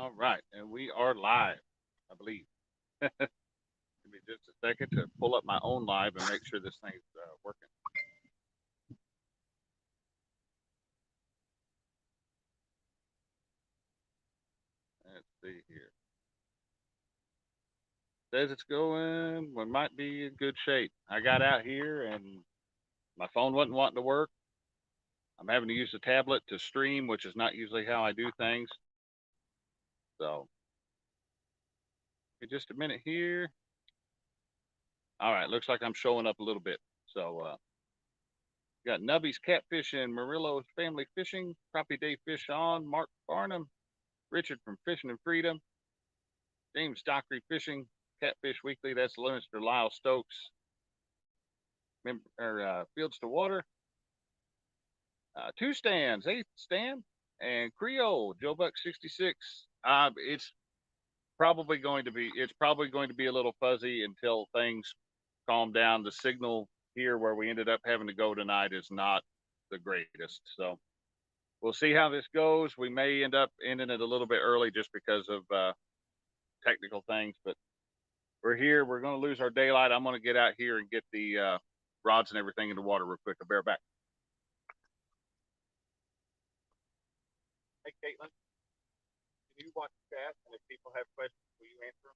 All right, and we are live, I believe. Give me just a second to pull up my own live and make sure this thing's working. Let's see here. Says it's going. We might be in good shape. I got out here and my phone wasn't wanting to work. I'm having to use the tablet to stream, which is not usually how I do things. So, just a minute here. All right, looks like I'm showing up a little bit. So, got Nubby's Catfishing, Murillo's Family Fishing, Crappie Day Fish On, Mark Farnham, Richard from Fishing and Freedom, James Dockery Fishing, Catfish Weekly. That's Mr. Lyle Stokes. Fields to Water. Two stands, eighth stand, and Creole, Joe Buck 66. It's probably going to be a little fuzzy until things calm down. The signal here where we ended up having to go tonight is not the greatest. So we'll see how this goes. We may end up ending it a little bit early just because of technical things, but we're here. We're going to lose our daylight. I'm going to get out here and get the rods and everything in the water real quick. I'll bear back. Hey, Caitlin, can you watch the chat? And if people have questions, will you answer them?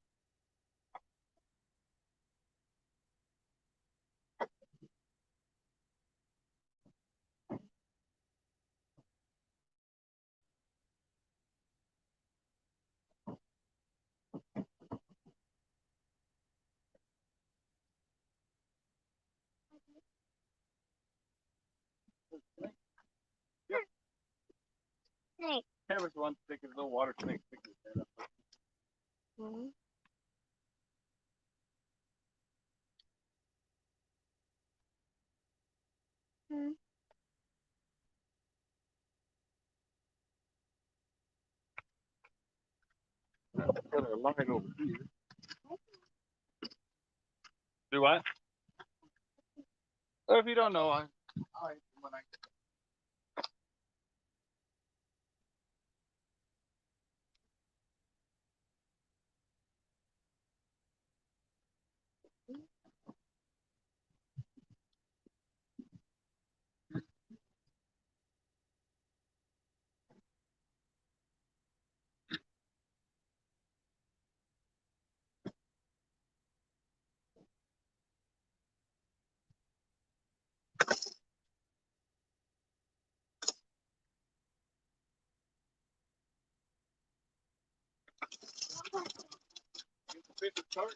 Yep. Snake. Kevin's the one sticking a little water snake sticking his head up. Mm-hmm. Mm-hmm. Got a line over here. Do what? Well, if you don't know, when I fish start.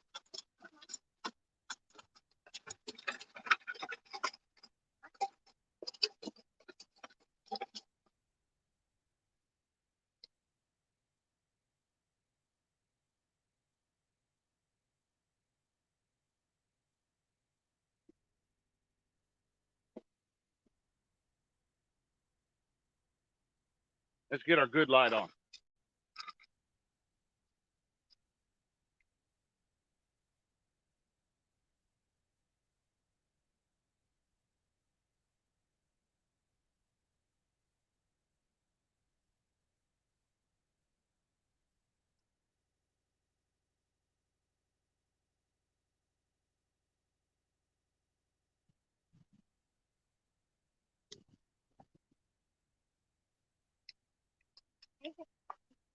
Let's get our good light on.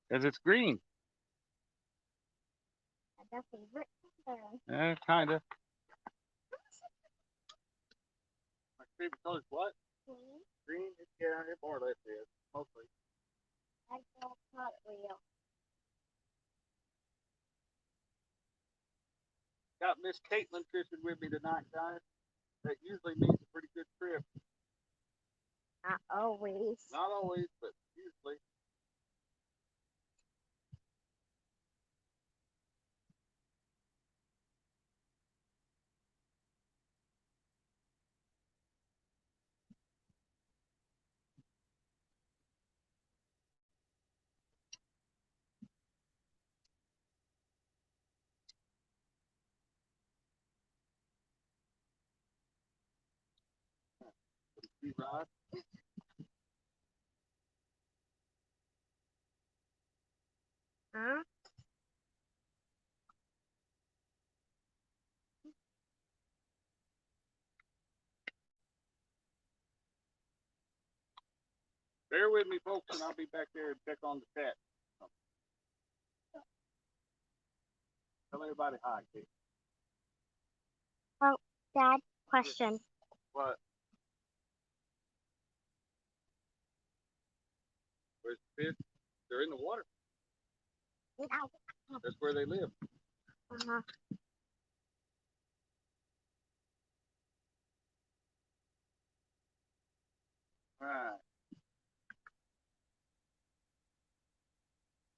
Because it's green. Kind of. My favorite color is what? Green. Green? Yeah, it more or less is. Mostly. I don't not real. Got Miss Caitlin fishing with me tonight, guys. That usually means a pretty good trip. Not always. Not always, but usually. Rod. Bear with me, folks, and I'll be back there and check on the chat. Tell everybody hi, Kate. Oh, Dad, question. What? Where's the fish? They're in the water. That's where they live. Uh-huh. All right.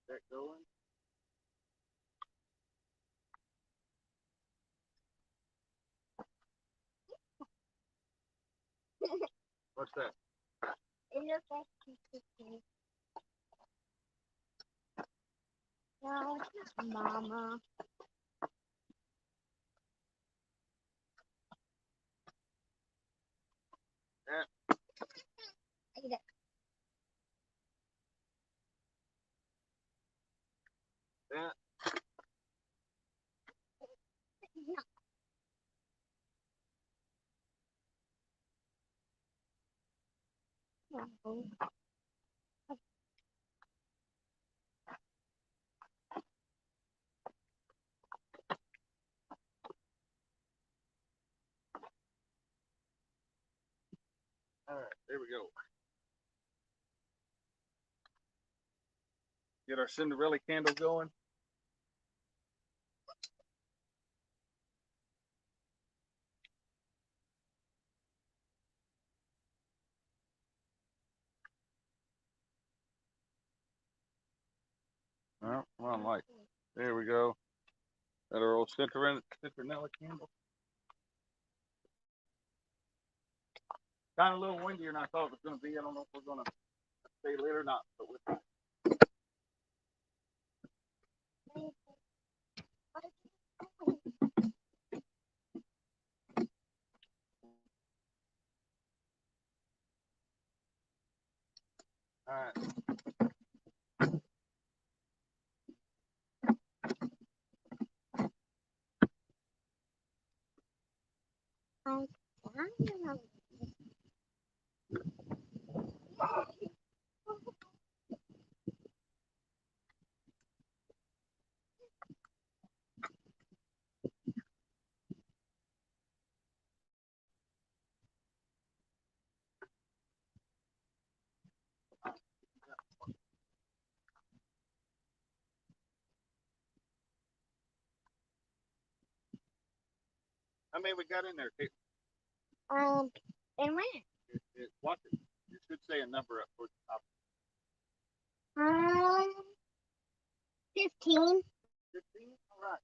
That going? What's that? It looks like chicken. No, it's not Mama. That. Eat it. That. No. All right, there we go. Get our Cinderella candle going. Oh, well, light. There we go. Got our old Cinderella candle. Kind of a little windier than I thought it was going to be. I don't know if we're going to stay lit or not, but we're all right. How many we got in there, Kate? And when? Watch it. You should say a number up towards the top. 15. 15? All right.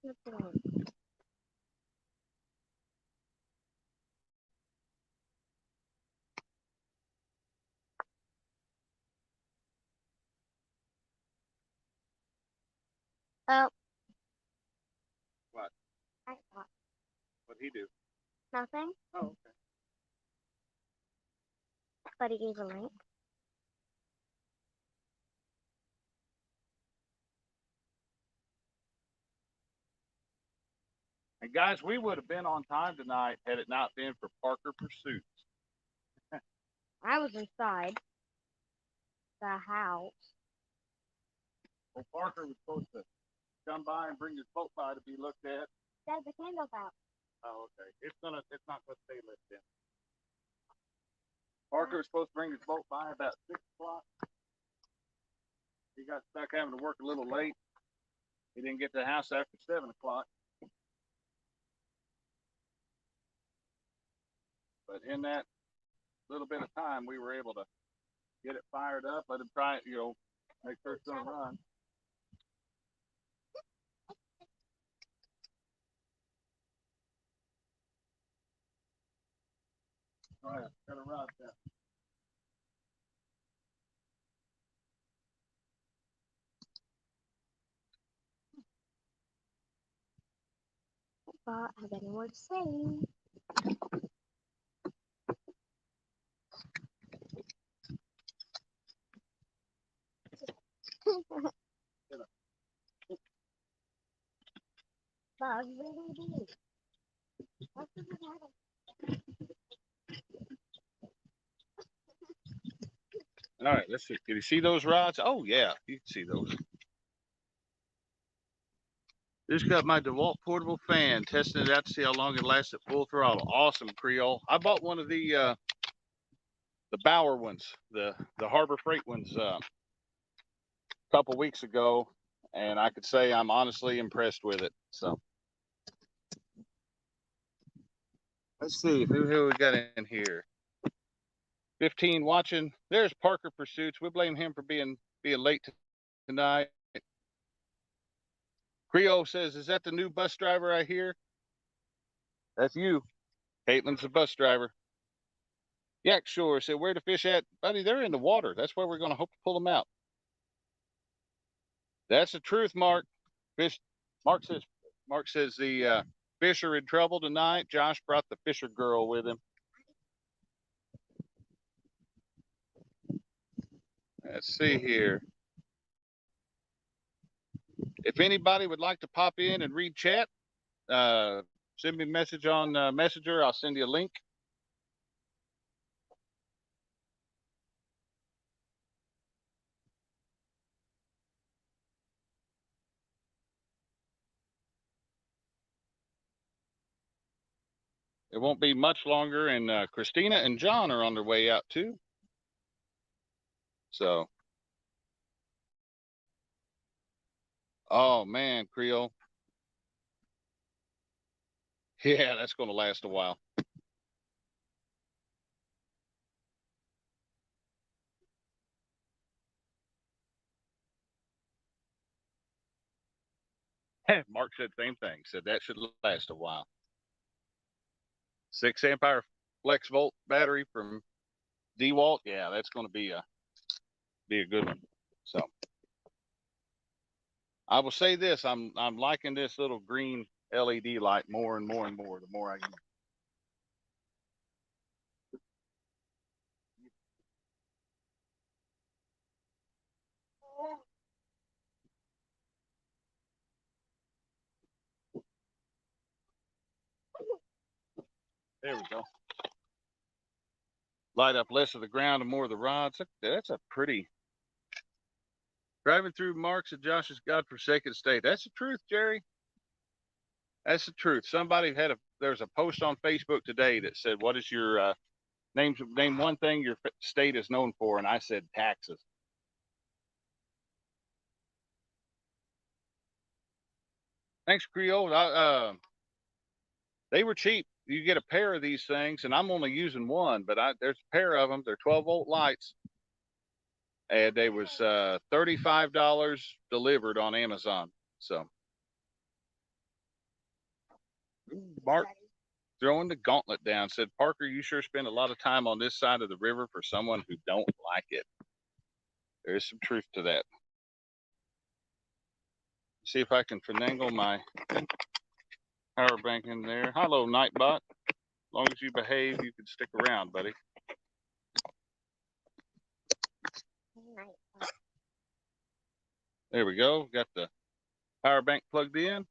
15. Oh. What? I thought. What'd he do? Nothing. Oh, okay. But he gave a link. And guys, we would have been on time tonight had it not been for Parker Pursuits. I was inside the house. Well, Parker was supposed to come by and bring his boat by to be looked at. There's the candle out. Oh, okay. It's not gonna stay lit then. Parker was supposed to bring his boat by about 6 o'clock. He got stuck having to work a little late. He didn't get to the house after 7 o'clock. But in that little bit of time, we were able to get it fired up, let him try it, make sure it's gonna run. All right, got a rod down. But I have any more to say. Bug really deep. All right, let's see. Can you see those rods? Oh, yeah, you can see those. Just got my DeWalt portable fan, testing it out to see how long it lasts at full throttle. Awesome, Creole. I bought one of the Bauer ones, the Harbor Freight ones, a couple weeks ago, and I could say I'm honestly impressed with it. So let's see who we got in here. 15 watching. There's Parker Pursuits. We blame him for being late tonight. Creole says, "Is that the new bus driver I hear?" That's you. Caitlin's the bus driver. Yak Shore said, "Where to fish at?" Buddy, they're in the water. That's where we're going to hope to pull them out. That's the truth, Mark. Fish. Mark says the fish are in trouble tonight. Josh brought the fisher girl with him. Let's see here. If anybody would like to pop in and read chat, send me a message on Messenger. I'll send you a link. It won't be much longer, and Christina and John are on their way out too. So, oh man, Creole. Yeah, that's going to last a while. Mark said the same thing. Said that should last a while. 6 amp hour flex volt battery from DeWalt. Yeah, that's going to be a good one. So I will say this: I'm liking this little green LED light more and more and more the more I use. There we go. Light up less of the ground and more of the rods. That's a pretty. Driving through Mark's and Josh's godforsaken state. That's the truth, Jerry. That's the truth. Somebody there's a post on Facebook today that said, "What is your name one thing your state is known for?" And I said taxes. Thanks, Creole. They were cheap. You get a pair of these things, and I'm only using one, but there's a pair of them. They're 12-volt lights, and they was $35 delivered on Amazon. So, Mark throwing the gauntlet down said, "Parker, you sure spend a lot of time on this side of the river for someone who don't like it." There is some truth to that. See if I can finagle my power bank in there. Hello, Nightbot. As long as you behave, you can stick around, buddy. There we go. Got the power bank plugged in.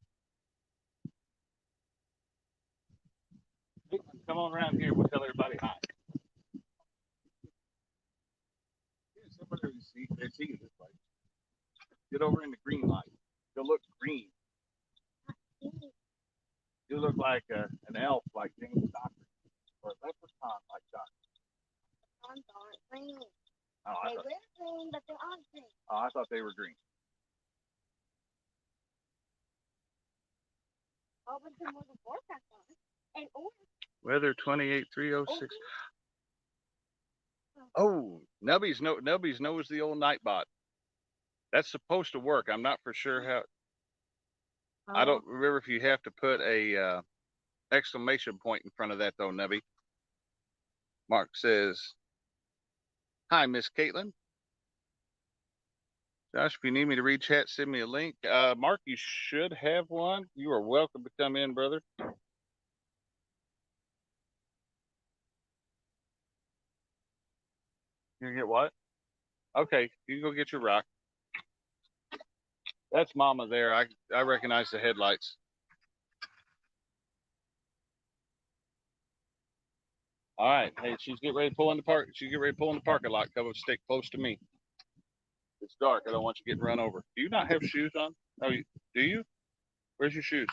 Come on around here. We'll tell everybody hi. Somebody they're seeing this place. Get over in the green light. You'll look green. You look like an elf, like James Doctor, or a leprechaun, like Doctor. Leprechauns aren't green. Oh, they were green, but they aren't green. Oh, I thought they were green. Oh, but the more the forecast on it, and weather 28306. Oh, Nubby's knows the old Nightbot. That's supposed to work. I'm not for sure how. I don't remember if you have to put a exclamation point in front of that though, Nubby. Mark says, "Hi, Miss Caitlin. Josh, if you need me to read chat, send me a link." Mark, you should have one. You are welcome to come in, brother. You get what? Okay, you go get your rock. That's Mama there. I recognize the headlights. All right. Hey, she's getting ready to pull in the park. She's getting ready to pull in the parking lot. Come and stick close to me. It's dark. I don't want you getting run over. Do you not have shoes on? Oh, do you? Where's your shoes?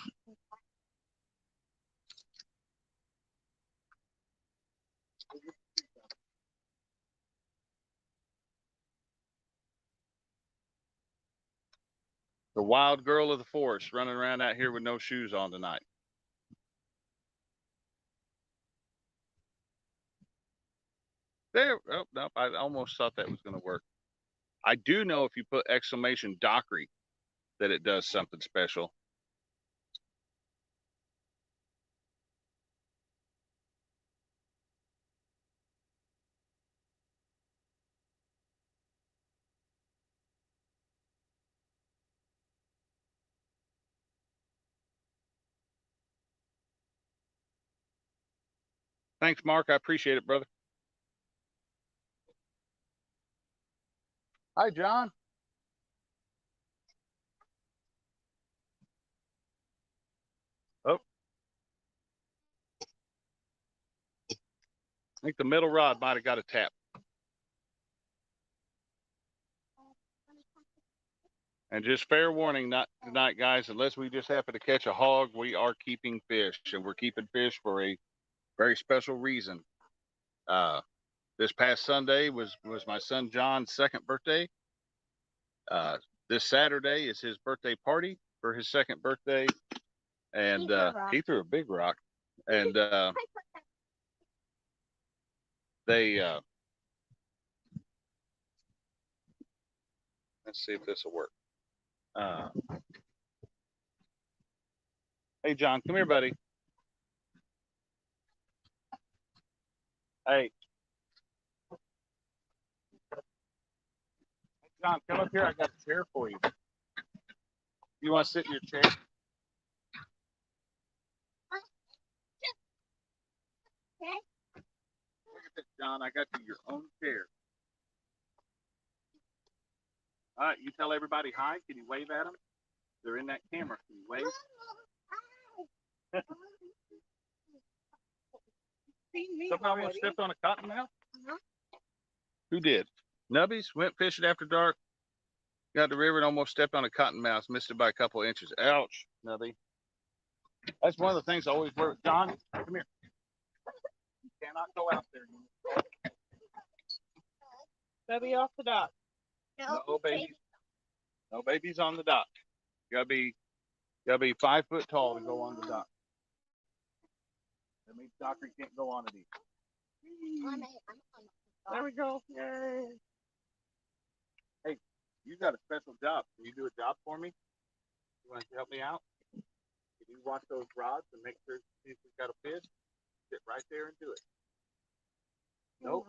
The wild girl of the forest running around out here with no shoes on tonight. There. Oh, nope. I almost thought that was going to work. I do know if you put exclamation Dockery that it does something special. Thanks, Mark. I appreciate it, brother. Hi, John. Oh. I think the middle rod might have got a tap. And just fair warning, not tonight, guys, unless we just happen to catch a hog, we are keeping fish, and we're keeping fish for a very special reason. This past Sunday was my son John's second birthday. This Saturday is his birthday party for his second birthday, and he threw a big rock, and they let's see if this will work. Hey, John, come here, buddy. Hey, John, come up here. I got a chair for you. You want to sit in your chair? Look at this, John. I got you your own chair. All right, you tell everybody hi. Can you wave at them? They're in that camera. Can you wave? Somebody almost stepped on a cottonmouth? Who did? Nubbies went fishing after dark. Got the river and almost stepped on a cottonmouth. Missed it by a couple inches. Ouch, Nubby. That's one of the things I always worry. John, come here. You cannot go out there. Nubby off the dock. No babies. No babies on the dock. You gotta be 5 foot tall to go on the dock. That means Doctor can't go on it either. There we go. Yay. Hey, you got a special job. Can you do a job for me? You want to help me out? Can you watch those rods and make sure if we've got a fish? Sit right there and do it. Nope.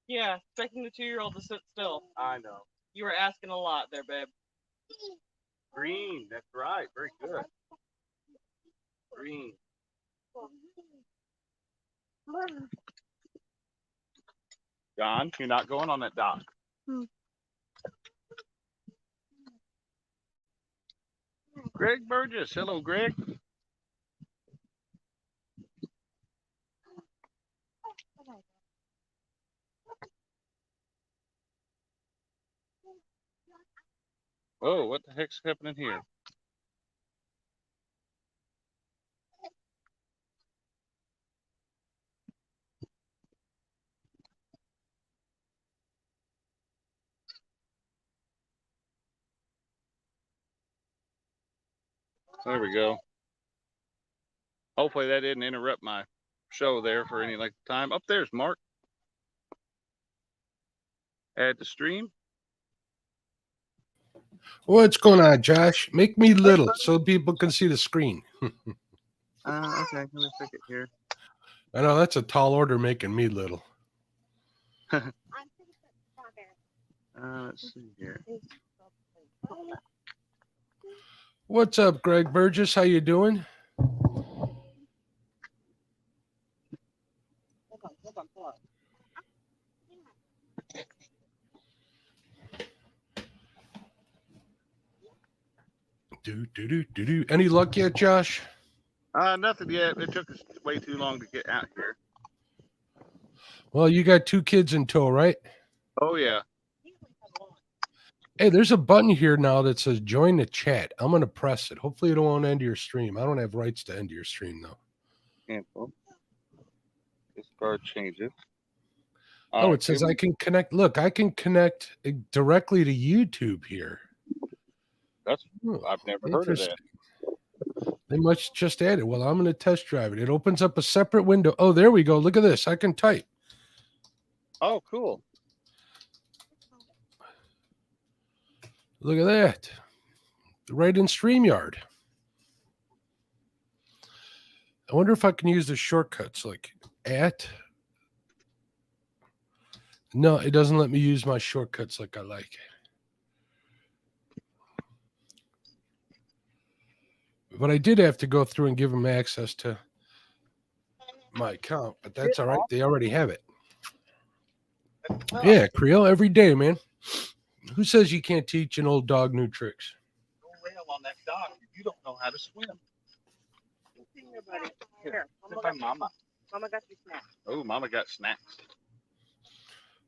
Yeah, expecting the 2-year-old to sit still. I know. You were asking a lot there, babe. Green. That's right. Very good. Green. John, you're not going on that dock. Greg Burgess. Hello, Greg. Oh, what the heck's happening here? There we go. Hopefully that didn't interrupt my show there for any length of time. Up there's Mark. Add the stream. What's going on, Josh? Make me little so people can see the screen. Okay, let me stick it here. I know that's a tall order, making me little. Let's see here. What's up, Greg Burgess? How you doing? Do. Any luck yet, Josh? Nothing yet. It took us way too long to get out here. Well, you got 2 kids in tow, right? Oh yeah. Hey, there's a button here now that says join the chat. I'm going to press it. Hopefully it won't end your stream. I don't have rights to end your stream, though. Cancel. This bar changes. Oh, it says I can connect. Look, I can connect directly to YouTube here. That's Oh, I've never heard of that. They must just add it. Well, I'm going to test drive it. It opens up a separate window. Oh, there we go. Look at this. I can type. Oh, cool. Look at that. Right in StreamYard. I wonder if I can use the shortcuts like at. No, it doesn't let me use my shortcuts like I like. But I did have to go through and give them access to my account, but that's all right. They already have it. Yeah, Creel, every day, man. Who says you can't teach an old dog new tricks? Go rail on that dog. You don't know how to swim. Here, Sit by Mama. Mama got you snacks. Oh, Mama got snacks.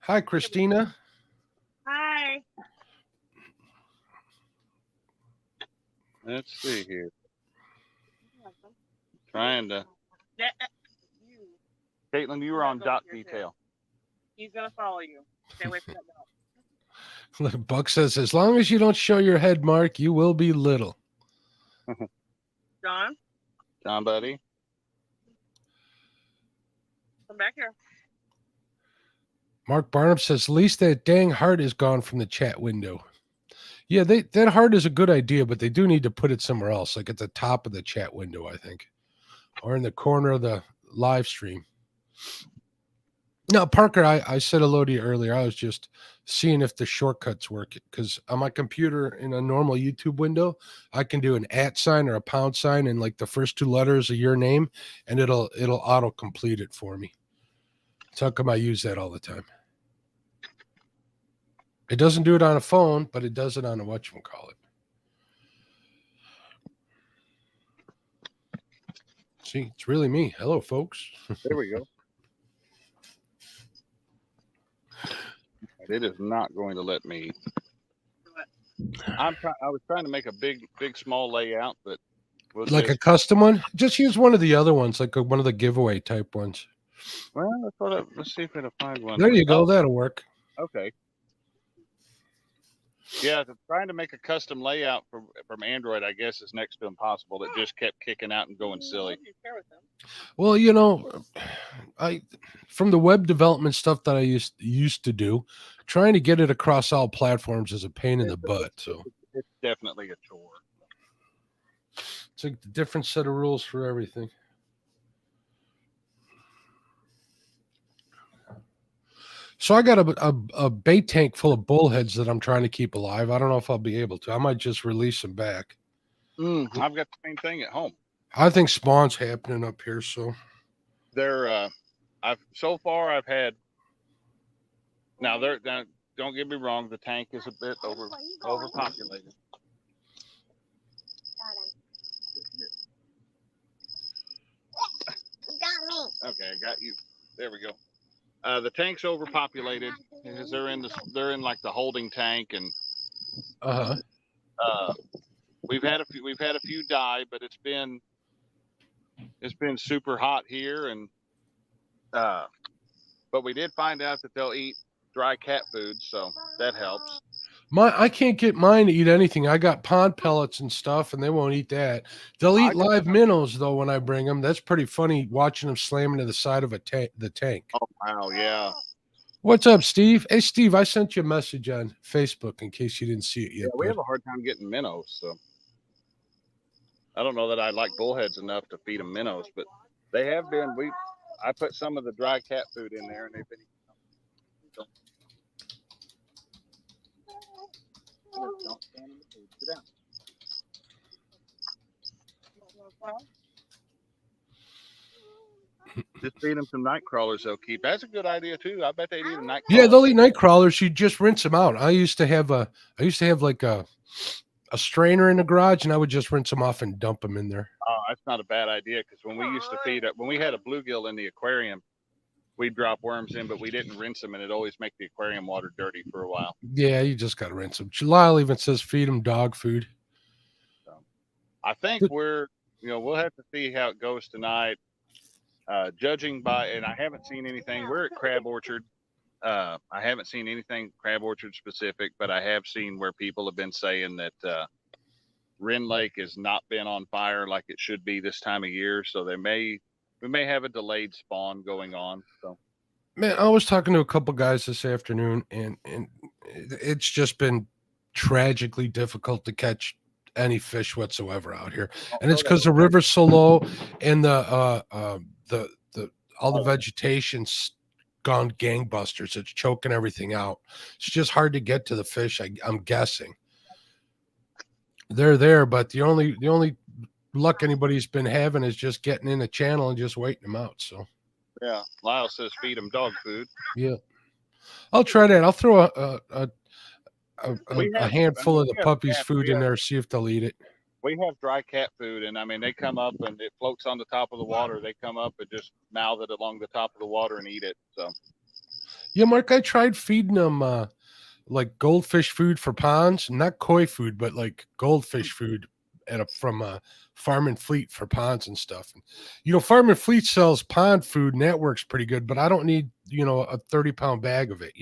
Hi, Christina. Hi. Let's see here. Trying to. Caitlin, you were on dot detail. He's gonna follow you. Stay away from that dog. Look, Buck says, as long as you don't show your head, Mark, you will be little. John, John, buddy. come back here. Mark Barnum says, at least that dang heart is gone from the chat window. Yeah, that heart is a good idea, but they do need to put it somewhere else, like at the top of the chat window, I think, or in the corner of the live stream. No, Parker, I said hello to you earlier. I was just seeing if the shortcuts work because on my computer in a normal YouTube window, I can do an @ sign or a pound sign and like the first 2 letters of your name, and it'll auto complete it for me. So how come I use that all the time? It doesn't do it on a phone, but it does it on a whatchamacallit. See, it's really me. Hello, folks. There we go. It is not going to let me. I was trying to make a big, small layout, but we'll Like a custom one? Just use one of the other ones, like one of the giveaway type ones. Well, let's see if I can find one. There you go. Oh, That'll work. okay. Yeah, trying to make a custom layout from Android, I guess, is next to impossible. It just kept kicking out and going silly. Well, you know, from the web development stuff that I used to do, trying to get it across all platforms is a pain in the butt. So It's definitely a chore. it's like a different set of rules for everything. So I got a bait tank full of bullheads that I'm trying to keep alive. I don't know if I'll be able to. I might just release them back. I've got the same thing at home. I think spawn's happening up here. So I've had. Now don't get me wrong. The tank is a bit overpopulated. Okay, I got you. There we go. The tank's overpopulated because they're in like the holding tank, and we've had a few die, but it's been super hot here, and but we did find out that they'll eat dry cat food, so that helps. I can't get mine to eat anything. I got pond pellets and stuff, and they won't eat that. They'll eat live minnows though when I bring them. That's pretty funny watching them slam into the side of the tank. Oh wow, yeah. What's up, Steve? Hey, Steve, I sent you a message on Facebook in case you didn't see it yet. Yeah, we have a hard time getting minnows, so I don't know that I like bullheads enough to feed them minnows, but they have been. I put some of the dry cat food in there, and they've been eating them. Don't stand in the food. Sit down. Just feed them some night crawlers they'll keep. That's a good idea too. I bet they'd eat a night crawler. Yeah, they'll eat night crawlers. You just rinse them out. I used to have like a strainer in the garage, and I would just rinse them off and dump them in there. Oh, that's not a bad idea because when we used to feed it, when we had a bluegill in the aquarium, we'd drop worms in, but we didn't rinse them, and it always make the aquarium water dirty for a while. Yeah, you just got to rinse them. Lyle even says feed them dog food. So I think we'll have to see how it goes tonight. Judging by, and I haven't seen anything. We're at Crab Orchard. I haven't seen anything Crab Orchard specific, but I have seen where people have been saying that Wren Lake has not been on fire like it should be this time of year. So we may have a delayed spawn going on. So, man, I was talking to a couple guys this afternoon, and it's just been tragically difficult to catch any fish whatsoever out here, and it's because the river's so low, and the all the vegetation's gone gangbusters. It's choking everything out. It's just hard to get to the fish. I'm guessing they're there, but the only luck anybody's been having is just getting in the channel and just waiting them out. So yeah, Lyle says feed them dog food. yeah, I'll try that. I'll throw a handful of the puppies' food in there, see if they'll eat it. We have dry cat food, and I mean, they come up and it floats on the top of the water. They come up and just mouth it along the top of the water and eat it. So, yeah, Mark, I tried feeding them like goldfish food for ponds, not koi food, but like goldfish food from Farm and Fleet for ponds and stuff. And, Farm and Fleet sells pond food, and that works pretty good, but I don't need, a 30-pound bag of it,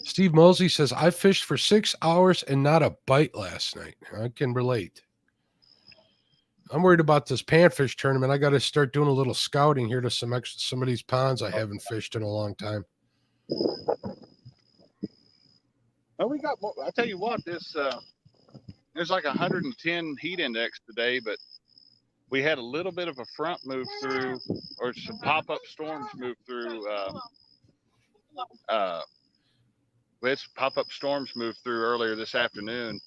Steve Mosley says, I fished for 6 hours and not a bite last night. I can relate. I'm worried about this panfish tournament. I got to start doing a little scouting here to some of these ponds I haven't fished in a long time. well, we got more. I tell you what, there's like 110 heat index today, but we had a little bit of a front move through, or some pop-up storms move through. We had some pop-up storms move through earlier this afternoon,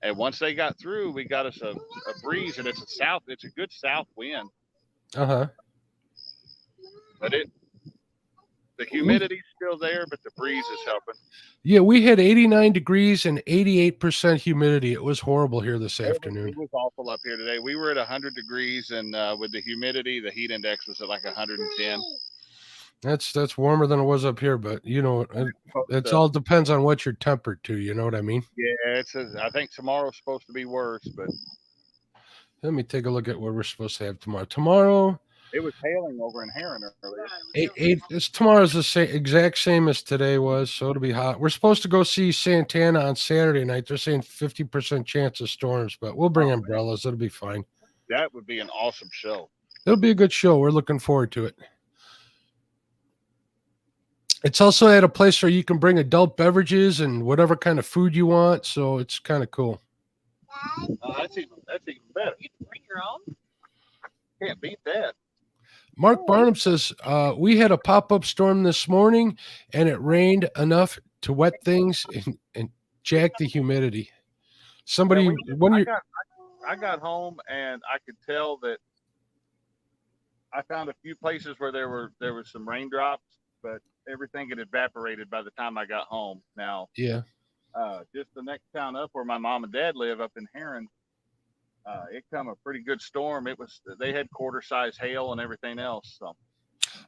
and once they got through, we got us a breeze, and it's a good south wind. Uh-huh. But the humidity's still there, but the breeze is helping. Yeah, we had 89 degrees and 88% humidity. It was horrible here this afternoon. It was awful up here today. We were at 100 degrees, and with the humidity, the heat index was at like 110. That's warmer than it was up here, but it all depends on what you're tempered to. You know what I mean? Yeah, I think tomorrow's supposed to be worse, but let me take a look at what we're supposed to have tomorrow. Tomorrow, it was hailing over in Heron earlier. Tomorrow's the exact same as today was, so it'll be hot. We're supposed to go see Santana on Saturday night. They're saying 50% chance of storms, but we'll bring umbrellas. It'll be fine. That would be an awesome show. It'll be a good show. We're looking forward to it. It's also at a place where you can bring adult beverages and whatever kind of food you want, so it's kind of cool. That's even better. You can bring your own. Can't beat that. Mark Barnum says, we had a pop-up storm this morning, and it rained enough to wet things and jack the humidity. I got home, and I could tell that I found a few places where there was some raindrops, but everything had evaporated by the time I got home. Now, yeah, just the next town up where my mom and dad live, up in Heron, it come a pretty good storm. They had quarter-size hail and everything else. So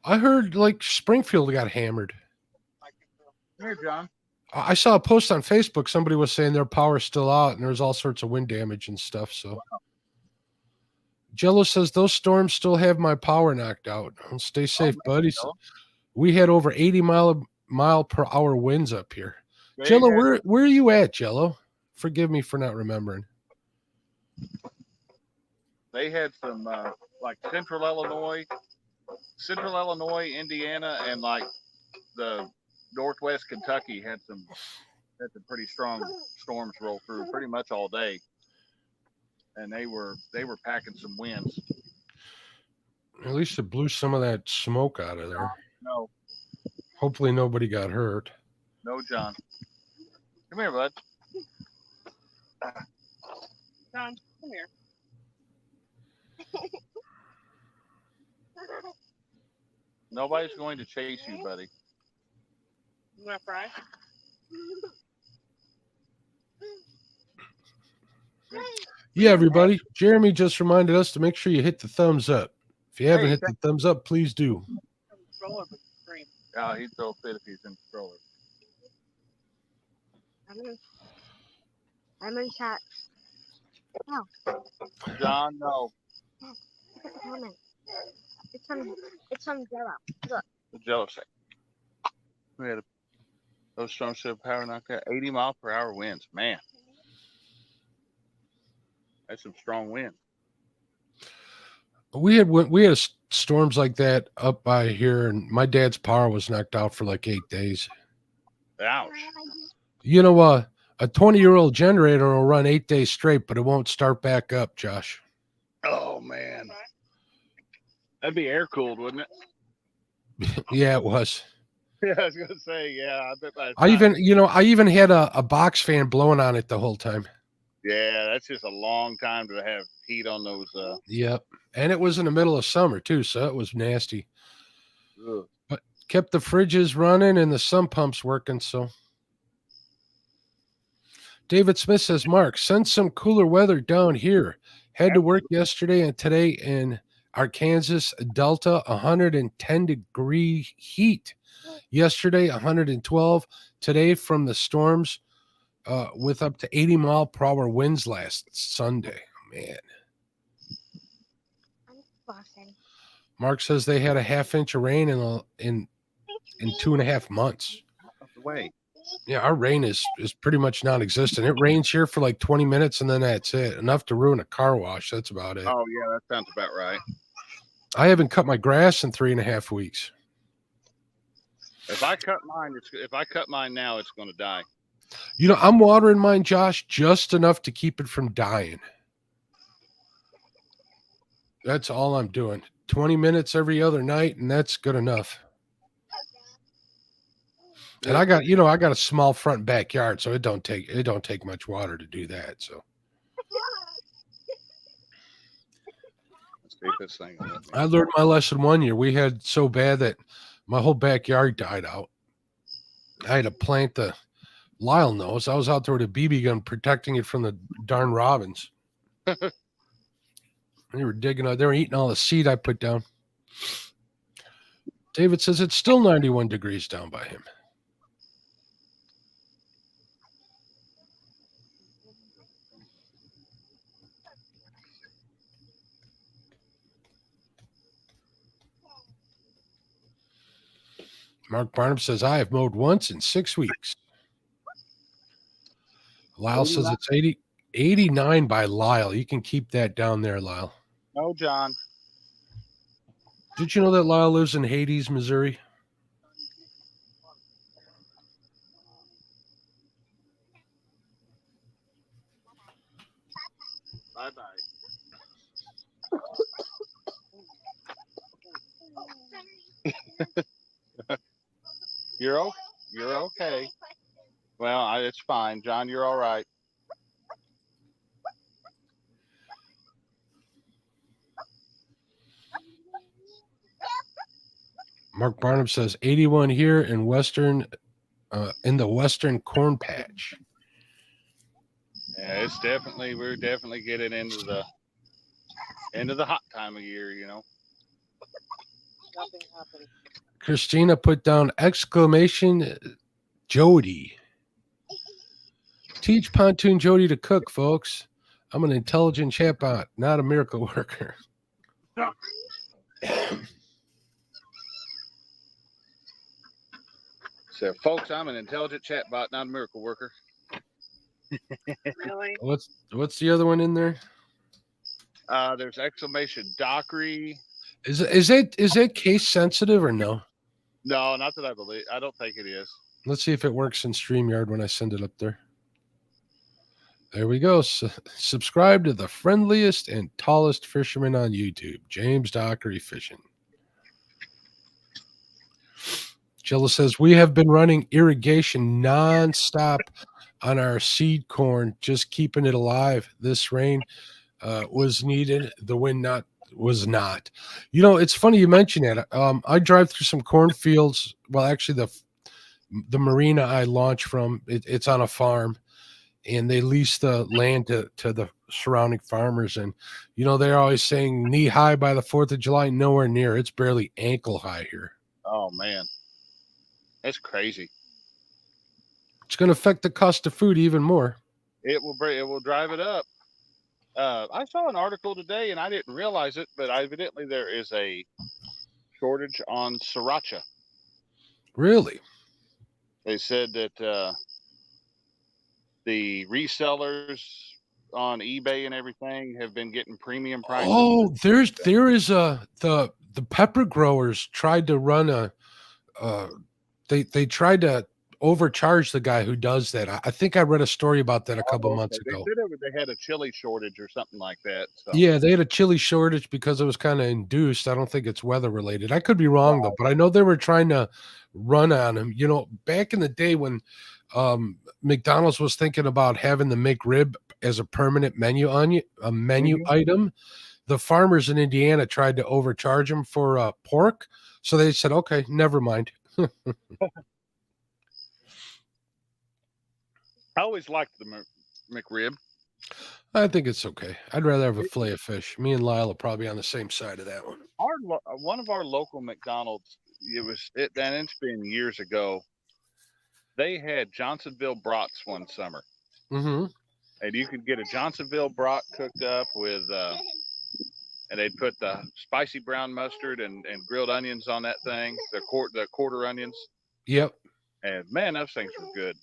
I heard like Springfield got hammered. Here, John. I saw a post on Facebook. Somebody was saying their power's still out, and there's all sorts of wind damage and stuff. So, wow. Jello says those storms still have my power knocked out. Stay safe, buddy. We had over 80 mile per hour winds up here. Jello, where are you at, Jello? Forgive me for not remembering. They had some like Central Illinois, Indiana, and like the Northwest Kentucky had some pretty strong storms roll through pretty much all day, and they were packing some winds. At least it blew some of that smoke out of there. No. Hopefully nobody got hurt. No, John. Come here, bud. John, come here. Nobody's going to chase you, buddy. You want to fry? Yeah, everybody. Jeremy just reminded us to make sure you hit the thumbs up. If you haven't Hey, hit the thumbs up, please do. Controller with the screen. Yeah, he'd throw a fit if he's in the stroller. I'm in chat. John, no. Look at the comment. It's from Jello. Look. The Jello shake. We had those storms should have power knocked out 80-mile-per-hour winds. Man, that's some strong wind. We had storms like that up by here, and my dad's power was knocked out for like 8 days. Ouch. You know, a 20-year-old generator will run 8 days straight, but it won't start back up, Josh. Oh man, that'd be air cooled, wouldn't it? Yeah, it was. Yeah, I was gonna say, yeah. I bet by the I time- even had a box fan blowing on it the whole time. Yeah, that's just a long time to have heat on those. Yep. And it was in the middle of summer too, so it was nasty. Ugh. But kept the fridges running and the sump pumps working, so. David Smith says, Mark, send some cooler weather down here. Had to work yesterday and today in Arkansas Delta, 110-degree heat. Yesterday, 112. Today, from the storms, with up to 80-mile-per-hour winds last Sunday. Man. I'm flossing. Mark says they had a half-inch of rain in 2.5 months. Wait. Yeah, our rain is pretty much non-existent. It rains here for like 20 minutes, and then that's it. Enough to ruin a car wash. That's about it. Oh yeah, that sounds about right. I haven't cut my grass in 3.5 weeks. If I cut mine now, it's going to die. You know, I'm watering mine, Josh, just enough to keep it from dying. That's all I'm doing. 20 minutes every other night, and that's good enough. And I got a small front backyard, so it don't take much water to do that. So Let's see if this thing will let me. I learned my lesson one year. We had so bad that my whole backyard died out. I had to plant the Lyle knows. I was out there with a BB gun protecting it from the darn robins. They were digging out. They were eating all the seed I put down. David says it's still 91 degrees down by him. Mark Barnum says, I have mowed once in 6 weeks. Lyle says it's 89 by Lyle. You can keep that down there, Lyle. No, John. Did you know that Lyle lives in Hades, Missouri? Bye-bye. You're okay. Well, it's fine, John. You're all right. Mark Barnum says 81 here in in the western corn patch. Yeah, we're definitely getting into the hot time of year, you know. Nothing happened. Christina put down exclamation Jody. Teach Pontoon Jody to cook, folks. I'm an intelligent chatbot, not a miracle worker. So, folks, I'm an intelligent chatbot, not a miracle worker. Really? What's the other one in there? There's exclamation Dockery. Is that case sensitive or no? No, not that I believe. I don't think it is. Let's see if it works in StreamYard when I send it up there. There we go. Subscribe to the friendliest and tallest fisherman on YouTube, James Dockery Fishing. Jilla says, we have been running irrigation nonstop on our seed corn, just keeping it alive. This rain was needed. The wind was not. You know, it's funny you mention that. I drive through some cornfields. Well, actually, the marina I launch from, it's on a farm, and they lease the land to the surrounding farmers, and they're always saying knee high by the 4th of July. Nowhere near. It's barely ankle high here. Oh man, that's crazy. It's going to affect the cost of food even more. It will drive it up. I saw an article today, and I didn't realize it, but evidently there is a shortage on sriracha. Really? They said that the resellers on eBay and everything have been getting premium prices. Oh, there is the pepper growers tried to run a they tried to overcharge the guy who does that. I think I read a story about that a couple months They ago. said they had a chili shortage or something like that. So. Yeah, they had a chili shortage because it was kind of induced. I don't think it's weather related. I could be wrong though, but I know they were trying to run on him. Back in the day when McDonald's was thinking about having the McRib as a permanent menu item, the farmers in Indiana tried to overcharge him for pork. So they said, okay, never mind. I always liked the McRib. I think it's okay. I'd rather have a fillet of fish. Me and Lyle are probably on the same side of that one. One of our local McDonald's, and it's been years ago. They had Johnsonville brats one summer, Mm-hmm. and you could get a Johnsonville brat cooked up with, and they'd put the spicy brown mustard and grilled onions on that thing, the quarter onions. Yep. And man, those things were good.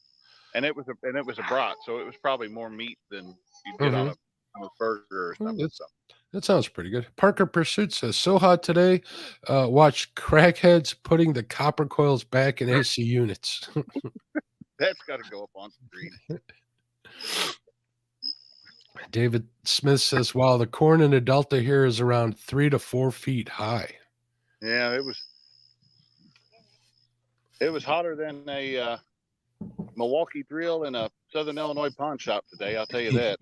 And it was a brat, so it was probably more meat than you'd get on a burger or something. That sounds pretty good. Parker Pursuit says, so hot today. Watch crackheads putting the copper coils back in AC units. That's got to go up on screen. David Smith says, wow, the corn in the Delta here is around 3 to 4 feet high. Yeah, it was hotter than a Milwaukee drill in a Southern Illinois pawn shop today. I'll tell you that.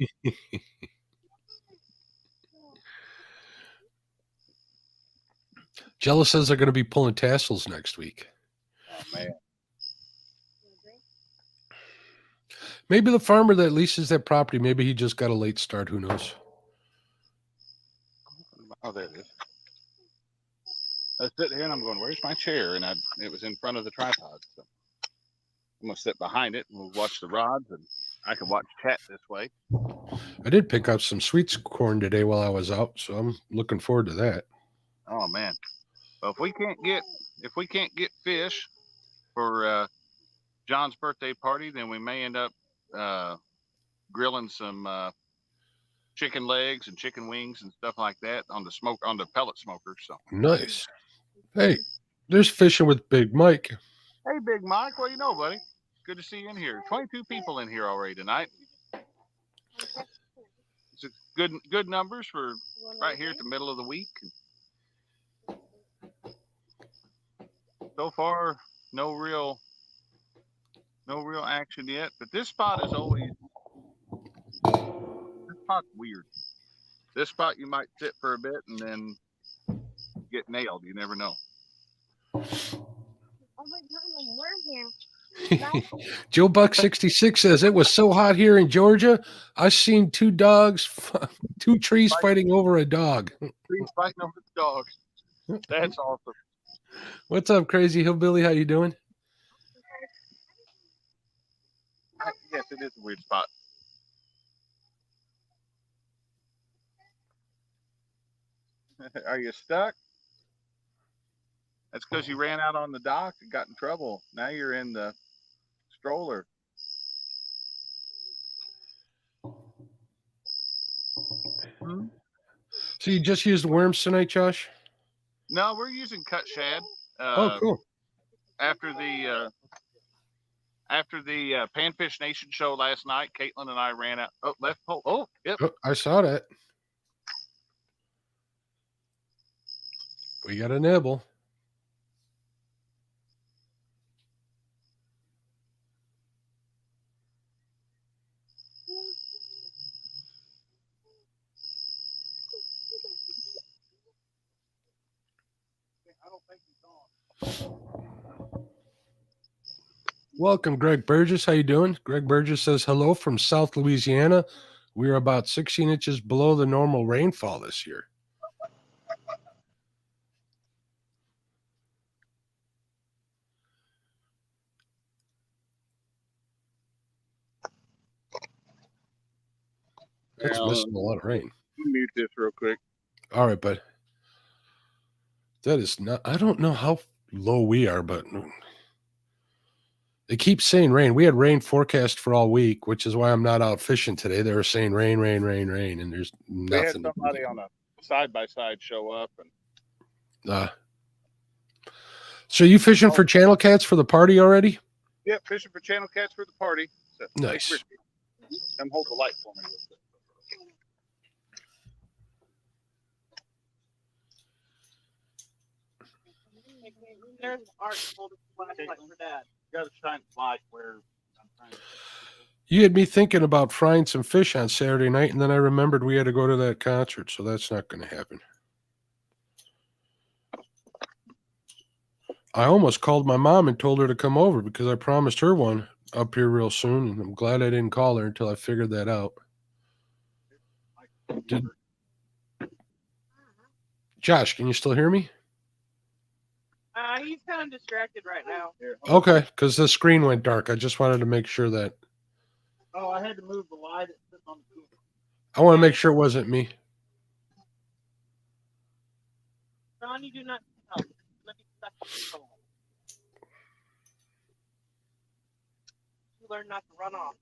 Jella says they're going to be pulling tassels next week. Oh man. Maybe the farmer that leases that property, maybe he just got a late start. Who knows? Oh, there it is. I was sitting here and I'm going, where's my chair? And it was in front of the tripod. So I'm going to sit behind it and we'll watch the rods, and I can watch chat this way. I did pick up some sweet corn today while I was out, so I'm looking forward to that. Oh man. Well, if we can't get fish for John's birthday party, then we may end up grilling some chicken legs and chicken wings and stuff like that on the pellet smoker. So nice. Hey, there's fishing with Big Mike. Hey, Big Mike, what do you know, buddy? Good to see you in here. 22 people in here already tonight. It's good numbers for right here at the middle of the week. So far, no real action yet. But this spot is spot's weird. This spot you might sit for a bit and then get nailed. You never know. Oh my God, I'm here. Joe Buck 66 says it was so hot here in Georgia. I seen two trees fighting over a dog. Trees fighting over the dog. That's awesome. What's up, Crazy Hillbilly? How you doing? Yes, it is a weird spot. Are you stuck? That's because you ran out on the dock and got in trouble. Now you're in the stroller. So you just used worms tonight, Josh? No, we're using cut shad. Oh, cool. After the Panfish Nation show last night, Caitlin and I ran out. Oh, left pole. Oh, yep. Oh, I saw that. We got a nibble. Welcome, Greg Burgess. How you doing? Greg Burgess says hello from South Louisiana. We were about 16 inches below the normal rainfall this year. It's Now, missing a lot of rain. mute this real quick. All right, but that is not, I don't know how low we are, but they keep saying rain. We had rain forecast for all week, which is why I'm not out fishing today. They were saying rain, rain, rain, rain, and there's We had nothing. somebody on a side-by-side show up, and So you fishing for channel cats for the party already? yeah, fishing for channel cats for the party. So, Nice. hey, come hold the light for me. Real quick. There's Art holding the flashlight for Dad. You got to shine the light where I'm trying to. You had me thinking about frying some fish on Saturday night, and then I remembered we had to go to that concert, so that's not going to happen. I almost called my mom and told her to come over because I promised her one up here real soon, and I'm glad I didn't call her until I figured that out. Josh, can you still hear me? He's kind of distracted right now. Okay, because the screen went dark. I just wanted to make sure that. Oh, I had to move the light. It's sitting on the cooler. I want to make sure it wasn't me. Ron, you do not help. Let me stop the phone. You learn not to run off.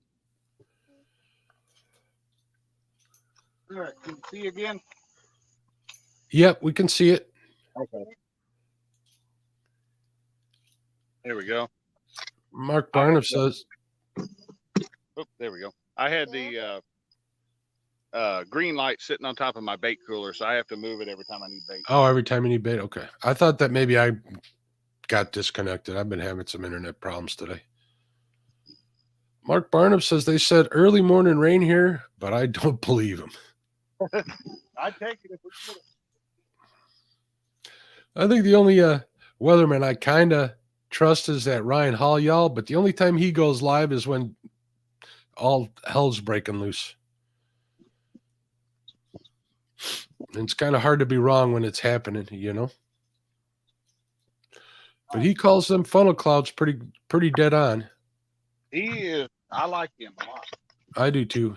All right, can you see again? Yep, we can see it. Okay. There we go. Mark Barnum says, Oh, there we go. I had the green light sitting on top of my bait cooler, so I have to move it every time I need bait. oh, every time you need bait? Okay. I thought that maybe I got disconnected. I've been having some internet problems today. Mark Barnum says they said early morning rain here, but I don't believe him. I'd take it if we could. I think the only weatherman I kind of trust is that Ryan Hall, y'all, but the only time he goes live is when all hell's breaking loose. And it's kind of hard to be wrong when it's happening, you know? But he calls them funnel clouds pretty dead on. He is. I like him a lot. I do too.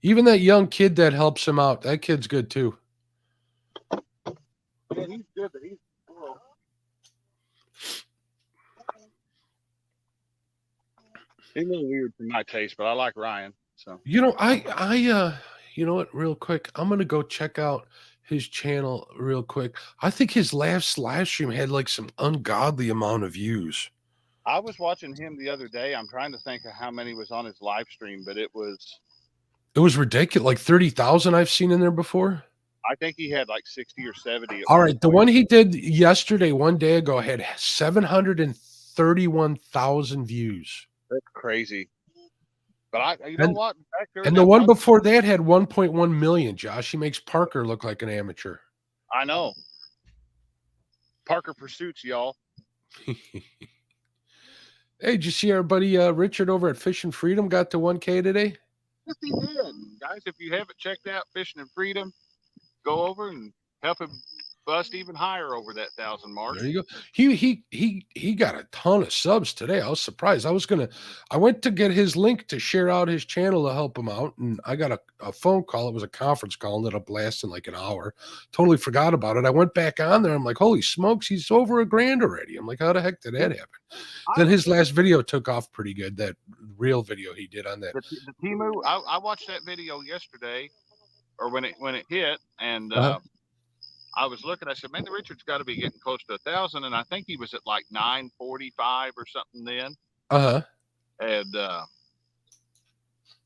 Even that young kid that helps him out, that kid's good too. Yeah, he's good, but he's cool. He's a little weird for my taste, but I like Ryan. So You know, I you know what, real quick, I'm gonna go check out his channel real quick. I think his last live stream had like some ungodly amount of views. I was watching him the other day. I'm trying to think of how many was on his live stream, but it was. It was ridiculous, like 30,000 I've seen in there before. I think he had like 60 or 70. All right, the one he did yesterday, one day ago, had 731,000 views. That's crazy. But you know what? Back there, And the one before that had 1.1 million, Josh. He makes Parker look like an amateur. I know. Parker Pursuits, y'all. Hey, did you see our buddy Richard over at Fish and Freedom got to 1K today? Yes, he did. Guys, if you haven't checked out Fishing and Freedom, go over and help him bust even higher over that 1,000 mark. There you go. He got a ton of subs today. I was surprised. I went to get his link to share out his channel to help him out, and I got a phone call. It was a conference call, ended up lasting like an hour. Totally forgot about it. I went back on there. I'm like, holy smokes, he's over $1,000 already. I'm like, how the heck did that happen? Then his last video took off pretty good. That real video he did on that. The Timu, I watched that video yesterday, or when it hit, and I was looking. I said, "Man, the Richard's got to be getting close to 1,000," and I think he was at like 945 or something then. And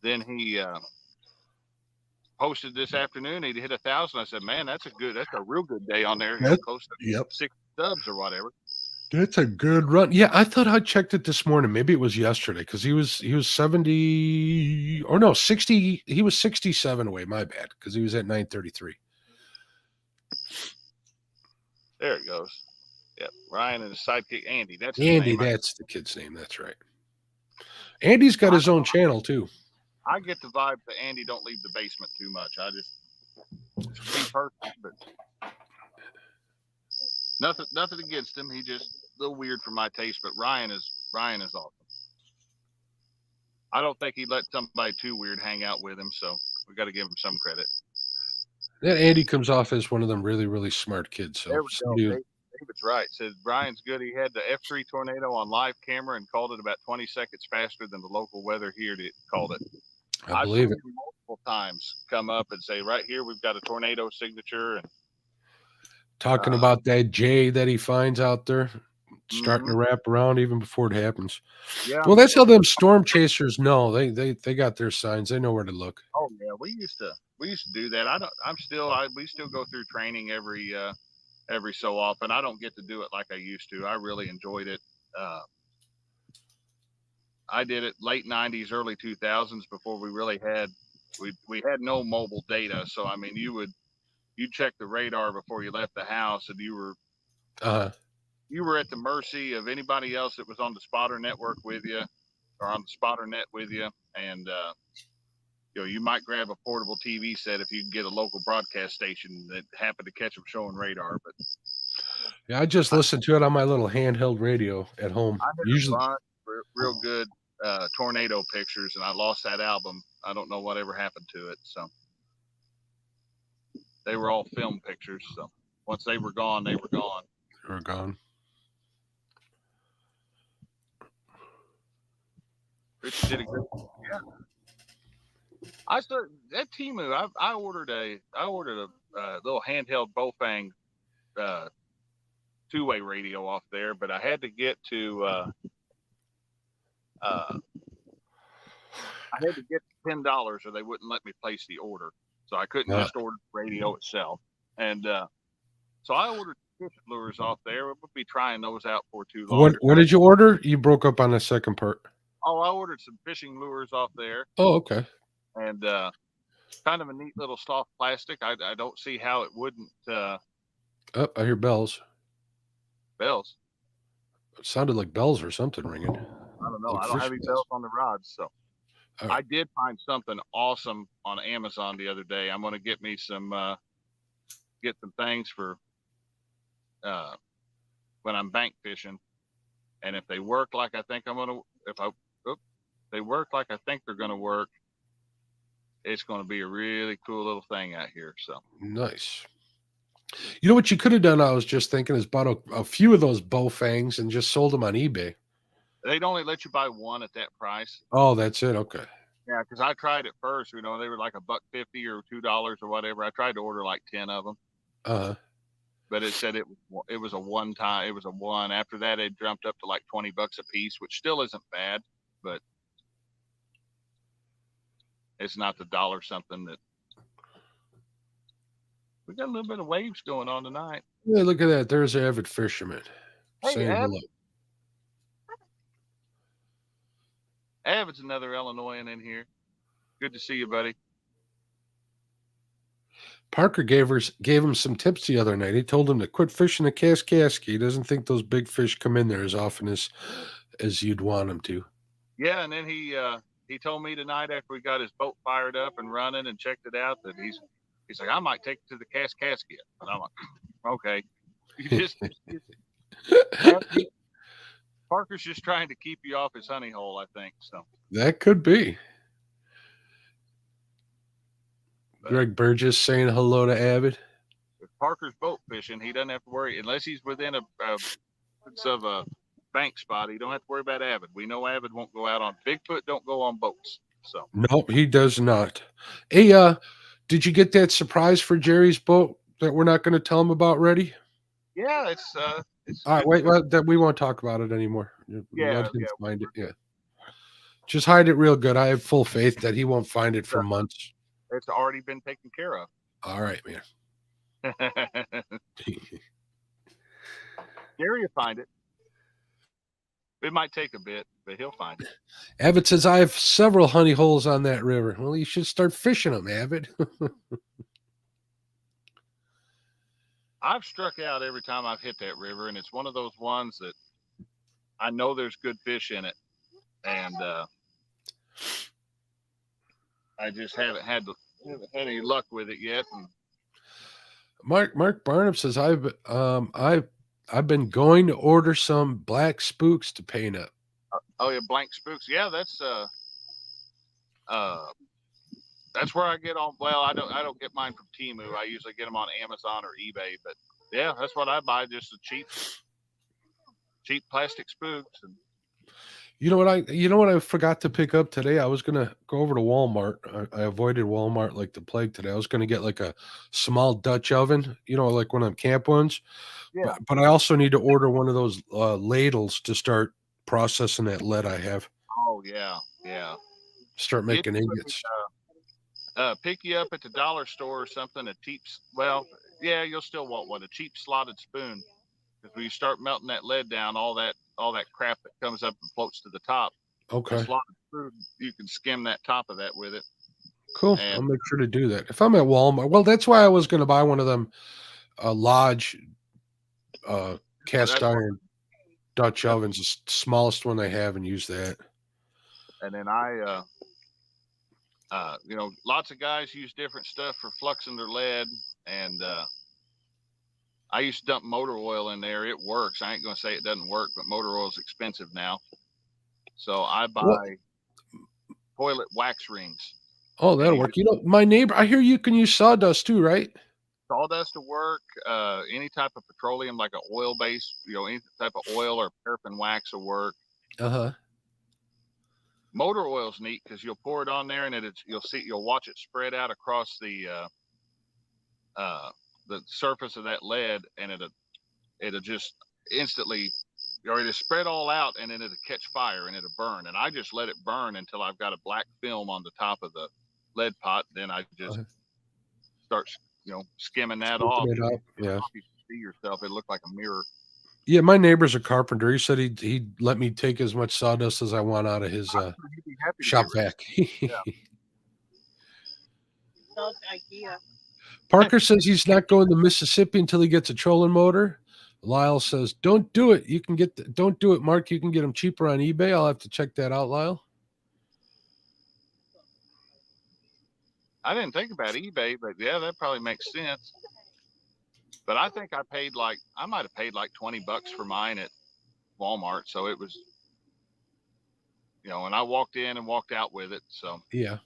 then he posted this afternoon. He hit 1,000. I said, "Man, that's a real good day on there. That's close to 6 subs or whatever." That's a good run. Yeah, I thought I checked it this morning. Maybe it was yesterday because he was 70 or no 60. He was 67 away. My bad, because he was at 933. There it goes. Yep, Ryan and his sidekick Andy. That's Andy. That's the kid's name. That's right. Andy's got his own channel too. I get the vibe that Andy don't leave the basement too much. It's me personally, but nothing against him. He just a little weird for my taste. But Ryan is awesome. I don't think he'd let somebody too weird hang out with him, so we got to give him some credit. That Andy comes off as one of them really, really smart kids. So There we go. David's right. Says Brian's good. He had the F3 tornado on live camera and called it about 20 seconds faster than the local weather here called it. I believe it. Multiple times come up and say, right here we've got a tornado signature, and Talking about that J that he finds out there, starting to wrap around even before it happens. Yeah. Well, that's how them storm chasers know. They got their signs. They know where to look. Oh yeah, we used to do that. We still go through training every so often. I don't get to do it like I used to. I really enjoyed it. I did it late 90s, early 2000s before we really had we had no mobile data. So I mean, you check the radar before you left the house, and you were at the mercy of anybody else that was on the spotter network with you or on the spotter net with you, and you might grab a portable TV set if you can get a local broadcast station that happened to catch them showing radar. But yeah, I just listen to it on my little handheld radio at home. I had Usually, a bunch of real good tornado pictures, and I lost that album. I don't know whatever happened to it. So they were all film pictures. So once they were gone, they were gone. They were gone. Rich did a good, yeah. I started that Temu. I ordered a little handheld Bofang two-way radio off there, but I had to get to $10 or they wouldn't let me place the order. So I couldn't just order the radio itself. And so I ordered fishing lures off there. We'll be trying those out for too long. What did you order? You broke up on the second part. Oh, I ordered some fishing lures off there. Oh, okay. And kind of a neat little soft plastic. I don't see how it wouldn't. Oh, I hear bells. Bells. It sounded like bells or something ringing. I don't know. Like I don't have any bells on the rods, so. Right. I did find something awesome on Amazon the other day. I'm going to get me some things for when I'm bank fishing, and if they work like I think they work like I think they're going to work, it's going to be a really cool little thing out here. So nice. You know what you could have done? I was just thinking is bought a few of those Bofangs and just sold them on eBay. They'd only let you buy one at that price. Oh, that's it. Okay. Yeah, because I tried it first. They were like $1.50 or $2 or whatever. I tried to order like 10 of them. But it said it was a one time. It was a one. After that, it jumped up to like $20 a piece, which still isn't bad, but it's not the dollar something that. We got a little bit of waves going on tonight. Yeah, look at that. There's Avid Fisherman. Hey, saying hello. Avid's another Illinoisan in here. Good to see you, buddy. Parker gave him some tips the other night. He told him to quit fishing the Kaskaskia. He doesn't think those big fish come in there as often as you'd want them to. Yeah, and then he told me tonight after we got his boat fired up and running and checked it out that he's like, I might take it to the Kaskaskia. And I'm like, okay. Parker's just trying to keep you off his honey hole, I think. So that could be. Greg Burgess saying hello to Avid. If Parker's boat fishing, he doesn't have to worry unless he's within a bank spot. He don't have to worry about Avid. We know Avid won't go out on Bigfoot. Don't go on boats. So nope, he does not. Hey, did you get that surprise for Jerry's boat that we're not going to tell him about? Ready? Yeah, it's all right. Wait, well, we won't talk about it anymore. Let him find it. Yeah, just hide it real good. I have full faith that he won't find it for months. It's already been taken care of. All right, man. Gary will find it. It might take a bit, but he'll find it. Avid says, I have several honey holes on that river. Well, you should start fishing them, Avid. I've struck out every time I've hit that river, and it's one of those ones that I know there's good fish in it. And I just haven't had any luck with it yet. And Mark Barnum says I've been going to order some black spooks to paint up. oh yeah, blank spooks. Yeah, that's where I get on. Well, I don't get mine from Temu. I usually get them on Amazon or eBay. But yeah, that's what I buy. Just the cheap plastic spooks. And You know what I forgot to pick up today? I was gonna go over to Walmart. I avoided Walmart like the plague today. I was gonna get like a small Dutch oven, like one of them camp ones. yeah, But I also need to order one of those ladles to start processing that lead I have. oh yeah, yeah. Start Get making ingots. pick you up at the dollar store or something. Well, yeah, you'll still want one. A cheap slotted spoon, because when you start melting that lead down, all that crap that comes up and floats to the top. Okay. A slotted spoon, you can skim that top of that with it. Cool. And I'll make sure to do that. If I'm at Walmart, well, that's why I was going to buy one of them Lodge cast that's iron Dutch ovens, the smallest one they have, and use that. and then lots of guys use different stuff for fluxing their lead, and I used to dump motor oil in there. It works. I ain't gonna say it doesn't work, but motor oil is expensive now, so I buy toilet wax rings. Oh, that'll work. My neighbor, I hear you can use sawdust too, right? Sawdust to work. Any type of petroleum, like an oil base, any type of oil or paraffin wax will work. Uh-huh. Motor oil's neat because you'll pour it on there and you'll watch it spread out across the surface of that lead, and it'll just instantly, or it'll spread all out, and then it'll catch fire and it'll burn. And I just let it burn until I've got a black film on the top of the lead pot. Then I just start, skimming that off. Yeah. You can see yourself. It looked like a mirror. Yeah, my neighbor's a carpenter. He said he'd let me take as much sawdust as I want out of his shop vac. IKEA. Parker says he's not going to Mississippi until he gets a trolling motor. Lyle says, "Don't do it. Don't do it, Mark. You can get them cheaper on eBay." I'll have to check that out, Lyle. I didn't think about eBay, but yeah, that probably makes sense. But I think I might have paid like $20 for mine at Walmart. So it was, and I walked in and walked out with it. So yeah.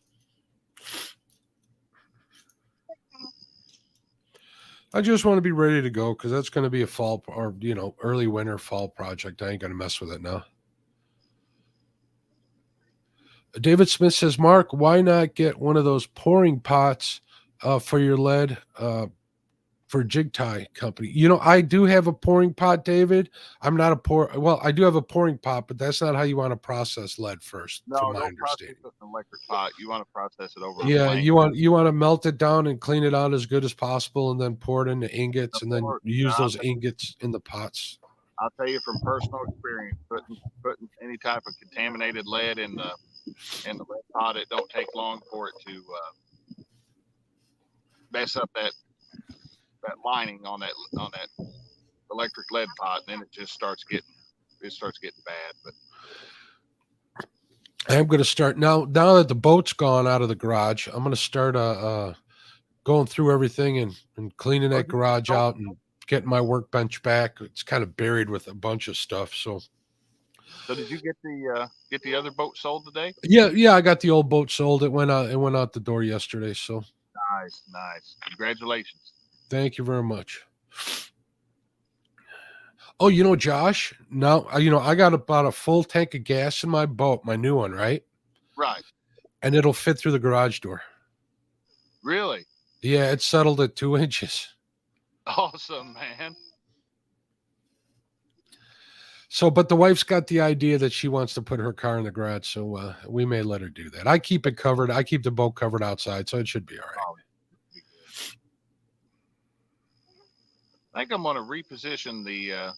I just want to be ready to go because that's going to be a fall or, early winter fall project. I ain't going to mess with it now. David Smith says, Mark, why not get one of those pouring pots for your lead for jig tie company? I do have a pouring pot, David. I'm not I do have a pouring pot, but that's not how you want to process lead first. No, from my don't understanding. process an electric pot. You want to process it over. Yeah, you want to melt it down and clean it out as good as possible, and then pour it into ingots, and then use those ingots in the pots. I'll tell you from personal experience, putting any type of contaminated lead in the lead pot, it don't take long for it to mess up that lining on that electric lead pot, and then it just starts getting bad. But I'm going to start now that the boat's gone out of the garage. I'm going to start going through everything and cleaning that garage out and getting my workbench back. It's kind of buried with a bunch of stuff. So did you get the other boat sold today? Yeah, I got the old boat sold. It went out the door yesterday. So nice. Congratulations. Thank you very much. Oh, Josh, now, I got about a full tank of gas in my boat, my new one, right? Right. And it'll fit through the garage door. Really? Yeah, it's settled at 2 inches. Awesome, man. So, but the wife's got the idea that she wants to put her car in the garage, so we may let her do that. I keep it covered. I keep the boat covered outside, so it should be all right. I think I'm going to reposition the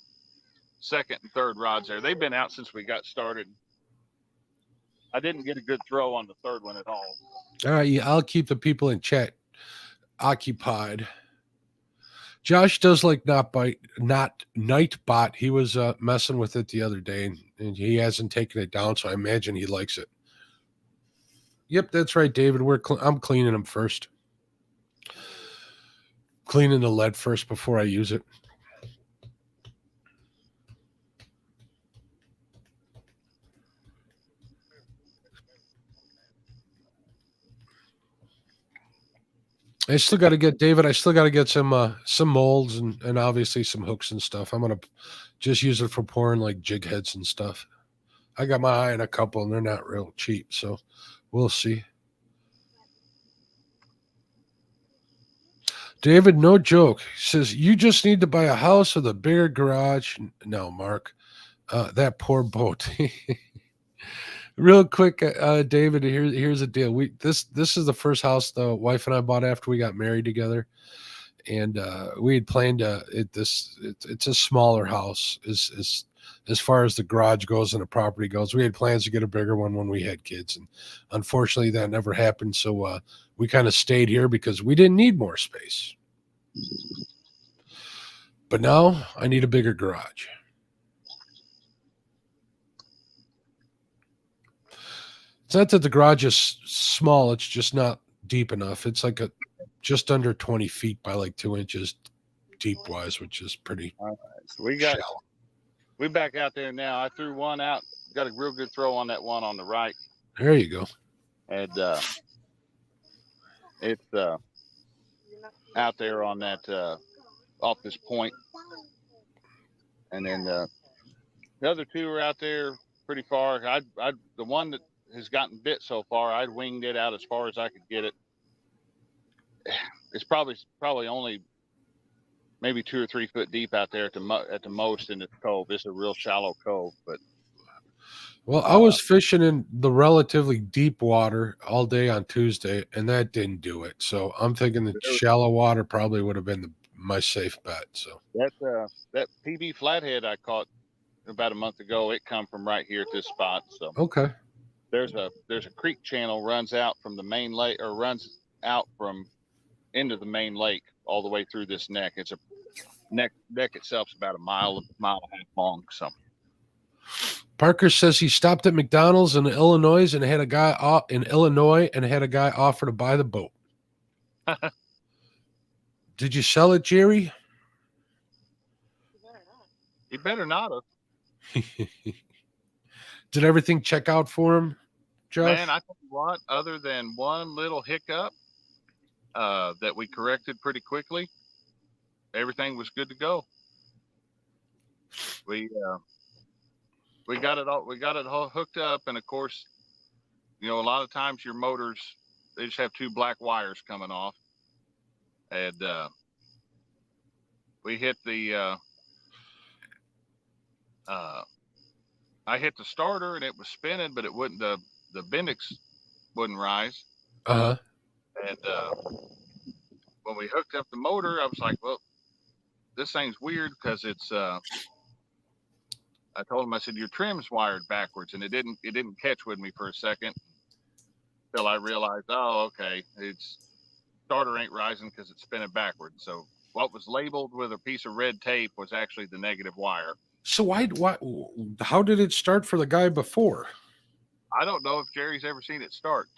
second and third rods there. They've been out since we got started. I didn't get a good throw on the third one at all. All right, yeah, I'll keep the people in chat occupied. Josh does like not Nightbot. He was messing with it the other day, and he hasn't taken it down, so I imagine he likes it. Yep, that's right, David. I'm cleaning them first. Cleaning the lead first before I use it. I still got to get David. I still got to get some molds and obviously some hooks and stuff. I'm gonna just use it for pouring like jig heads and stuff. I got my eye on a couple, and they're not real cheap, so we'll see. David, no joke. He says you just need to buy a house with a bigger garage. No, Mark, that poor boat. Real quick, David. Here's the deal. This is the first house the wife and I bought after we got married together, and we had planned it's a smaller house as far as the garage goes and the property goes. We had plans to get a bigger one when we had kids, and unfortunately that never happened. So we kind of stayed here because we didn't need more space. But now I need a bigger garage. It's not that the garage is small, it's just not deep enough. It's like just under 20 feet by like 2 inches deep wise, which is pretty All right. So shallow. we back out there now. I threw one out, got a real good throw on that one on the right. There you go. And it's out there on that off this point. And then the other two are out there pretty far. The one that has gotten bit so far, I'd winged it out as far as I could get it. It's probably only maybe 2 or 3 foot deep out there at the most in this cove. It's a real shallow cove, but well, I was fishing in the relatively deep water all day on Tuesday, and that didn't do it. So I'm thinking that shallow water probably would have been my safe bet. So that PB flathead I caught about a month ago, it come from right here at this spot. So okay. There's a creek channel runs out from the main lake, or runs out from into the main lake all the way through this neck. It's a neck itself's about a mile and a half long. So Parker says he stopped at McDonald's in Illinois and had a guy offer to buy the boat. Did you sell it, Jerry? You better not have. Did everything check out for him, Josh? Man, I tell you what, other than one little hiccup that we corrected pretty quickly, everything was good to go. We got it all hooked up, and of course, a lot of times your motors, they just have 2 black wires coming off, and we hit the I hit the starter and it was spinning, but it wouldn't. The Bendix wouldn't rise. Uh-huh. And when we hooked up the motor, I was like, "Well, this thing's weird because it's." I told him, I said, "Your trim's wired backwards," and it didn't catch with me for a second until I realized, oh, okay, it's starter ain't rising because it's spinning backwards. So what was labeled with a piece of red tape was actually the negative wire. So how did it start for the guy before? I don't know if Jerry's ever seen it start.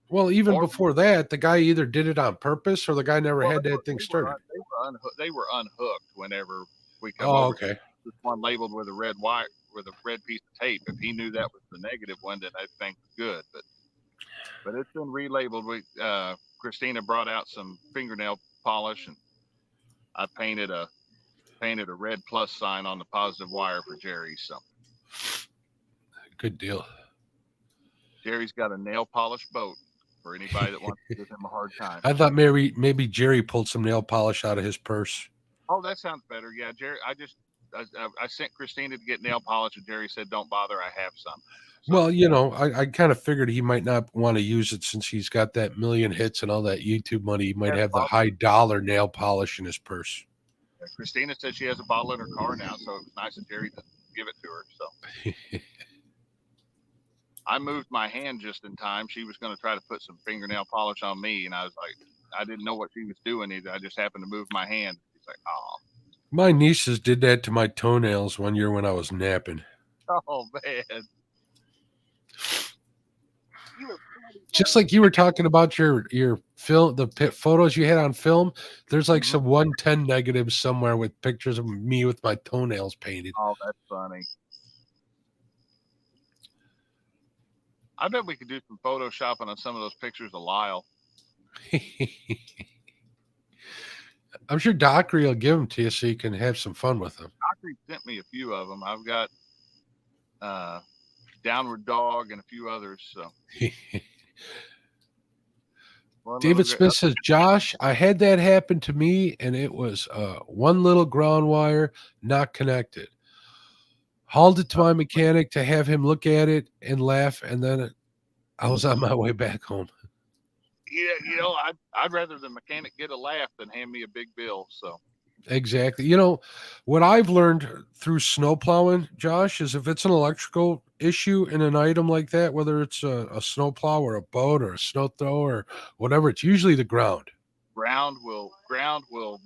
Well, even before that, the guy either did it on purpose or the guy never had that thing started. They were unhooked whenever we come over. Okay. This one labeled with a red wire, with a red piece of tape. If he knew that was the negative one, then I think good. But it's been relabeled. Christina brought out some fingernail polish, and I painted a red plus sign on the positive wire for Jerry. So good deal. Jerry's got a nail polish boat for anybody that wants to give him a hard time. I thought maybe Jerry pulled some nail polish out of his purse. Oh, that sounds better. Yeah, Jerry. I sent Christina to get nail polish, and Jerry said, "Don't bother. I have some." So, well, I kind of figured he might not want to use it since he's got that million hits and all that YouTube money. He might have the high dollar nail polish in his purse. Christina said she has a bottle in her car now, so it was nice of Jerry to give it to her. So I moved my hand just in time. She was going to try to put some fingernail polish on me, and I was like, I didn't know what she was doing either. I just happened to move my hand. She's like, "Oh." My nieces did that to my toenails one year when I was napping. Oh man! Just like you were talking about your film, the photos you had on film. There's like some 110 negatives somewhere with pictures of me with my toenails painted. Oh, that's funny. I bet we could do some photoshopping on some of those pictures of Lyle. I'm sure Dockery will give them to you so you can have some fun with them. Dockery sent me a few of them. I've got Downward Dog and a few others. So David Smith says, Josh, I had that happen to me, and it was one little ground wire not connected. Hauled it to my mechanic to have him look at it and laugh, and then I was on my way back home. Yeah, I'd rather the mechanic get a laugh than hand me a big bill. So Exactly. What I've learned through snow plowing, Josh, is if it's an electrical issue in an item like that, whether it's a snow plow or a boat or a snow thrower or whatever, it's usually the ground. Ground will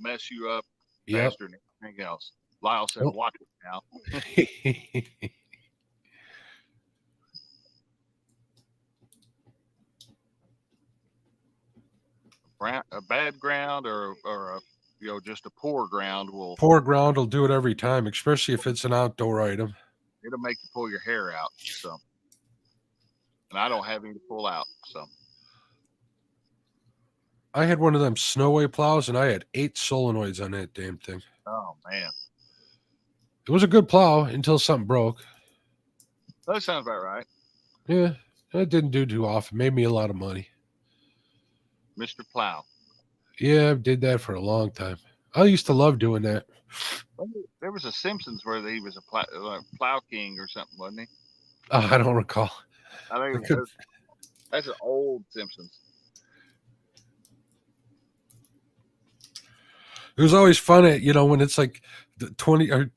mess you up Yep. faster than anything else. Lyle said, "Watch it now." A bad ground or a just a poor ground will do it every time, especially if it's an outdoor item. It'll make you pull your hair out. So, and I don't have any to pull out. So, I had one of them Snowway plows, and I had 8 solenoids on that damn thing. oh man, it was a good plow until something broke. That sounds about right. Yeah, it didn't do too often. Made me a lot of money. Mr. Plow. Yeah, I did that for a long time. I used to love doing that. There was a Simpsons where he was a plow king or something, wasn't he? Oh, I don't recall. I think that's an old Simpsons. It was always fun when it's like 20 or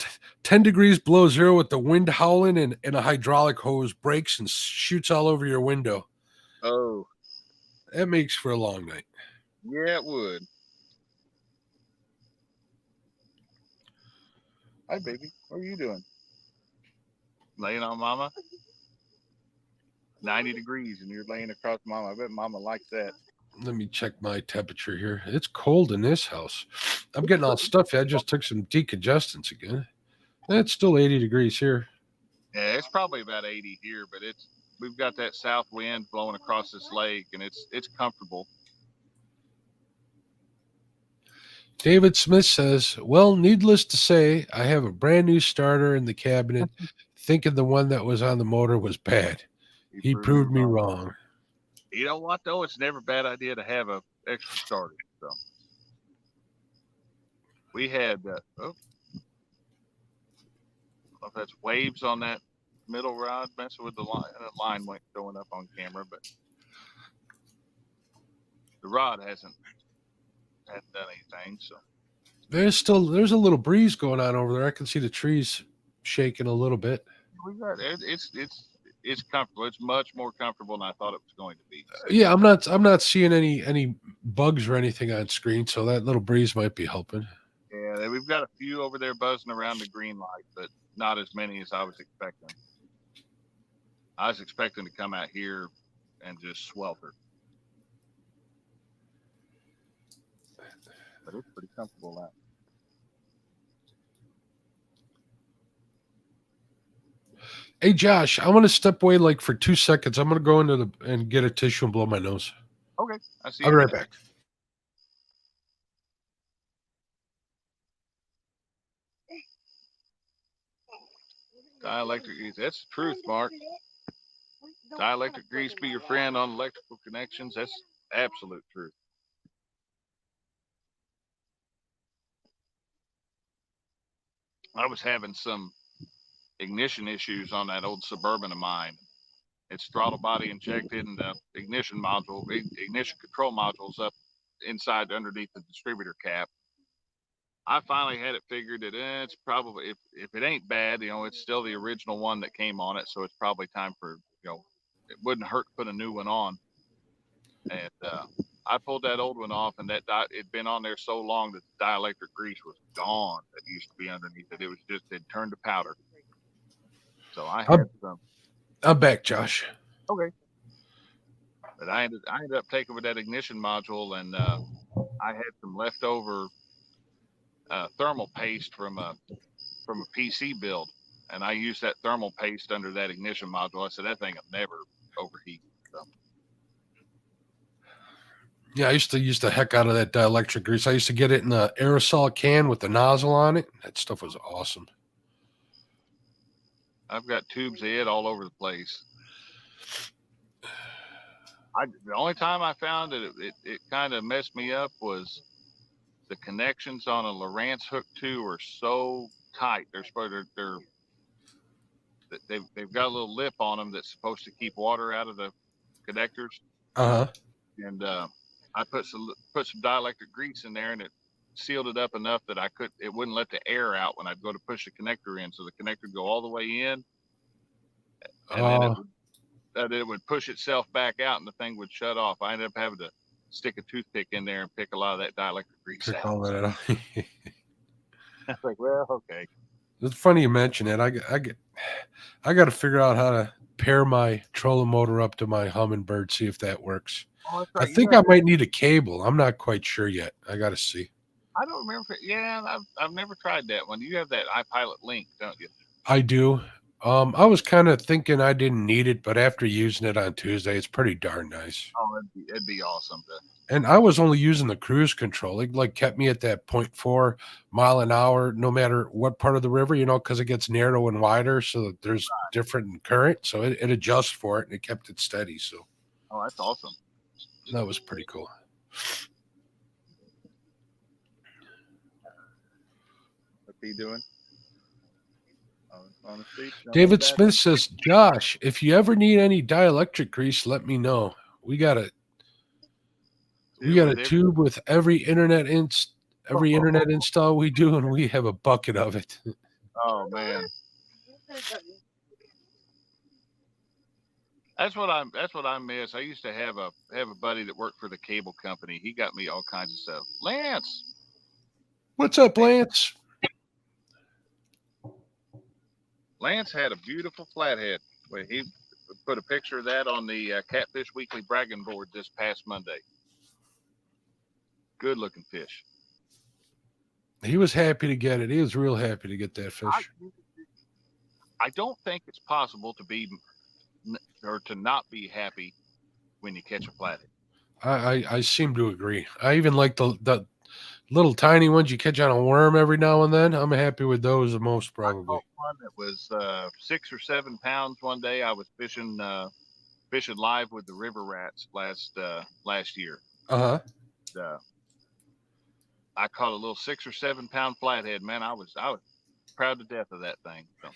10 degrees below zero with the wind howling and a hydraulic hose breaks and shoots all over your window. Oh. That makes for a long night. Yeah, it would. Hi, baby. What are you doing? Laying on Mama? 90 degrees and you're laying across Mama. I bet Mama likes that. Let me check my temperature here. It's cold in this house. I'm getting all stuffy. I just took some decongestants again. It's still 80 degrees here. Yeah, it's probably about 80 here, but we've got that south wind blowing across this lake, and it's comfortable. David Smith says, well, needless to say, I have a brand new starter in the cabinet, thinking the one that was on the motor was bad. He proved me wrong. You know what, though? It's never a bad idea to have an extra starter. So we had, if that's waves on that middle rod messing with the line. The line went going up on camera, but the rod hasn't done anything. So there's a little breeze going on over there. I can see the trees shaking a little bit. It's comfortable. It's much more comfortable than I thought it was going to be. Yeah, I'm not seeing any bugs or anything on screen, so that little breeze might be helping. Yeah, we've got a few over there buzzing around the green light, but not as many as I was expecting. I was expecting to come out here and just swelter. But it's pretty comfortable now. Hey Josh, I want to step away like for 2 seconds. I'm gonna go and get a tissue and blow my nose. Okay, I see. I'll be right back. Dielectric grease. That's the truth, Mark. Dielectric grease be your friend on electrical connections. That's absolute truth. I was having some ignition issues on that old Suburban of mine. It's throttle body injected, and the ignition control module's up inside underneath the distributor cap. I finally had it figured that it's probably, if it ain't bad, it's still the original one that came on it, so it's probably time for, it wouldn't hurt to put a new one on. And I pulled that old one off, and it'd been on there so long that the dielectric grease was gone that used to be underneath it. It was just, it turned to powder. So I had some. I'm back, Josh. Okay. But I ended up taking with that ignition module, and I had some leftover thermal paste from a PC build, and I used that thermal paste under that ignition module. I said that thing will never overheat. So. Yeah, I used to use the heck out of that dielectric grease. I used to get it in the aerosol can with the nozzle on it. That stuff was awesome. I've got tubes of it all over the place. The only time I found that it kind of messed me up was the connections on a Lowrance hook 2 are so tight. They've got a little lip on them that's supposed to keep water out of the connectors. Uh-huh. And I put some dielectric grease in there, and it sealed it up enough that it wouldn't let the air out when I'd go to push the connector in. So the connector would go all the way in, and then it would push itself back out, and the thing would shut off. I ended up having to stick a toothpick in there and pick a lot of that dielectric grease Pick out. all that out. I was like, well, okay. It's funny you mention it. I got to figure out how to pair my trolling motor up to my Humminbird, see if that works. Oh, that's right. I think I might need a cable. I'm not quite sure yet. I got to see. I don't remember. Yeah, I've never tried that one. You have that iPilot Link, don't you? I do. I was kind of thinking I didn't need it, but after using it on Tuesday, it's pretty darn nice. Oh, it'd be awesome. And I was only using the cruise control. It like kept me at that 0.4 mile an hour, no matter what part of the river, because it gets narrow and wider, so that there's different current. So it adjusts for it, and it kept it steady. So, oh, that's awesome. That was pretty cool. What's he doing? David Smith says, Josh, if you ever need any dielectric grease, let me know. We got a tube with every internet install we do, and we have a bucket of it. Oh man. That's what I miss. I used to have a buddy that worked for the cable company. He got me all kinds of stuff. Lance. What's up, Lance? Lance had a beautiful flathead. He put a picture of that on the Catfish Weekly bragging board this past Monday. Good looking fish. He was happy to get it. He was real happy to get that fish. I don't think it's possible to be or to not be happy when you catch a flathead. I seem to agree. I even like the little tiny ones you catch on a worm every now and then. I'm happy with those the most, probably. I caught one that was 6 or 7 pounds one day. I was fishing live with the river rats last year. Uh-huh. I caught a little 6 or 7 pound flathead. Man, I was proud to death of that thing. So.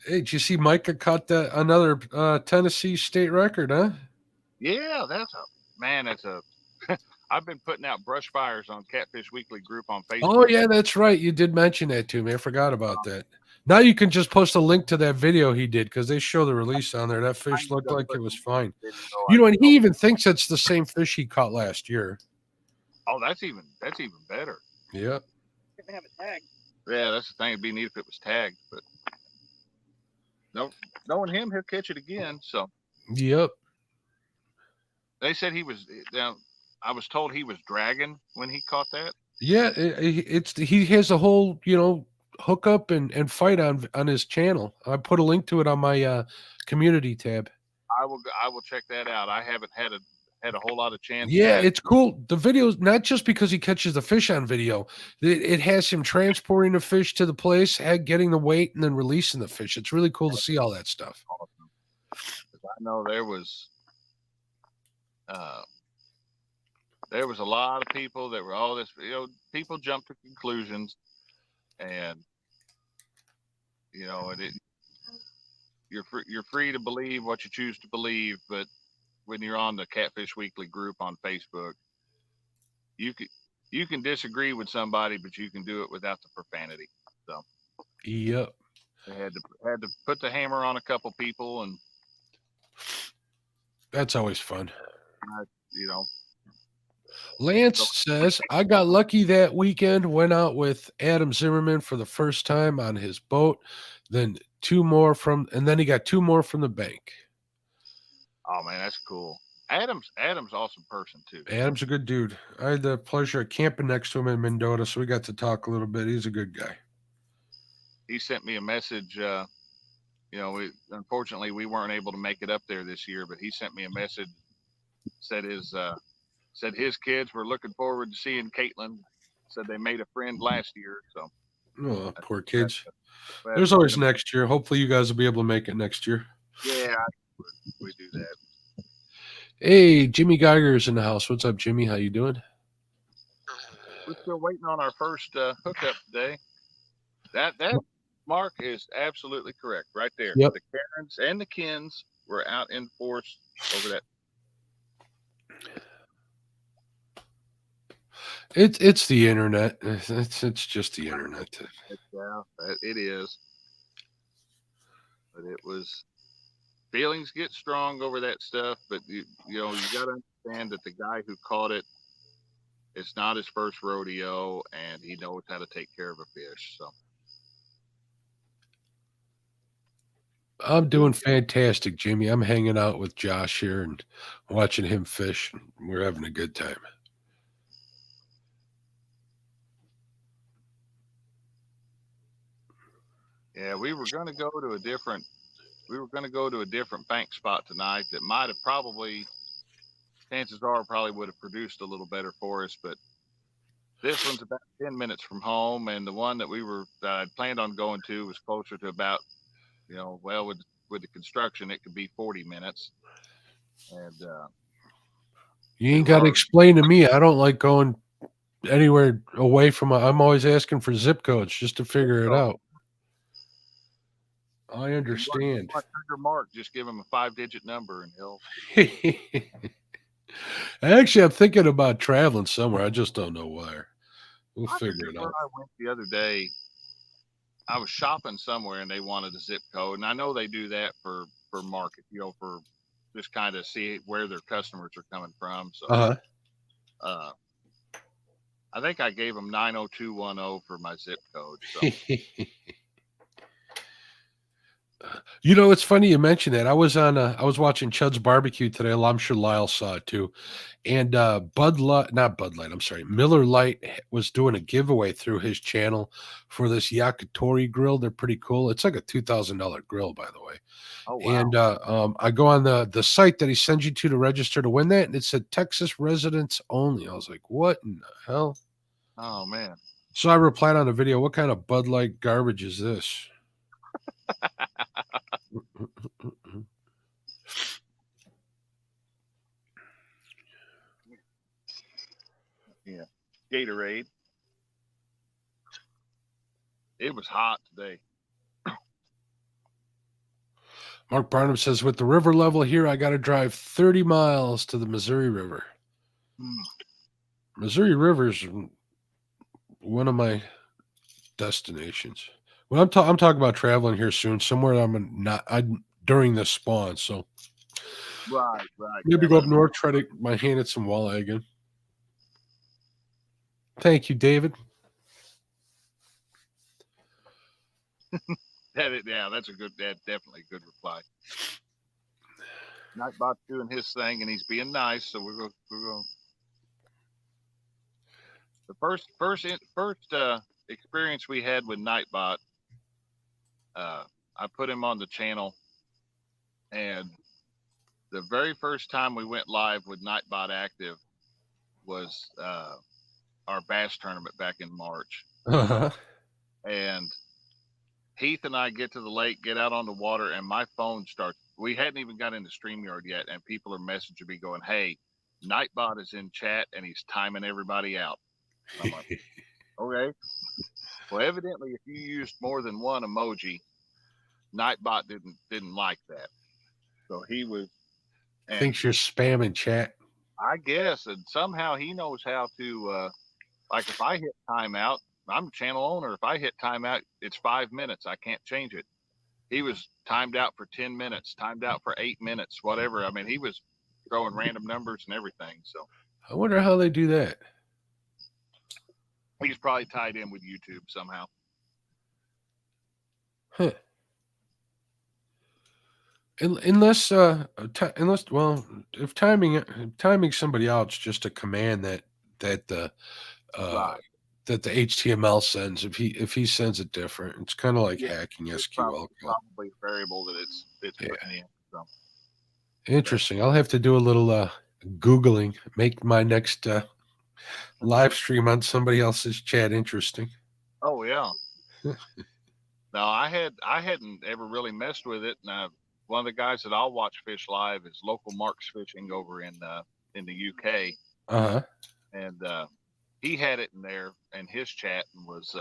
Hey, did you see Micah caught another Tennessee state record, huh? Yeah, I've been putting out brush fires on Catfish Weekly group on Facebook. Oh, yeah, that's right. You did mention that to me. I forgot about that. Now you can just post a link to that video he did because they show the release on there. That fish looked like it was fine. And he even thinks it's the same fish he caught last year. Oh, that's even better. Yep. If they have it tagged. Yeah, that's the thing. It'd be neat if it was tagged, but knowing him, he'll catch it again. So. Yep. They said he was down. I was told he was dragging when he caught that. Yeah, he has a whole hook up and fight on his channel. I put a link to it on my community tab. I will check that out. I haven't had a whole lot of chance. Yeah, it's cool. The video's not just because he catches the fish on video. It has him transporting the fish to the place, getting the weight, and then releasing the fish. It's really cool to see all that stuff. Awesome. I know there was a lot of people that were all this. People jump to conclusions, and you're free to believe what you choose to believe, but when you're on the Catfish Weekly group on Facebook, you can disagree with somebody, but you can do it without the profanity. So, yep, they had to put the hammer on a couple people, and that's always fun. Lance says, I got lucky that weekend, went out with Adam Zimmerman for the first time on his boat. then 2 more from, and then he got 2 more from the bank. Oh man, that's cool. Adam's awesome person too. Adam's a good dude. I had the pleasure of camping next to him in Mendota, so we got to talk a little bit. He's a good guy. He sent me a message. Unfortunately we weren't able to make it up there this year, but he sent me a message. Said his kids were looking forward to seeing Caitlin. Said they made a friend last year. So Oh, poor kids. that's There's always next year. Hopefully you guys will be able to make it next year. Yeah, we do that. Hey, Jimmy Geiger's in the house. What's up, Jimmy? How you doing? We're still waiting on our first hookup today. That Mark is absolutely correct right there. Yep. The Karens and the Kens were out in force over that. It's the internet. It's just the internet. Yeah, it is. But it was, feelings get strong over that stuff. But you got to understand that the guy who caught it, it's not his first rodeo, and he knows how to take care of a fish. So I'm doing fantastic, Jimmy. I'm hanging out with Josh here and watching him fish. We're having a good time. yeah, we were going to go to a different bank spot tonight that might have chances are probably would have produced a little better for us, but this one's about 10 minutes from home, and the one that I'd planned on going to was closer to about, with the construction, it could be 40 minutes. And you ain't got to explain to me. I don't like going anywhere away from. I'm always asking for zip codes just to figure it out. I understand. Mark, just give him a 5-digit number and he'll. Actually, I'm thinking about traveling somewhere. I just don't know where. We'll figure it out. I went the other day. I was shopping somewhere and they wanted a zip code, and I know they do that for market, for just kind of see where their customers are coming from. So, I think I gave them 90210 for my zip code. So. It's funny you mentioned that. I was watching Chud's Barbecue today. I'm sure Lyle saw it too. And Miller Lite was doing a giveaway through his channel for this Yakitori grill. They're pretty cool. It's like a $2,000 grill, by the way. Oh, wow. And I go on the site that he sends you to register to win that, and it said Texas residents only. I was like, what in the hell? Oh, man. So I replied on the video, what kind of Bud Light garbage is this? Yeah. Gatorade. It was hot today. Mark Barnum says, with the river level here, I got to drive 30 miles to the Missouri River. Missouri River is one of my destinations. Well, I'm talking about traveling here soon, somewhere I'm during this spawn. So right. Maybe go up north, try to get my hand at some walleye again. Thank you, David. That's definitely a good reply. Nightbot's doing his thing and he's being nice, so we're going. The first experience we had with Nightbot, I put him on the channel, and the very first time we went live with Nightbot active was our bass tournament back in March. And Heath and I get to the lake, get out on the water, and my phone starts. We hadn't even got into StreamYard yet, and people are messaging me going, "Hey, Nightbot is in chat and he's timing everybody out." I'm like, okay. Well, evidently, if you used more than one emoji, Nightbot didn't like that. So he was. Thinks you're spamming chat. I guess, and somehow he knows how to. Like if I hit timeout, I'm a channel owner. If I hit timeout, it's 5 minutes. I can't change it. He was timed out for 10 minutes, timed out for 8 minutes, whatever. I mean, he was throwing random numbers and everything. So I wonder how they do that. He's probably tied in with YouTube somehow. Huh. Unless unless if timing somebody out, it's just a command that the uh Right. that the HTML sends. If he sends it different, it's kind of like Yeah, hacking it's SQL code. probably a variable that it's Yeah, putting in. So, but interesting. I'll have to do a little googling. Make my next live stream on somebody else's chat interesting. oh yeah. No, I hadn't ever really messed with it. And one of the guys that I'll watch fish live is local Mark's Fishing over in the UK, Uh-huh. and he had it in there in his chat and was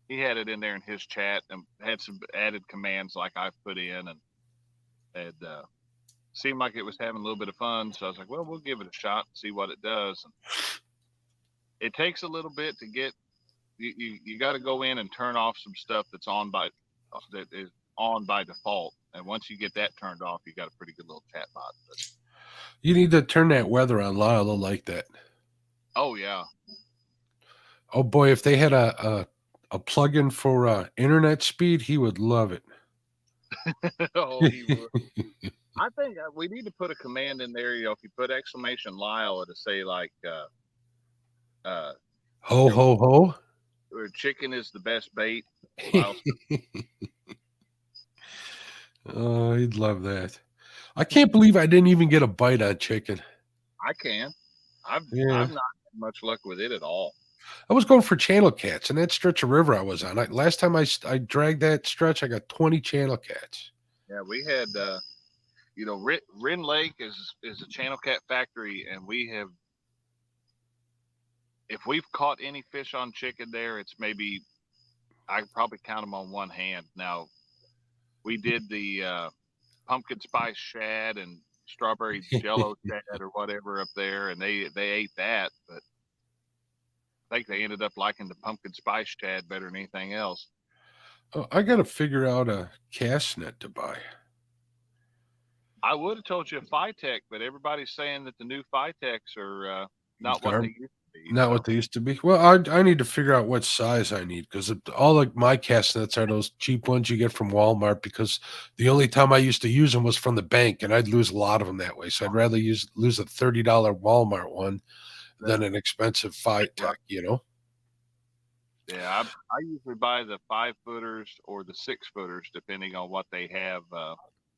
he had it in there in his chat and had some added commands like I put in and seemed like it was having a little bit of fun. So I was like, well, we'll give it a shot and see what it does. And it takes a little bit to get you got to go in and turn off some stuff that is on by default. And once you get that turned off, you got a pretty good little chat bot. But, You need to turn that weather on. Lyle will like that. oh yeah, Oh boy, if they had a plug-in for internet speed, he would love it. oh he would. I think we need to put a command in there. You know, if you put exclamation Lyle, it'll say like Ho you know, ho ho. or chicken is the best bait. Lyle, Oh, he'd love that. I can't believe I didn't even get a bite on chicken. I can. Yeah. I've not had much luck with it at all. I was going for channel cats, and that stretch of river I was on. Last time I dragged that stretch, I got 20 channel cats. Yeah, we had you know, Wren Lake is a channel cat factory, and we have, if we've caught any fish on chicken there, it's maybe I could probably count them on one hand. Now we did the pumpkin spice shad and strawberry jello shad or whatever up there, and they ate that, but I think they ended up liking the pumpkin spice shad better than anything else. Oh, I got to figure out a cast net to buy. I would have told you a Phytech, but everybody's saying that the new Phytechs are not what they used to be. Not So. what they used to be. Well, I need to figure out what size I need because all like my cast nets are those cheap ones you get from Walmart. Because the only time I used to use them was from the bank, and I'd lose a lot of them that way. So I'd rather lose a $30 Walmart one than an expensive Phytech. You know. Yeah, I usually buy the 5-footers or the 6-footers depending on what they have.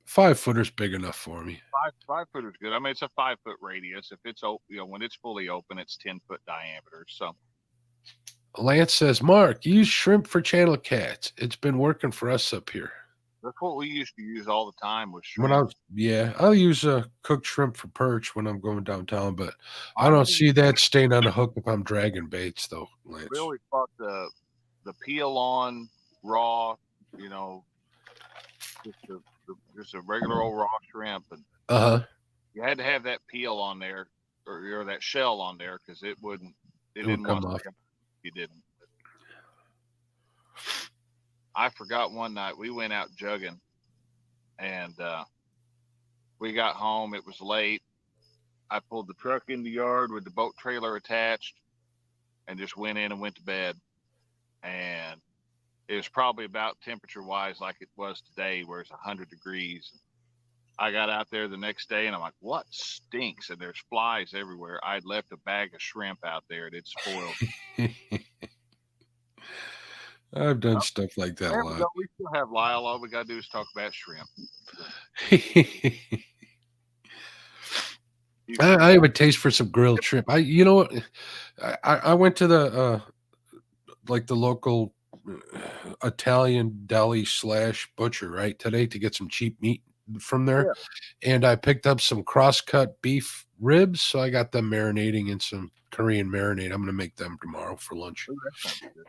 5-footer's big enough for me. 5-footers good. I mean, it's a 5-foot radius. If it's open, you know, when it's fully open, it's 10-foot diameter. So Lance says, Mark, use shrimp for channel cats. It's been working for us up here. that's what we used to use all the time was When shrimp. I'll use cooked shrimp for perch when I'm going downtown, but I I don't always- see that staying on the hook if I'm dragging baits, though, Lance. We always bought the peel on raw, you know, just a regular old raw shrimp, and you had to have that peel on there or that shell on there because it would didn't come want off. to if you didn't. I forgot one night we went out jugging, and we got home. It was late. I pulled the truck in the yard with the boat trailer attached, and just went in and went to bed. And it was probably about temperature wise like it was today, where it's 100 degrees. I got out there the next day and I'm like, what stinks? And there's flies everywhere. I'd left a bag of shrimp out there and it spoiled. I've done stuff like that a There we lot. go. We still have Lyle. All we got to do is talk about shrimp. I have a taste for some grilled shrimp. You know what? I went to the like the local Italian deli / butcher right today to get some cheap meat from there, and I picked up some cross-cut beef ribs. So I got them marinating in some Korean marinade. I'm gonna make them tomorrow for lunch. Ooh, that sounds good.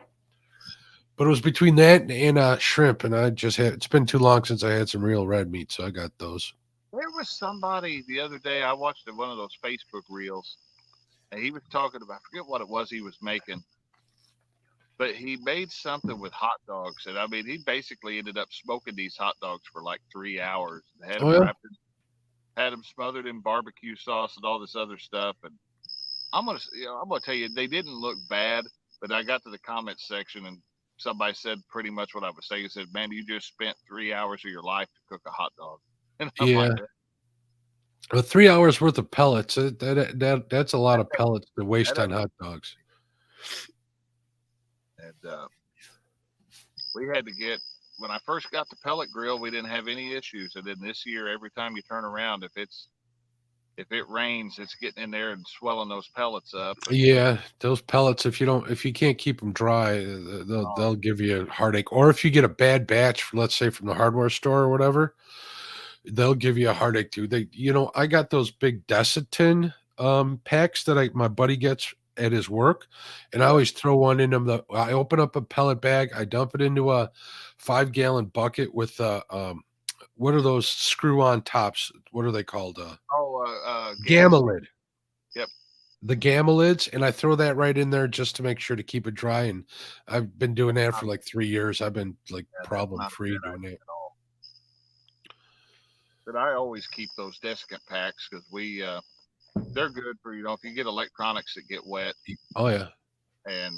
But it was between that and shrimp, and I just had. It's been too long since I had some real red meat, so I got those. There was somebody the other day. I watched one of those Facebook reels, and he was talking about. I forget what it was he was making, but he made something with hot dogs, and I mean, he basically ended up smoking these hot dogs for like 3 hours. Had them wrapped in, had them smothered in barbecue sauce and all this other stuff. And I'm gonna tell you, they didn't look bad, but I got to the comments section and somebody said pretty much what I was saying. He said, "Man, you just spent 3 hours of your life to cook a hot dog," and I'm Yeah. like, Well, 3 hours worth of pellets. That's a lot of that, pellets to waste that on ain't. hot dogs. And we had to get when I first got the pellet grill, we didn't have any issues, and then this year, every time you turn around, if it rains, it's getting in there and swelling those pellets up. Yeah, those pellets. If you can't keep them dry, they'll Um, give you a heartache. Or if you get a bad batch, let's say from the hardware store or whatever, they'll give you a heartache too. I got those big Desitin packs that my buddy gets at his work, and I yeah. always throw one in them. I open up a pellet bag, I dump it into a 5-gallon bucket with what are those screw on tops? What are they called? Oh, Gamma gas. lid. Yep. The gamma lids, and I throw that right in there just to make sure to keep it dry. And I've been doing that for like 3 years. I've been like Yeah, that's problem not a free good doing idea it. at all. But I always keep those desiccant packs because they're good for if you get electronics that get wet, Oh yeah. and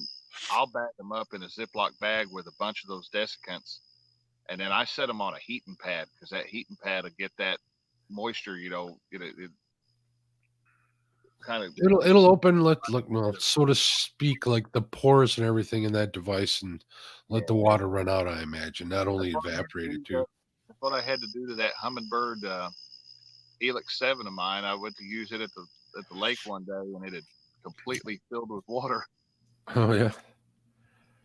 I'll bag them up in a Ziploc bag with a bunch of those desiccants, and then I set them on a heating pad because that heating pad will get that moisture. It kind of It'll open, well, so to speak, like the pores and everything in that device, and let the yeah. water run out. I imagine not only That's what I had evaporate to it do. too. That's what I had to do to that Humminbird Helix 7 of mine. I went to use it at the lake one day, and it had completely filled with water. Oh yeah.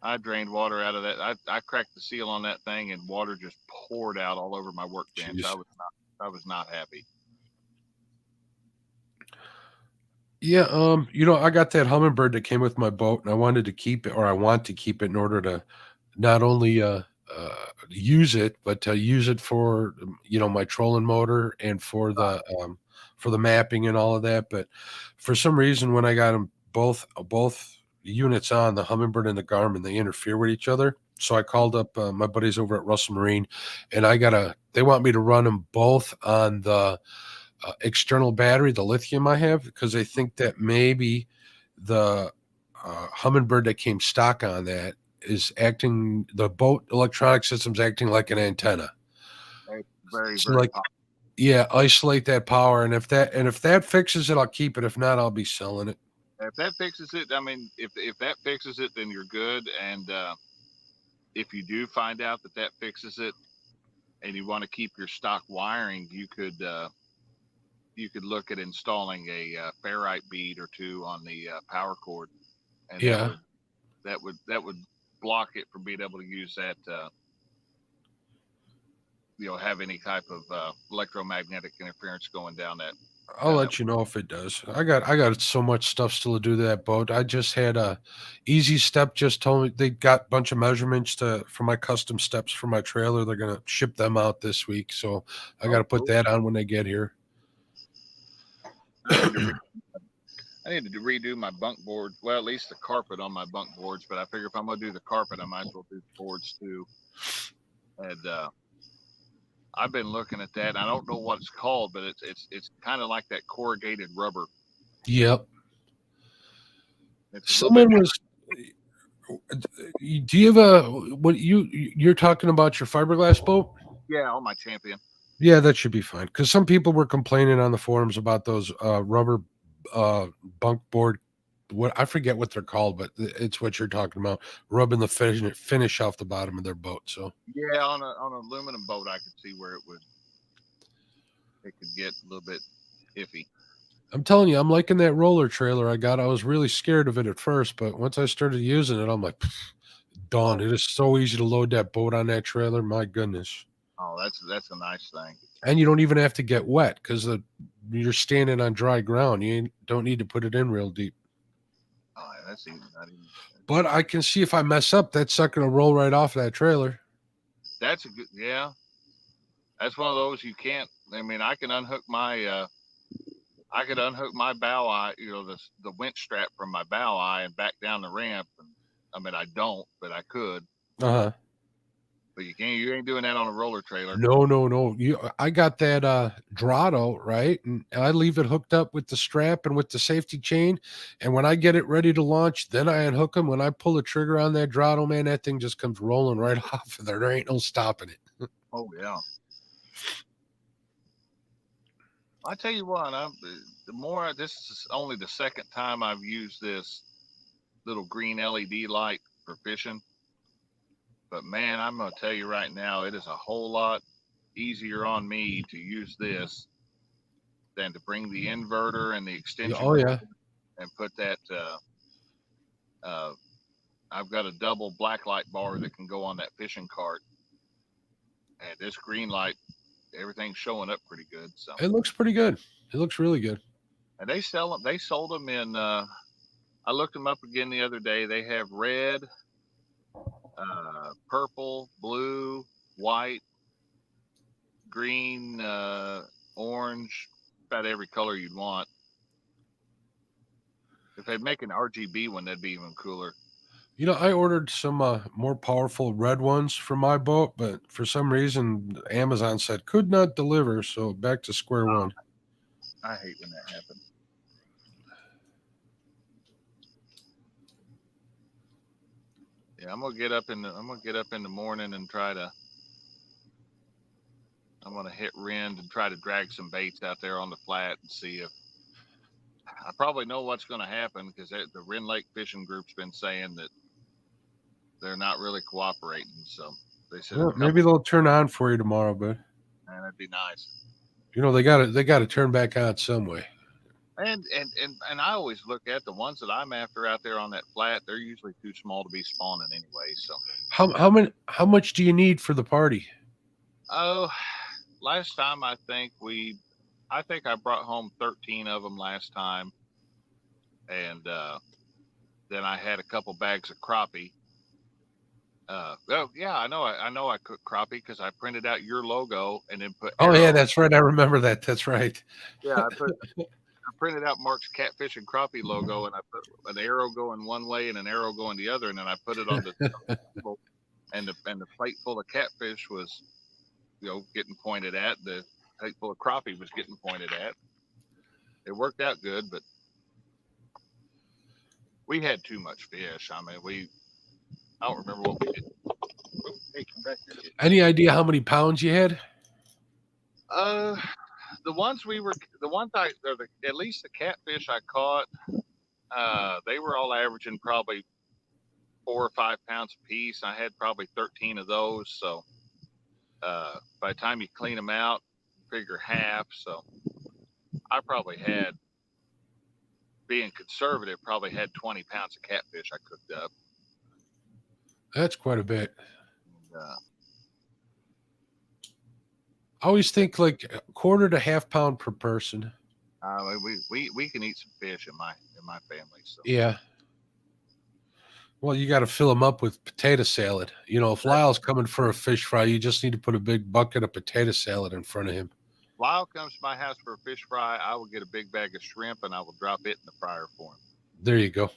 I drained water out of that. I cracked the seal on that thing, and water just poured out all over my workbench. Jeez. I was not happy. Yeah. I got that Humminbird that came with my boat, and I wanted to keep it, or I want to keep it in order to not only use it, but to use it for my trolling motor and for the mapping and all of that. But for some reason, when I got them both units on the Humminbird and the Garmin, they interfere with each other. So I called up my buddies over at Russell Marine, and they want me to run them both on the external battery, the lithium I have, because they think that maybe the Humminbird that came stock on that is acting, the boat electronic system's acting like an antenna. It's very, So very like, popular. yeah, isolate that power. And if that fixes it, I'll keep it. If not, I'll be selling it. If that fixes it, I mean, if that fixes it, then you're good. And if you do find out that fixes it, and you want to keep your stock wiring, you could look at installing a ferrite bead or two on the power cord, and Yeah. that would block it from being able to use that. Have any type of electromagnetic interference going down that. I'll let you know if it does. I got so much stuff still to do to that boat. I just had a Easy Step just told me they got a bunch of measurements for my custom steps for my trailer. They're gonna ship them out this week, so I got Oh, to put cool. that on when they get here. I need to redo my bunk board. Well, at least the carpet on my bunk boards. But I figure if I'm gonna do the carpet, I might as well do the boards too. And I've been looking at that. I don't know what it's called, but it's kind of like that corrugated rubber. Yep. It's a little bit. Someone was. Do you have you're talking about your fiberglass boat? Yeah, on my Champion. Yeah, that should be fine. Because some people were complaining on the forums about those rubber bunk board. What I forget what they're called, but it's what you're talking about. Rubbing the finish off the bottom of their boat. So Yeah, on an aluminum boat, I could see where it could get a little bit iffy. I'm telling you, I'm liking that roller trailer I got. I was really scared of it at first, but once I started using it, I'm like, dawn. Oh, It is so easy to load that boat on that trailer. My goodness. oh, that's a nice thing. And you don't even have to get wet because you're standing on dry ground. You don't need to put it in real deep. Oh, that's even not even. But I can see if I mess up, that sucker will roll right off that trailer. That's a good. Yeah, that's one of those you can't. I mean, I can unhook my. I could unhook my bow eye, the winch strap from my bow eye and back down the ramp. And I mean, I don't, but I could. Uh huh. But you ain't doing that on a roller trailer. No. I got that Drotto, right? And I leave it hooked up with the strap and with the safety chain. And when I get it ready to launch, then I unhook them. When I pull the trigger on that Drotto, man, that thing just comes rolling right off of there. There ain't no stopping it. Oh yeah. I tell you what, this is only the second time I've used this little green LED light for fishing. But man, I'm gonna tell you right now, it is a whole lot easier on me to use this than to bring the inverter and the extension Oh, yeah. and put that. I've got a double black light bar that can go on that fishing cart, and this green light, everything's showing up pretty good. So It looks pretty good. It looks really good. and they sell them. They sold them in. I looked them up again the other day. They have red, purple, blue, white, green, orange, about every color you'd want. If they'd make an RGB one, that'd be even cooler. You know, I ordered some more powerful red ones for my boat, but for some reason, Amazon said could not deliver. So back to square one. I hate when that happens. Yeah, I'm gonna get up in the morning and try to. I'm gonna hit Rend and try to drag some baits out there on the flat and see if. I probably know what's going to happen because the Rend Lake Fishing Group's been saying that they're not really cooperating. So they said Well, maybe they'll turn on for you tomorrow, but that'd be nice. you know they got to turn back on some way. And I always look at the ones that I'm after out there on that flat. They're usually too small to be spawning anyway. So how much do you need for the party? oh, last time I think I brought home 13 of them last time, and then I had a couple bags of crappie. Oh yeah, I know I cooked crappie because I printed out your logo and then put. Oh yeah, arrow. that's right. I remember that. That's right. Yeah, I printed out Mark's Catfish and Crappie logo, and I put an arrow going one way and an arrow going the other, and then I put it on the table, and the plate full of catfish was, getting pointed at. The plate full of crappie was getting pointed at. It worked out good, but we had too much fish. I mean, I don't remember what we did. Oh, hey, come back here. Any idea how many pounds you had? At least the catfish I caught, they were all averaging probably 4 or 5 pounds a piece. I had probably 13 of those. So, by the time you clean them out, figure half. So I probably had, being conservative, probably had 20 pounds of catfish I cooked up. That's quite a bit. And, I always think like a quarter to half pound per person. we can eat some fish in my family. So Yeah. Well, you got to fill them up with potato salad. You know, if Lyle's coming for a fish fry, you just need to put a big bucket of potato salad in front of him. Lyle comes to my house for a fish fry, I will get a big bag of shrimp and I will drop it in the fryer for him. There you go.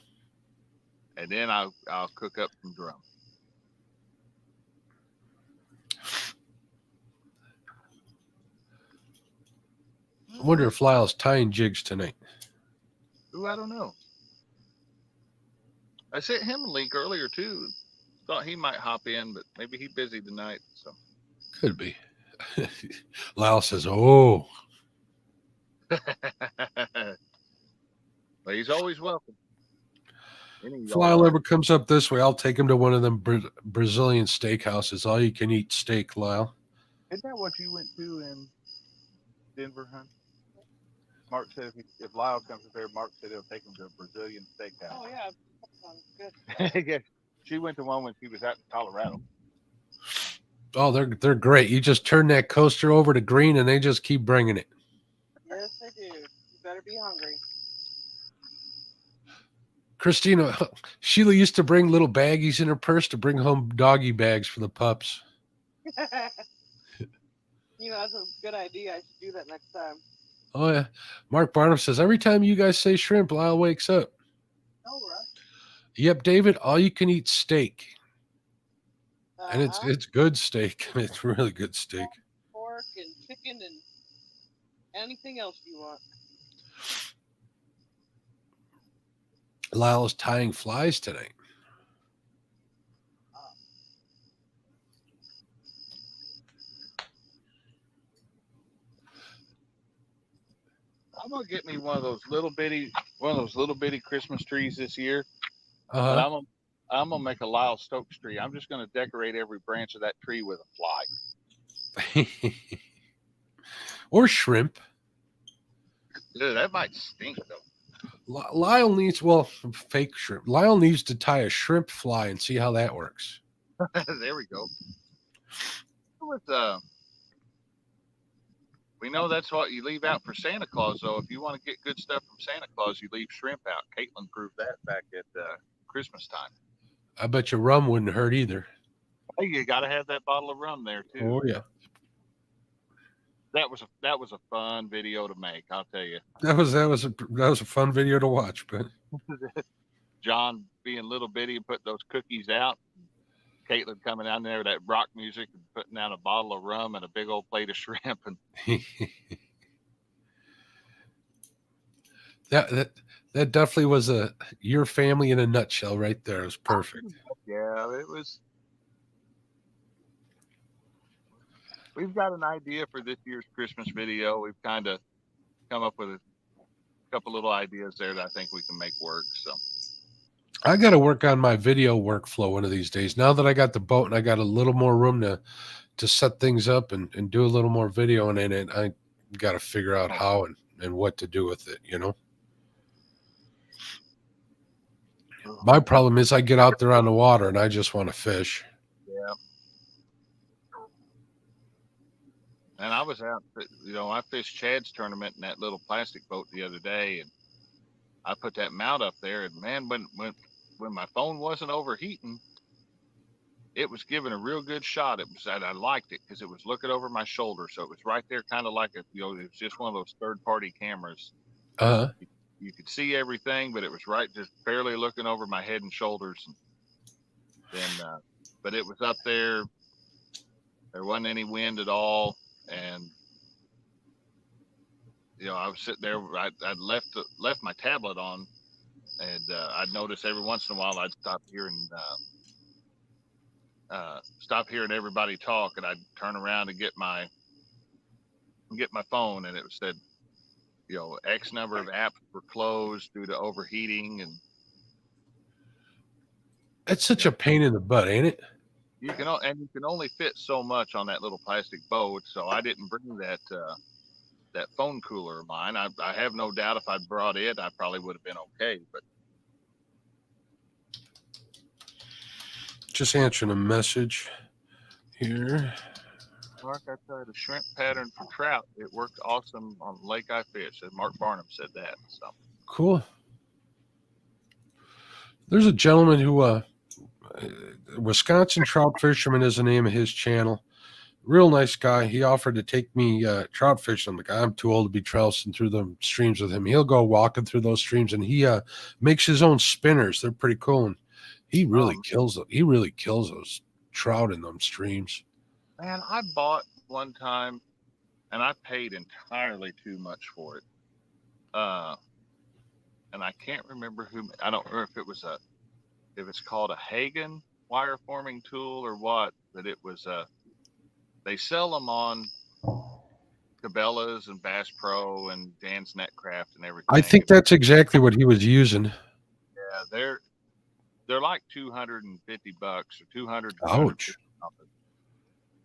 And then I'll cook up some drum. I wonder if Lyle's tying jigs tonight. Ooh, I don't know. I sent him a link earlier too. Thought he might hop in, but maybe he's busy tonight. So Could be. Lyle says, "Oh." But he's always welcome. If Lyle ever comes up this way, I'll take him to one of them Brazilian steakhouses. All you can eat steak, Lyle. Isn't that what you went to in Denver, huh? Mark said if Lyle comes up there, Mark said he'll take him to a Brazilian steakhouse. Oh yeah, sounds good. Yeah, she went to one when she was out in Colorado. Oh, they're great. You just turn that coaster over to green, and they just keep bringing it. Yes, they do. You better be hungry. Christina, Sheila used to bring little baggies in her purse to bring home doggy bags for the pups. You know, that's a good idea. I should do that next time. Oh, yeah. Mark Barnum says, every time you guys say shrimp, Lyle wakes up. Oh, right. Yep, David, all you can eat steak. And it's good steak. It's really good steak. pork and chicken and anything else you want. Lyle's tying flies tonight. I'm gonna get me one of those little bitty Christmas trees this year, and Uh-huh. I'm gonna make a Lyle Stokes tree. I'm just gonna decorate every branch of that tree with a fly. Or shrimp. Dude, that might stink though. Lyle needs, well, fake shrimp. Lyle needs to tie a shrimp fly and see how that works. There we go. With we know that's what you leave out for Santa Claus, though. If you want to get good stuff from Santa Claus, you leave shrimp out. Caitlin proved that back at Christmas time. I bet your rum wouldn't hurt either. Hey, you got to have that bottle of rum there too. Oh yeah, That was a fun video to make. I'll tell you. that was a fun video to watch. But John being little bitty and putting those cookies out. Caitlin coming down there with that rock music and putting down a bottle of rum and a big old plate of shrimp. And that definitely was your family in a nutshell right there. It was perfect. yeah, it was. We've got an idea for this year's Christmas video. We've kind of come up with a couple little ideas there that I think we can make work. So I got to work on my video workflow one of these days. Now that I got the boat and I got a little more room to set things up and do a little more video in it, I got to figure out how and what to do with it, you know? My problem is I get out there on the water and I just want to fish. yeah. And I was out, I fished Chad's tournament in that little plastic boat the other day, and I put that mount up there, and man, when my phone wasn't overheating, it was giving a real good shot. I liked it because it was looking over my shoulder, so it was right there, kind of like it was just one of those third-party cameras. Uh-huh. You could see everything, but it was right, just barely looking over my head and shoulders. And then, but it was up there. There wasn't any wind at all, and I was sitting there. I'd left my tablet on, and I'd notice every once in a while I'd stop hearing everybody talk, and I'd turn around and get my phone, and it said, X number of apps were closed due to overheating, and It's such a pain in the butt, ain't it? you can only fit so much on that little plastic boat. So I didn't bring that phone cooler of mine. I have no doubt if I'd brought it, I probably would have been okay. But Just answering a message here. Mark, I tried a shrimp pattern for trout. It worked awesome on the lake I fished. And Mark Barnum said that. So Cool. There's a gentleman who Wisconsin Trout Fisherman is the name of his channel. Real nice guy. He offered to take me trout fishing. I'm like, I'm too old to be trousing through the streams with him. He'll go walking through those streams, and he makes his own spinners. They're pretty cool. And he really kills them. He really kills those trout in them streams. Man, I bought one time, and I paid entirely too much for it. And I can't remember who. I don't remember if it's called a Hagen wire forming tool or what. But it was they sell them on Cabela's and Bass Pro and Dan's Netcraft and everything. I think that's exactly what he was using. Yeah, they're like $250 or $200. Ouch.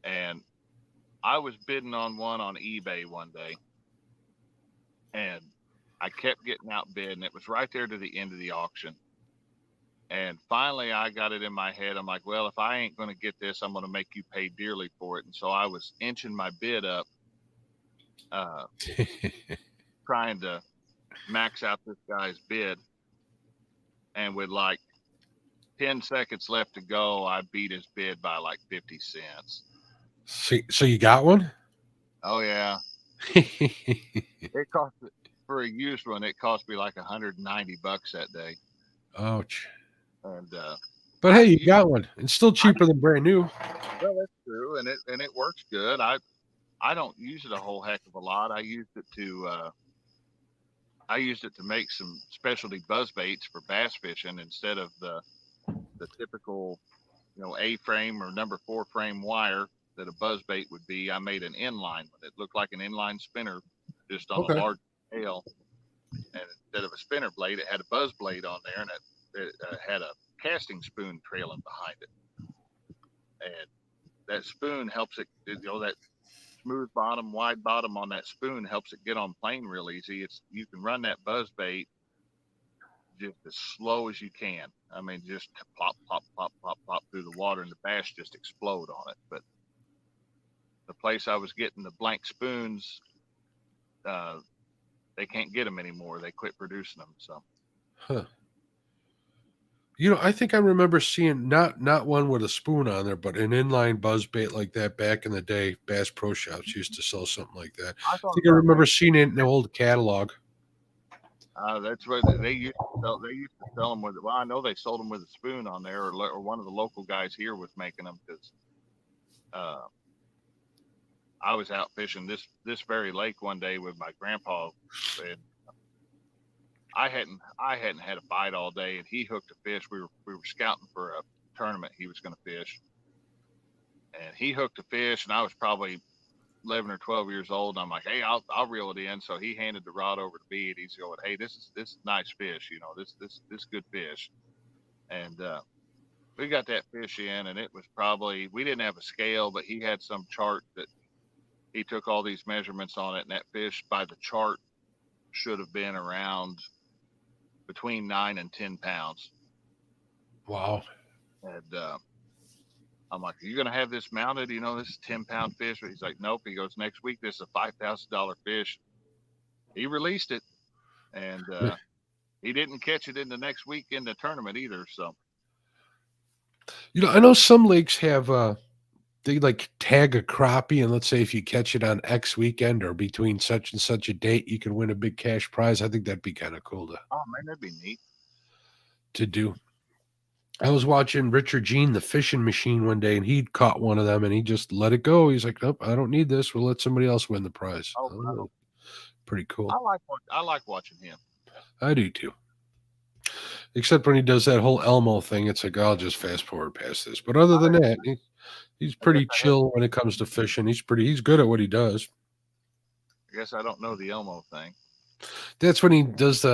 And I was bidding on one on eBay one day, and I kept getting outbid, and it was right there to the end of the auction. And finally, I got it in my head. I'm like, well, if I ain't going to get this, I'm going to make you pay dearly for it. And so I was inching my bid up, trying to max out this guy's bid. And with like 10 seconds left to go, I beat his bid by like 50 cents. So you got one? Oh, yeah. It cost, for a used one, it cost me like $190 that day. Ouch. And But hey, you got one. It's still cheaper than brand new. Well, that's true, and it works good. I don't use it a whole heck of a lot. I used it to make some specialty buzz baits for bass fishing instead of the typical, A-frame or number 4 frame wire that a buzz bait would be. I made an inline one. It looked like an inline spinner, just on a Okay. large scale. And instead of a spinner blade, it had a buzz blade on there, and it had a casting spoon trailing behind it. And that spoon helps it, that smooth bottom, wide bottom on that spoon helps it get on plane real easy. You can run that buzz bait just as slow as you can. I mean, just plop, plop, plop, plop, plop through the water, and the bass just explode on it. But the place I was getting the blank spoons, they can't get them anymore. They quit producing them. So, Huh. I think I remember seeing not one with a spoon on there, but an inline buzz bait like that back in the day. Bass Pro Shops used to sell something like that. I I thought think I remember seeing it in the old catalog. that's where they used to sell. They used to sell them with. Well, I know they sold them with a spoon on there, or one of the local guys here was making them because I was out fishing this very lake one day with my grandpa, and I hadn't had a bite all day, and he hooked a fish. We were scouting for a tournament he was going to fish, and he hooked a fish, and I was probably 11 or 12 years old. I'm like, hey, I'll reel it in. So he handed the rod over to me, and he's going, hey, this is nice fish, this good fish, and we got that fish in, and it was probably, we didn't have a scale, but he had some chart that he took all these measurements on it, and that fish by the chart should have been around between 9 and 10 pounds. Wow. And I'm like, are you going to have this mounted? This is a 10-pound fish. But he's like, nope. He goes, next week, this is a $5,000 fish. He released it, and he didn't catch it in the next week in the tournament either. So, I know some lakes have they like tag a crappie, and let's say if you catch it on X weekend or between such and such a date, you can win a big cash prize. I think that'd be kind of cool oh man, that'd be neat to do. I was watching Richard Jean, the fishing machine, one day, and he'd caught one of them, and he just let it go. He's like, "Nope, I don't need this. We'll let somebody else win the prize." Oh, wow. Pretty cool. I like watching him. I do too. Except when he does that whole Elmo thing, it's like, I'll just fast forward past this. But other than that, he's pretty chill when it comes to fishing. He's good at what he does. I guess I don't know the Elmo thing. That's when he does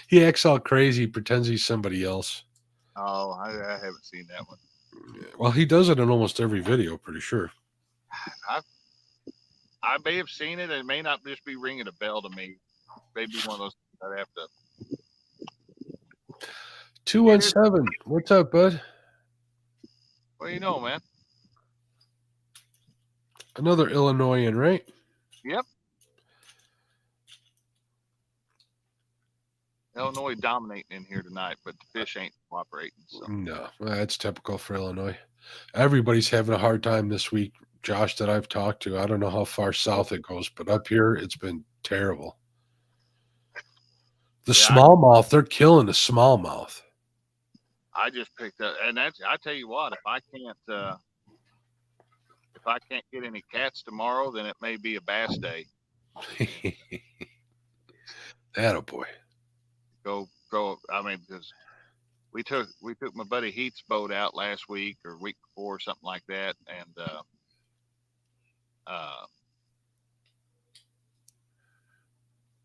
he acts all crazy, pretends he's somebody else. Oh, I haven't seen that one. Well, he does it in almost every video, pretty sure. I may have seen it. It may not just be ringing a bell to me. Maybe one of those I'd have to. 217. What's up, bud? Well, man. Another Illinoisan, right? Yep. Illinois dominating in here tonight, but the fish ain't cooperating. So. No, that's typical for Illinois. Everybody's having a hard time this week, Josh, that I've talked to. I don't know how far south it goes, but up here it's been terrible. The smallmouth, they're killing the smallmouth. I just picked up, and I tell you what, if I can't get any cats tomorrow, then it may be a bass day. Attaboy. Go. I mean, because we took my buddy Heath's boat out last week or week before, something like that, and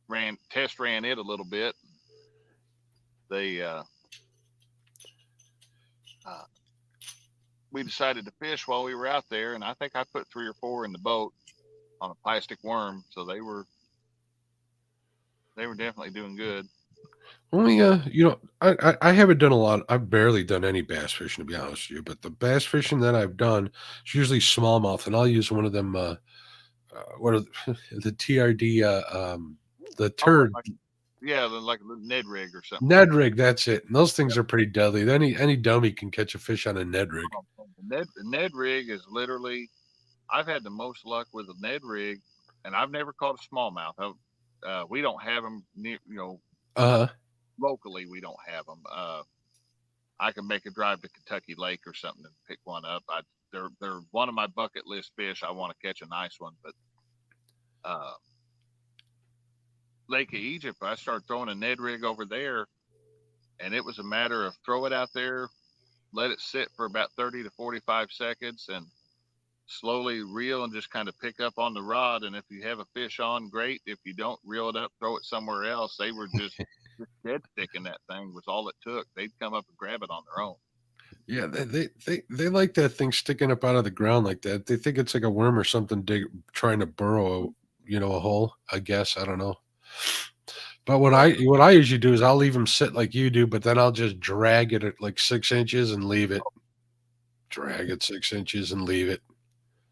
ran it a little bit. We decided to fish while we were out there, and I think I put 3 or 4 in the boat on a plastic worm, so they were definitely doing good. Well, yeah, I haven't done a lot. I've barely done any bass fishing, to be honest with you. But the bass fishing that I've done is usually smallmouth, and I'll use one of them. What are the TRD? The turd. Like a Ned rig or something. Ned rig, that's it. And those things are pretty deadly. Any dummy can catch a fish on a Ned rig. The Ned rig is literally. I've had the most luck with a Ned rig, and I've never caught a smallmouth. We don't have them near, locally we don't have them. I can make a drive to Kentucky Lake or something and pick one up. They're one of my bucket list fish. I want to catch a nice one, but Lake of Egypt, I started throwing a Ned rig over there, and it was a matter of throw it out there, let it sit for about 30 to 45 seconds, and slowly reel and just kind of pick up on the rod. And if you have a fish on, great. If you don't, reel it up, throw it somewhere else. They were just dead sticking that thing was all it took. They'd come up and grab it on their own. Yeah, they like that thing sticking up out of the ground like that. They think it's like a worm or something trying to burrow, a hole. I guess I don't know. But what I usually do is I'll leave them sit like you do, but then I'll just drag it at like 6 inches and leave it. Drag it 6 inches and leave it.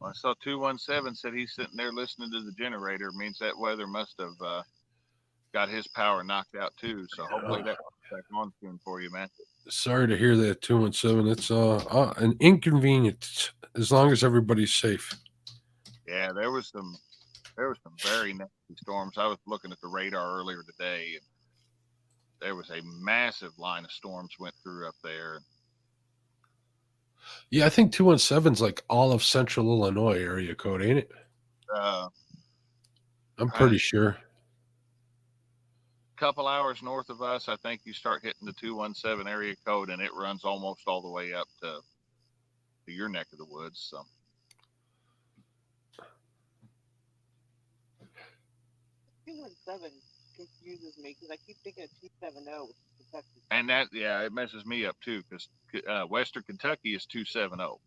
Well, I saw 217 said he's sitting there listening to the generator. Means that weather must have got his power knocked out too. So hopefully that comes back on soon for you, man. Sorry to hear that, 217. It's an inconvenience as long as everybody's safe. Yeah, there was some very nasty storms. I was looking at the radar earlier today, and there was a massive line of storms went through up there. Yeah, I think 217's like all of central Illinois area code, ain't it? I'm pretty sure. Couple hours north of us, I think you start hitting the 217 area code, and it runs almost all the way up to your neck of the woods. So 217 confuses me because I keep thinking of 270, which is Kentucky. And that, yeah, it messes me up too because Western Kentucky is 270.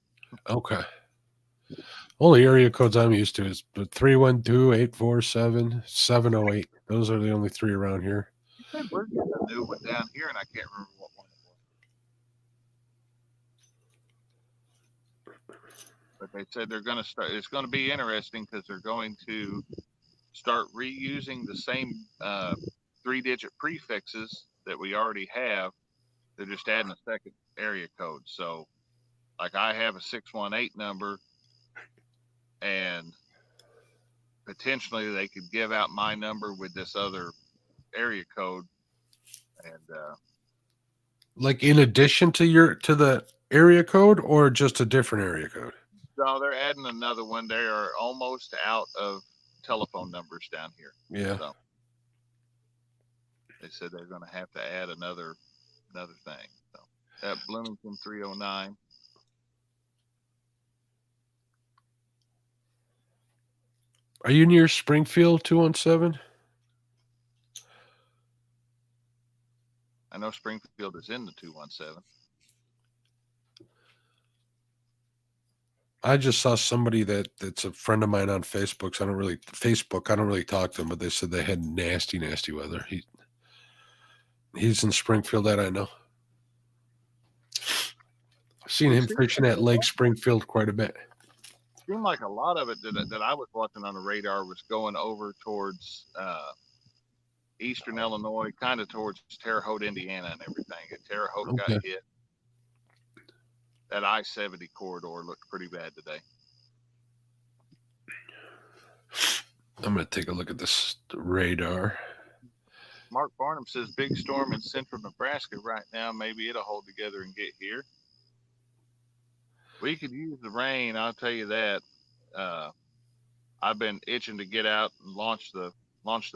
Okay. Only area codes I'm used to is 312-847-708. Those are the only three around here. We're getting a new one down here, and I can't remember what one it was. But they said they're going to start. It's going to be interesting because they're going to start reusing the same 3-digit prefixes that we already have. They're just adding a second area code. So, like, I have a 618 number, and potentially they could give out my number with this other area code. And like in addition to the area code, or just a different area code? no, they're adding another one. They are almost out of telephone numbers down here. Yeah. So they said they're going to have to add another thing. So at Bloomington 309. Are you near Springfield 217? I know Springfield is in the 217. I just saw somebody that's a friend of mine on Facebook. So I don't really talk to them, but they said they had nasty weather. He's in Springfield, that I know. I've seen him fishing at Lake Springfield quite a bit. Seemed like a lot of it that I was watching on the radar was going over towards eastern Illinois, kind of towards Terre Haute, Indiana, and everything. And Terre Haute got hit. That I-70 corridor looked pretty bad today. I'm going to take a look at this radar. Mark Barnum says big storm in central Nebraska right now. Maybe it'll hold together and get here. We could use the rain, I'll tell you that. I've been itching to get out and launch the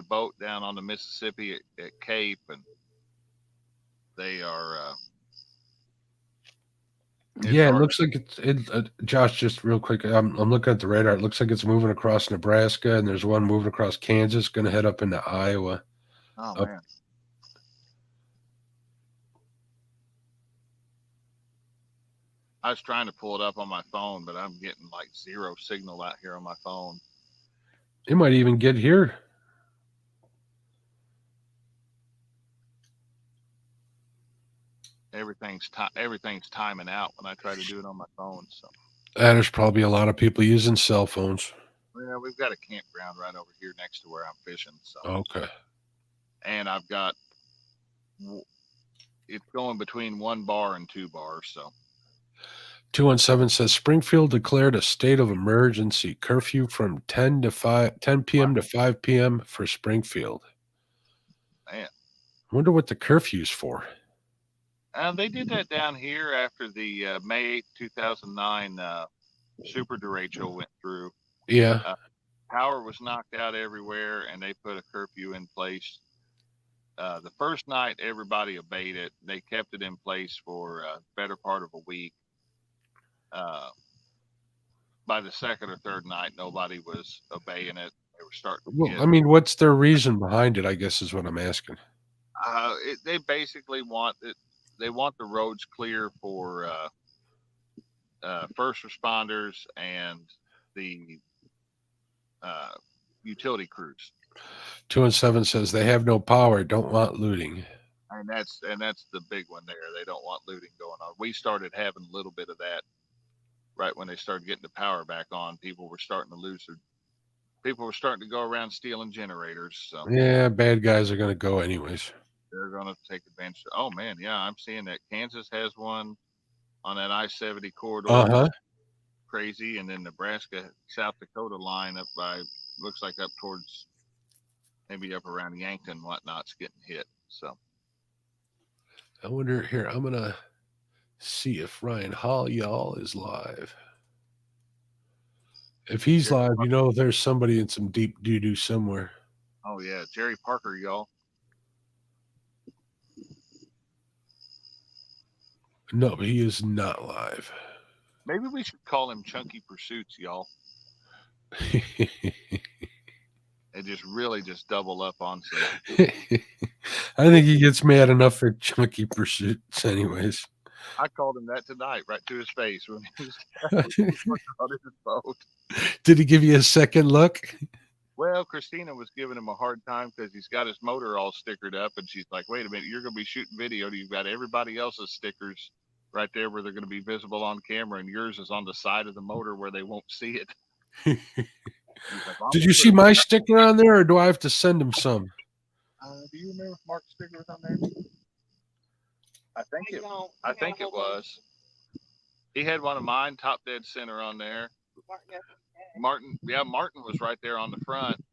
boat down on the Mississippi at Cape, and they are. Yeah, it looks like it's Josh, just real quick. I'm looking at the radar. It looks like it's moving across Nebraska, and there's one moving across Kansas, going to head up into Iowa. Oh, man. I was trying to pull it up on my phone, but I'm getting like zero signal out here on my phone. It might even get here. Everything's timing out when I try to do it on my phone. So there's probably a lot of people using cell phones. Yeah, we've got a campground right over here next to where I'm fishing. So okay. And I've got it's going between 1 bar and 2 bars. So 217 says Springfield declared a state of emergency, curfew from 10 p.m. to 5 p.m. for Springfield. Man, I wonder what the curfew's for. They did that down here after the May 8th, 2009 super derecho went through. Yeah. Power was knocked out everywhere, and they put a curfew in place. The first night, everybody obeyed it. They kept it in place for a better part of a week. By the second or third night, nobody was obeying it. They were starting to Well, get. I mean, what's their reason behind it? I guess is what I'm asking. They basically want it. They want the roads clear for first responders and the utility crews. 217 says they have no power, don't want looting. And that's the big one there. They don't want looting going on. We started having a little bit of that right when they started getting the power back on. People were starting to lose their. People were starting to go around stealing generators. So Yeah, bad guys are going to go anyways. they're going to take advantage. Oh man, yeah, I'm seeing that Kansas has one on that I-70 corridor. Uh-huh. Crazy, and then Nebraska, South Dakota line up by looks like up towards maybe up around Yankton, whatnot's getting hit. So I wonder here. I'm gonna see if Ryan Hall y'all is live. If he's Jerry live, you know there's somebody in some deep doo-doo somewhere. Oh yeah, Jerry Parker, y'all. No, he is not live. Maybe we should call him Chunky Pursuits, y'all. And just really just double up on some. I think he gets mad enough for chunky pursuits, anyways. I called him that tonight, right to his face when he was on his boat. Did he give you a second look? Well, Christina was giving him a hard time because he's got his motor all stickered up, and she's like, "Wait a minute, you're going to be shooting video. You've got everybody else's stickers right there where they're going to be visible on camera, and yours is on the side of the motor where they won't see it." Like, Did you see my sticker on there, or do I have to send him some? Do you remember if Mark's sticker was on there? I think it was. He had one of mine, top dead center on there. Martin was right there on the front.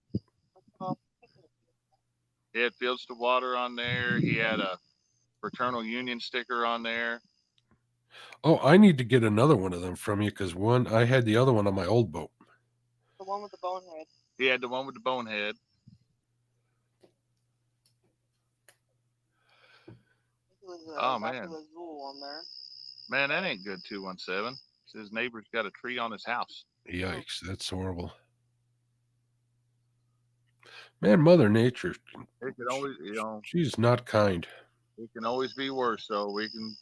He had Fields to Water on there. He had a Fraternal Union sticker on there. Oh, I need to get another one of them from you because I had the other one on my old boat. The one with the bonehead. He had the one with the bonehead. Oh man, On there. Man, that ain't good. 217. His neighbor's got a tree on his house. Yikes, that's horrible. Man, Mother Nature. It can always, she's not kind. It can always be worse. So we can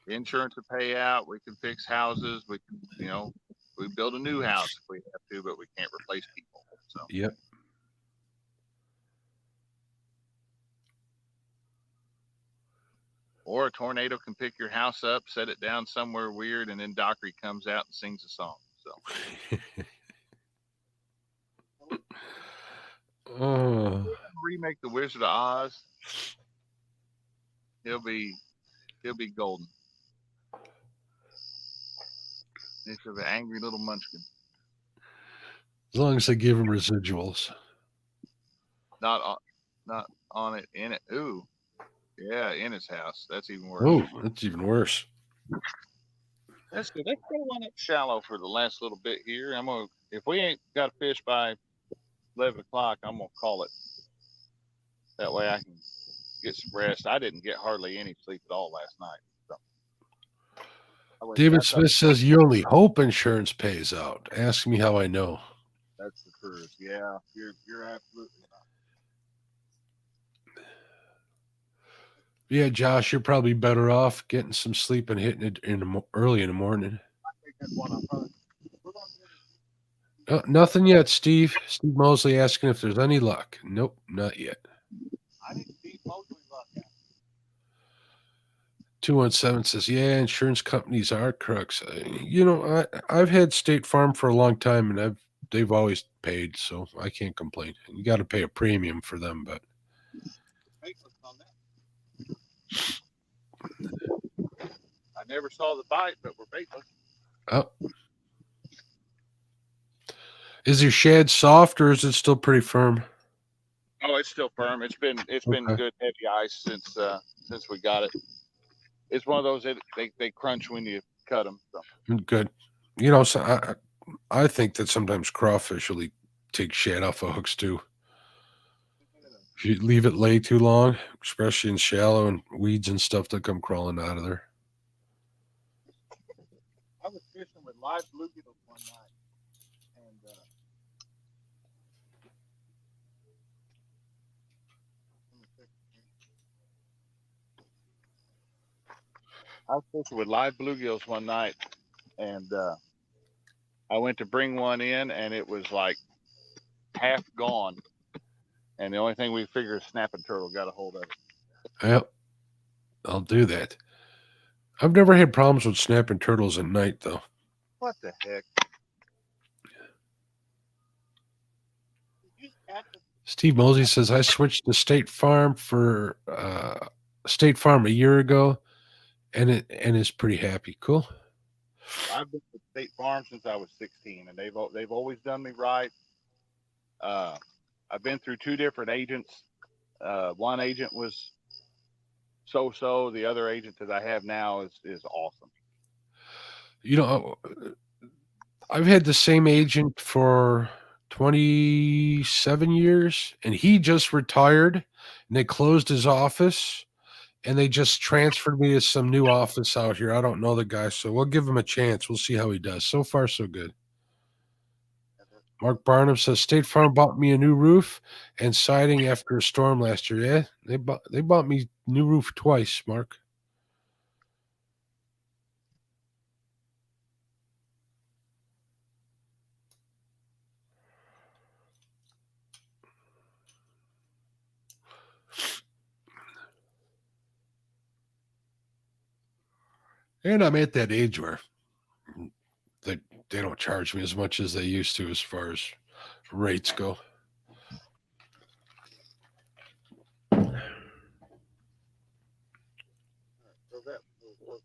insurance to pay out. We can fix houses. We can, we build a new house if we have to, but we can't replace people. So yep. Or a tornado can pick your house up, set it down somewhere weird, and then Dockery comes out and sings a song. So remake the Wizard of Oz. He'll be golden. He's an angry little munchkin. As long as they give him residuals. Not on it, in it. Ooh. Yeah, in his house. That's even worse. Oh, that's even worse. That's good. Let's go one up shallow for the last little bit here. If we ain't got a fish by 11 o'clock, I'm gonna call it. That way I can get some rest. I didn't get hardly any sleep at all last night. So. David Smith says you only hope insurance pays out. Ask me how I know. That's the truth. Yeah, you're absolutely right. Yeah, Josh, you're probably better off getting some sleep and hitting it early in the morning. Nothing yet, Steve. Steve Mosley asking if there's any luck. Nope, not yet. I need Steve Mosley luck. 217 says, yeah, insurance companies are crooks. I've had State Farm for a long time, and they've always paid, so I can't complain. You got to pay a premium for them, but. I never saw the bite, but we're baitless. Oh. Is your shad soft or is it still pretty firm? Oh, it's still firm. It's been good heavy ice since we got it. it's one of those that they crunch when you cut them. So. Good. You know, so I think that sometimes crawfish really take shad off of hooks too. If you leave it lay too long, especially in shallow and weeds and stuff that come crawling out of there. I was fishing with live bluegills one night, and I was fishing with live bluegills one night, and I went to bring one in, and it was like half gone. And the only thing we figured is snapping turtle got a hold of it. Yep, I'll do that. I've never had problems with snapping turtles at night though. What the heck? Did you catch a Steve Mosey says I switched to State Farm for State Farm a year ago, and is pretty happy. Cool. I've been with State Farm since I was 16, and they've always done me right. I've been through two different agents. One agent was so. The other agent that I have now is awesome. You know, I've had the same agent for 27 years, and he just retired, and they closed his office, and they just transferred me to some new office out here. I don't know the guy, so we'll give him a chance. We'll see how he does. So far, so good. Mark Barnum says State Farm bought me a new roof and siding after a storm last year. Yeah, they bought me new roof twice, Mark. And I'm at that age where they don't charge me as much as they used to as far as rates go. So that will work.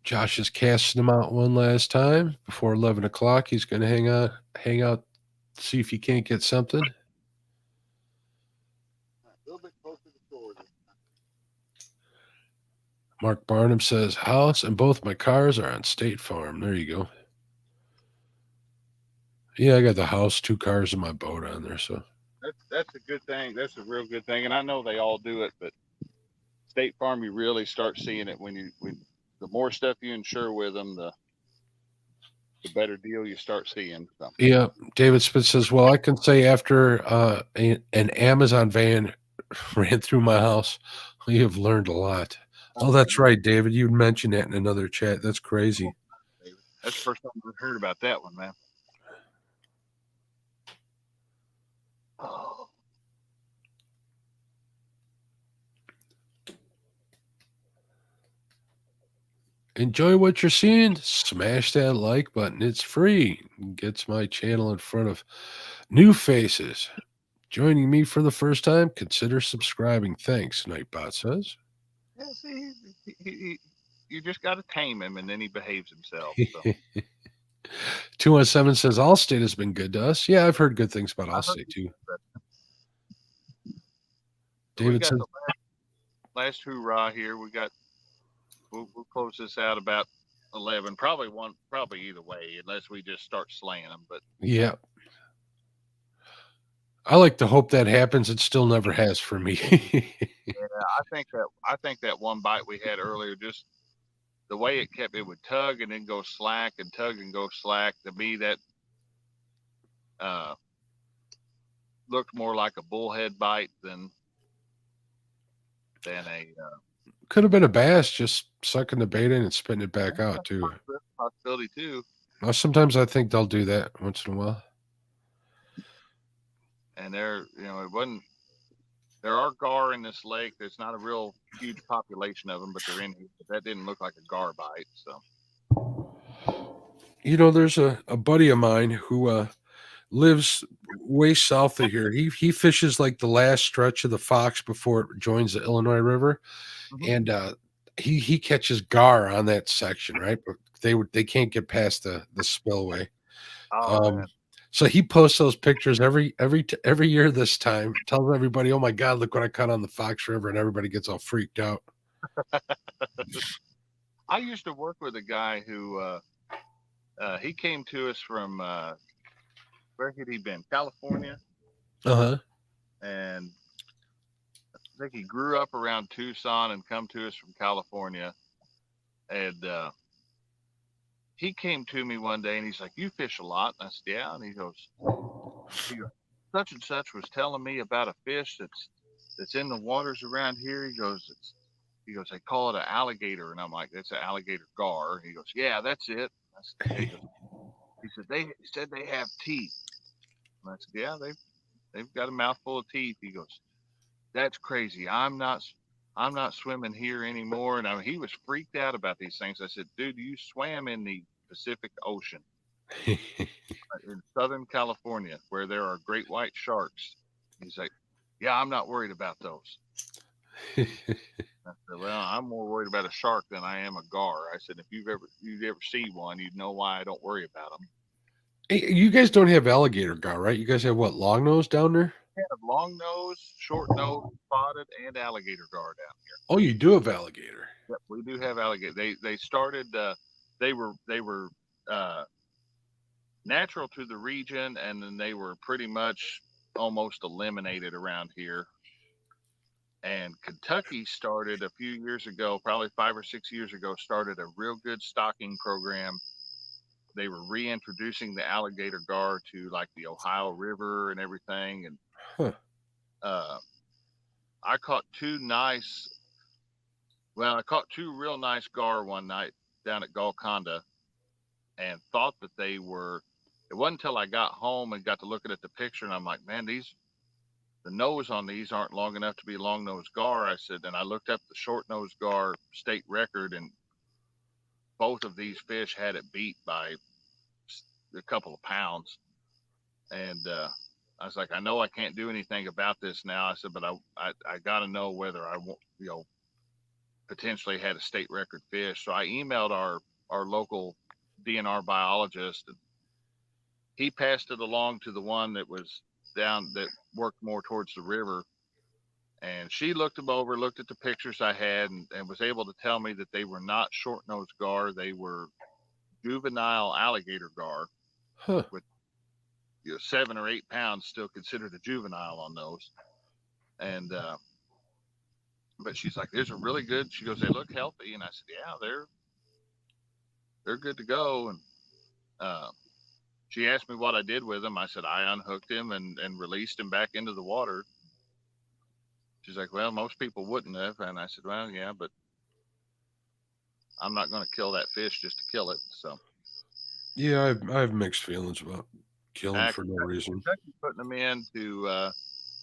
Josh is casting them out one last time before 11 o'clock. He's going to hang out, see if he can't get something. A little bit closer to shore. Mark Barnum says, house and both my cars are on State Farm. There you go. Yeah, I got the house, 2 cars, and my boat on there. So That's a good thing. That's a real good thing, and I know they all do it, but State Farm, you really start seeing it when the more stuff you insure with them, the better deal you start seeing. So. yeah, David Spitz says, well, I can say after an Amazon van ran through my house, we have learned a lot. Oh, that's right, David. You mentioned that in another chat. That's crazy. That's the first time I've heard about that one, man. Enjoy what you're seeing. Smash that like button. It's free. It gets my channel in front of new faces. Joining me for the first time, consider subscribing. Thanks, Nightbot says. Yeah, see, you just got to tame him, and then he behaves himself. So. 217 says Allstate has been good to us. Yeah, I've heard good things about Allstate too. David says, last hoorah here. We'll close this out about 11. Probably either way, unless we just start slaying them. But yeah, I like to hope that happens. It still never has for me. yeah, I think that one bite we had earlier, just the way it would tug and then go slack and tug and go slack. To me, that looked more like a bullhead bite than a. Could have been a bass just sucking the bait in and spitting it back out too. Possibility too. Now, sometimes I think they'll do that once in a while. And it wasn't. There are gar in this lake. There's not a real huge population of them, but they're in here. But that didn't look like a gar bite. So You know, there's a buddy of mine who lives way south of here. He fishes like the last stretch of the Fox before it joins the Illinois River, and he catches gar on that section, right? But they can't get past the spillway. oh Um, man, so he posts those pictures every year this time, tells everybody, "Oh my God, look what I caught on the Fox River," and everybody gets all freaked out. I used to work with a guy who he came to us from where had he been? California, Uh-huh. and I think he grew up around Tucson and come to us from California. And he came to me one day and he's like, "You fish a lot?" And I said, "Yeah." And he goes, "Such and such was telling me about a fish that's in the waters around here." He goes, "They call it an alligator." And I'm like, "That's an alligator gar." And he goes, "Yeah, that's it." I said, "Okay." He said, "They said they have teeth." And I said, "Yeah, they've got a mouthful of teeth." He goes, "That's crazy. I'm not swimming here anymore." And he was freaked out about these things. I said, "Dude, you swam in the Pacific Ocean in Southern California where there are great white sharks." He's like, "Yeah, I'm not worried about those." I said, "Well, I'm more worried about a shark than I am a gar." I said, "If you've ever seen one, you'd know why I don't worry about them." Hey, you guys don't have alligator gar, right? You guys have what, long nose down there? We have long nose, short nose, spotted, and alligator gar down here. Oh, you do have alligator. Yep, we do have alligator. They started. They were uh, natural to the region, and then they were pretty much almost eliminated around here. And Kentucky started a few years ago, probably 5 or 6 years ago, started a real good stocking program. They were reintroducing the alligator gar to like the Ohio River and everything. And Huh. I caught I caught two real nice gar one night down at Golconda and thought that they were. It wasn't until I got home and got to looking at the picture and I'm like, "Man, the nose on these aren't long enough to be long nose gar." I said, and I looked up the short nose gar state record, and both of these fish had it beat by a couple of pounds. And I was like, "I know I can't do anything about this now." I said, "But I got to know whether I want, potentially had a state record fish." So I emailed our local DNR biologist, and he passed it along to the one that was down that worked more towards the river. And she looked them over, looked at the pictures I had, and was able to tell me that they were not short nosed gar. They were juvenile alligator gar Huh. with 7 or 8 pounds, still considered a juvenile on those. And but she's like, "These are really good." She goes, "They look healthy." And I said, "Yeah, they're good to go." And uh, she asked me what I did with him. I said, "I unhooked him and released him back into the water." She's like, "Well, most people wouldn't have." And I said, "Well, yeah, but I'm not going to kill that fish just to kill it." So Yeah, I have mixed feelings about killing for no reason. Kentucky putting them in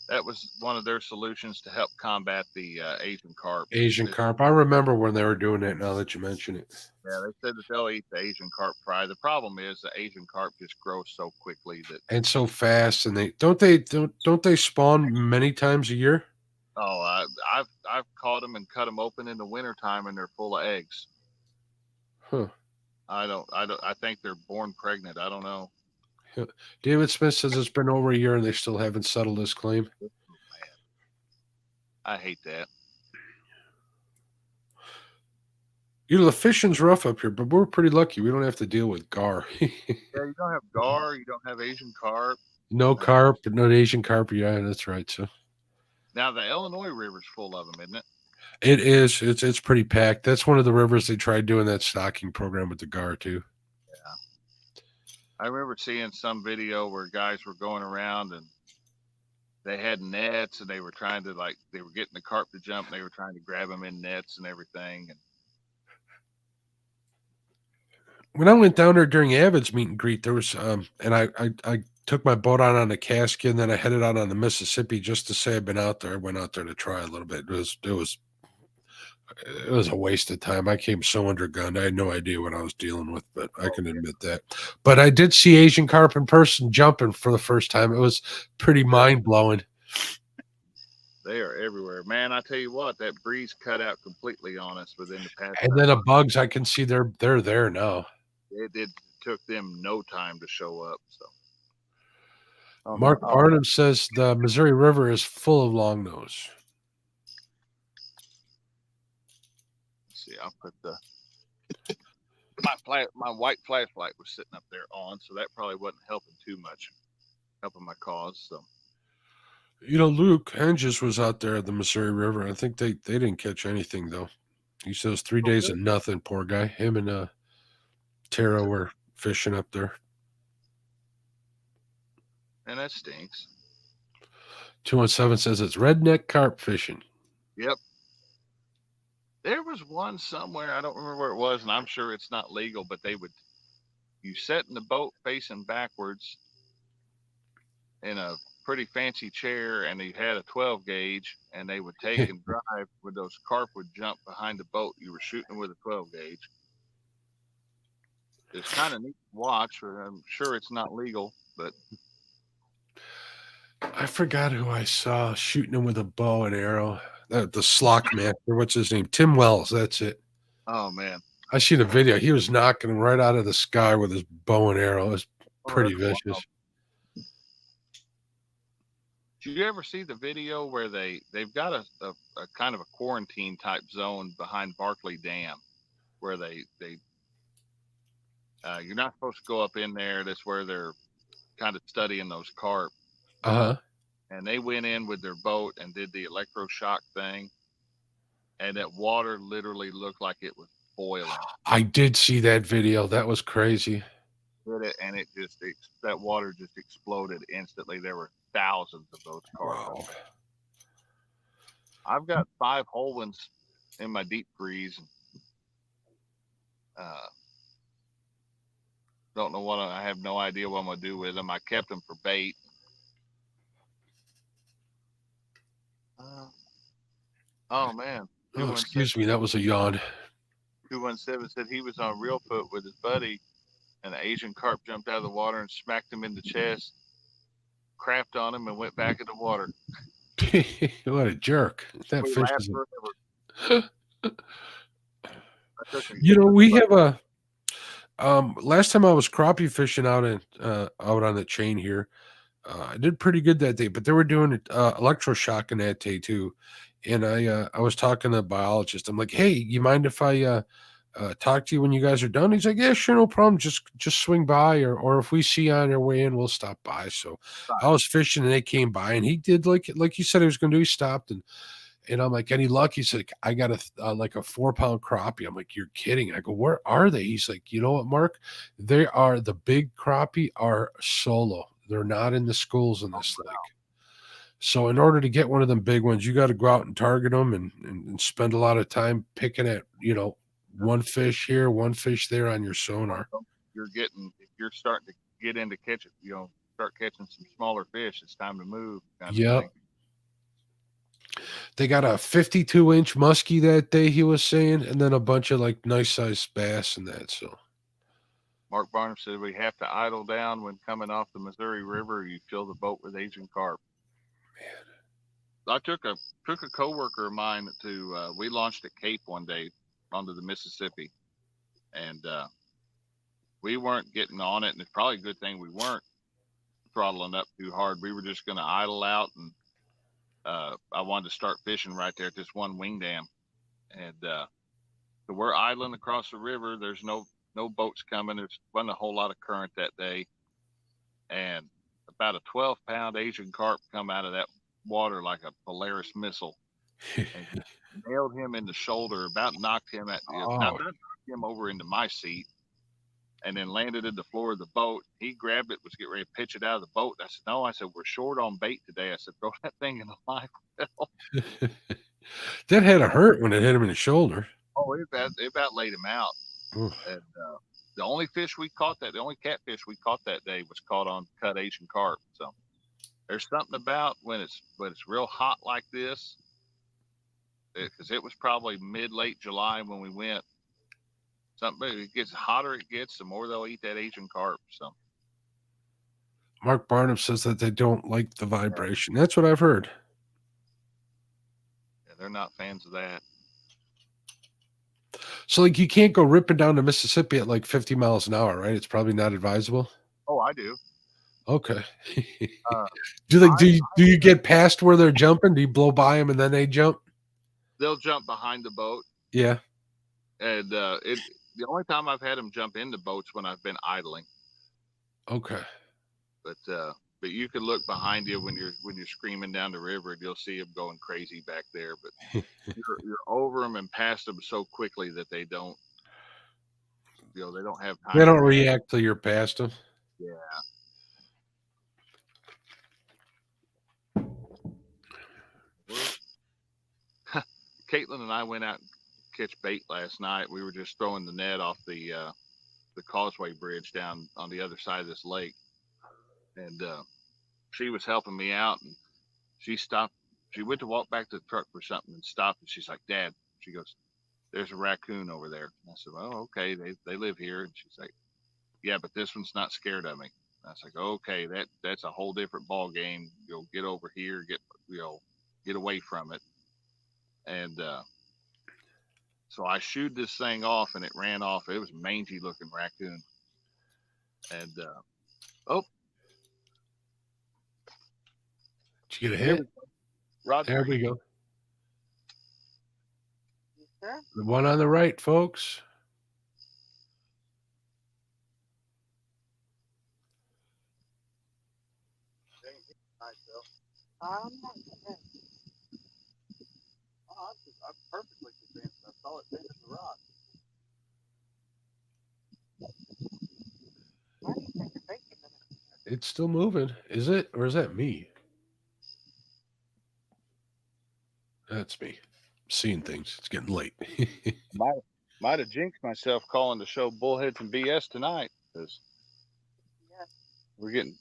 that was one of their solutions to help combat the Asian carp. Asian carp. I remember when they were doing it. Now that you mention it, Yeah, they said that they'll eat the Asian carp fry. The problem is the Asian carp just grows so quickly that and so fast, and they spawn many times a year. I've caught them and cut them open in the wintertime and they're full of eggs. Huh. I think they're born pregnant. I don't know. David Smith says it's been over a year and they still haven't settled this claim. Man, I hate that. You know, the fishing's rough up here, but we're pretty lucky. We don't have to deal with gar. Yeah, you don't have gar, you don't have Asian carp. No carp, no Asian carp. Yeah, that's right. So Now the Illinois River's full of them, isn't it? it is. It's pretty packed. That's one of the rivers they tried doing that stocking program with the gar too. Yeah. I remember seeing some video where guys were going around and they had nets and they were trying to they were getting the carp to jump and they were trying to grab them in nets and everything. And When I went down there during Avid's meet and greet, there was and I took my boat out on the Cascade, and then I headed out on the Mississippi just to say I've been out there. I went out there to try a little bit. It was a waste of time. I came so undergunned. I had no idea what I was dealing with, but I can admit that. But I did see Asian carp in person jumping for the first time. It was pretty mind blowing. They are everywhere, man. I tell you what, that breeze cut out completely on us within the past. And then the bugs, I can see they're there now. It took them no time to show up. So Mark Barnum says the Missouri River is full of longnose. Let's see, I'll put my white flashlight was sitting up there on, so that probably wasn't helping too much, helping my cause. So You know, Luke Henges was out there at the Missouri River. I think they didn't catch anything though. He says 3 days of nothing. Poor guy. Him and Tara were fishing up there. and that stinks. 217 says it's redneck carp fishing. Yep. There was one somewhere, I don't remember where it was, and I'm sure it's not legal, but you sat in the boat facing backwards in a pretty fancy chair, and they had a 12 gauge, and they would take and drive with those carp would jump behind the boat. You were shooting with a 12 gauge. It's kind of neat to watch. I'm sure it's not legal, but I forgot who I saw shooting him with a bow and arrow. The Slock Master, what's his name? Tim Wells, that's it. oh man, I seen a video. He was knocking him right out of the sky with his bow and arrow. It was pretty vicious. Wild. Did you ever see the video where they've got a kind of a quarantine type zone behind Barkley Dam, where you're not supposed to go up in there. That's where they're kind of studying those carp. And they went in with their boat and did the electroshock thing, and that water literally looked like it was boiling. I did see that video. That was crazy. And that water just exploded instantly. There were thousands of those carp. Wow. I've got 5 whole ones in my deep freeze. Don't know I have no idea what I'm gonna do with them. I kept them for bait. Oh man. Oh, excuse me, that was a yawn. 217 said he was on Real Foot with his buddy, and an Asian carp jumped out of the water and smacked him in the chest, crapped on him, and went back in the water. What a jerk. That We fish laughed is forever. You know, we have a last time I was crappie fishing out on the chain here. I did pretty good that day, but they were doing electroshock in that day too. And I was talking to a biologist. I'm like, hey, you mind if I talk to you when you guys are done? He's like, yeah, sure, no problem. Just swing by, or if we see you on our way in, we'll stop by. So I was fishing and they came by, and he did like you said he was going to do. He stopped and I'm like, any luck? He's like, I got like a 4-pound crappie. I'm like, you're kidding. I go, where are they? He's like, you know what, Mark? The big crappie are solo. They're not in the schools in this lake. So in order to get one of them big ones, you got to go out and target them and spend a lot of time picking at, one fish here, one fish there on your sonar. If you're starting to get into catching, start catching some smaller fish, it's time to move. Yep. They got a 52-inch muskie that day, he was saying, and then a bunch of like nice sized bass and that. So Mark Barnum said we have to idle down when coming off the Missouri River. You fill the boat with Asian carp. Man, I took a coworker of mine to. We launched at Cape one day onto the Mississippi, and we weren't getting on it. And it's probably a good thing we weren't throttling up too hard. We were just going to idle out, and I wanted to start fishing right there at this one wing dam, and so we're idling across the river. There's no boats coming. There wasn't a whole lot of current that day, and about a 12-pound Asian carp come out of that water like a Polaris missile and nailed him in the shoulder, about knocked him knocked him over into my seat, and then landed at the floor of the boat. He grabbed it, was getting ready to pitch it out of the boat. I said, no. I said, we're short on bait today. I said, throw that thing in the live well. That had to hurt when it hit him in the shoulder. Oh, it about laid him out. And the only fish we caught the only catfish we caught that day was caught on cut Asian carp. So there's something about when it's real hot like this, because it was probably late July when we went. Something it gets hotter it gets, the more they'll eat that Asian carp. So Mark Barnum says that they don't like the vibration. That's what I've heard. yeah, they're not fans of that. So, like, you can't go ripping down the Mississippi at like 50 miles an hour, right? It's probably not advisable. Oh, I do. Okay. Uh, do you get past where they're jumping? Do you blow by them and then they jump? They'll jump behind the boat, Yeah. and the only time I've had them jump into boats when I've been idling. Okay. But you can look behind you when you're screaming down the river, and you'll see them going crazy back there. But you're over them and past them so quickly that they don't, they don't have time. They don't react till you're past them. Yeah. Caitlin and I went out and catch bait last night. We were just throwing the net off the Causeway Bridge down on the other side of this lake, and she was helping me out, and she stopped. She went to walk back to the truck for something and stopped, and she's like, "Dad," she goes, "there's a raccoon over there." And I said, "Oh, okay, they live here." And she's like, "Yeah, but this one's not scared of me." And I was like, "Okay, that's a whole different ball game. You'll get over here, get away from it." And so I shooed this thing off, and it ran off. It was a mangy looking raccoon. And oh, did you get a hit? Roger. There we go. You sure? The one on the right, folks. I'm not convinced. Oh, I'm perfectly convinced. I saw it bend in the rock. Why do you think you're thinking of it? It's still moving. Is it? Or is that me? That's me. Seeing things. It's getting late. Might have jinxed myself calling the show Bullheads and BS tonight, because Yeah. we're getting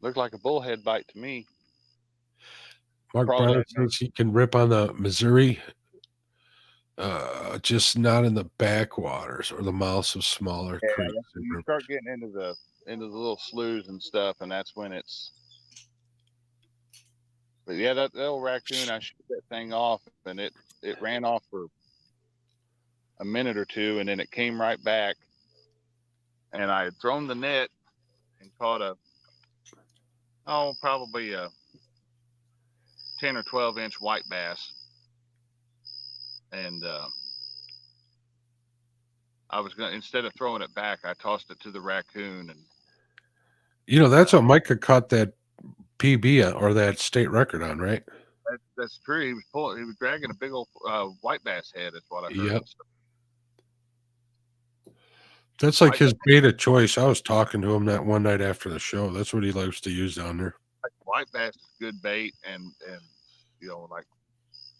looked like a bullhead bite to me. Mark Probably Barnett says he can rip on the Missouri, just not in the backwaters or the mouths of smaller creeks. You start getting into the little sloughs and stuff, and that's when it's. But yeah, that little raccoon, I shoot that thing off, and it ran off for a minute or two, and then it came right back, and I had thrown the net and caught probably a 10 or 12 inch white bass, and I was gonna, instead of throwing it back, I tossed it to the raccoon, and that's what Micah caught that PB or that state record on, right? That's true. He was dragging a big old white bass head. Is what I heard. Yep. That's like his bait of choice. I was talking to him that one night after the show. That's what he likes to use down there. White bass is good bait, and like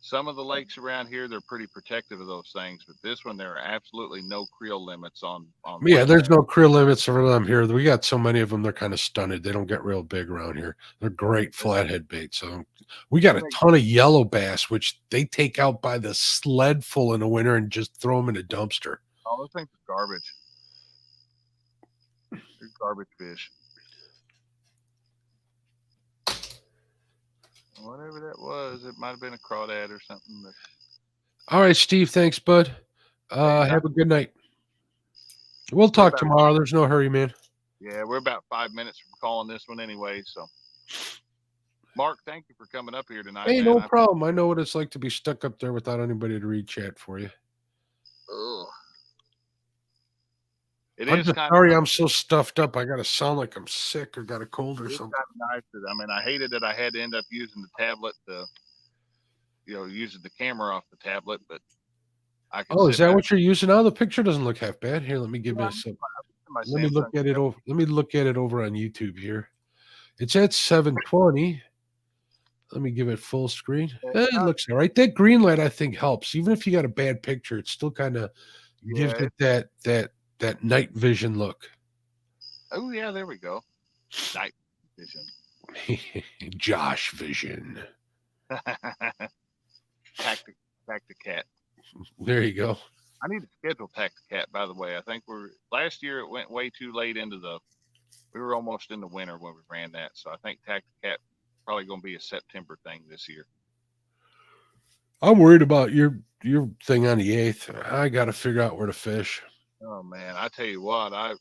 some of the lakes around here, they're pretty protective of those things. But this one, there are absolutely no creel limits on. Yeah, there's no creel limits for them here. We got so many of them; they're kind of stunted. They don't get real big around here. They're great flathead bait. So we got a ton of yellow bass, which they take out by the sled full in the winter and just throw them in a dumpster. Oh, those things are garbage. They're garbage fish. Whatever that was, it might have been a crawdad or something. But... All right, Steve. Thanks, bud. Have a good night. We'll talk tomorrow. There's no hurry, man. Yeah, we're about 5 minutes from calling this one anyway. So, Mark, thank you for coming up here tonight. Hey, no problem. I know what it's like to be stuck up there without anybody to read chat for you. Ugh. I'm just sorry I'm so stuffed up. I got to sound like I'm sick or got a cold or something. Nice. I hated that I had to end up using the tablet to, using the camera off the tablet, but I can. Oh, is that what you're using now? The picture doesn't look half bad. Here, let me give this. Let me look at it over. Let me look at it over on YouTube here. It's at 720. Let me give it full screen. It looks all right. That green light I think helps. Even if you got a bad picture, it still kind of gives it that that night vision look. Oh yeah, there we go. Night vision. Josh vision. Tactic cat. There you go. I need to schedule Tactic Cat, by the way. I think last year it went way too late we were almost in the winter when we ran that. So I think Tactic Cat probably going to be a September thing this year. I'm worried about your thing on the 8th. I got to figure out where to fish. Oh man, I tell you what,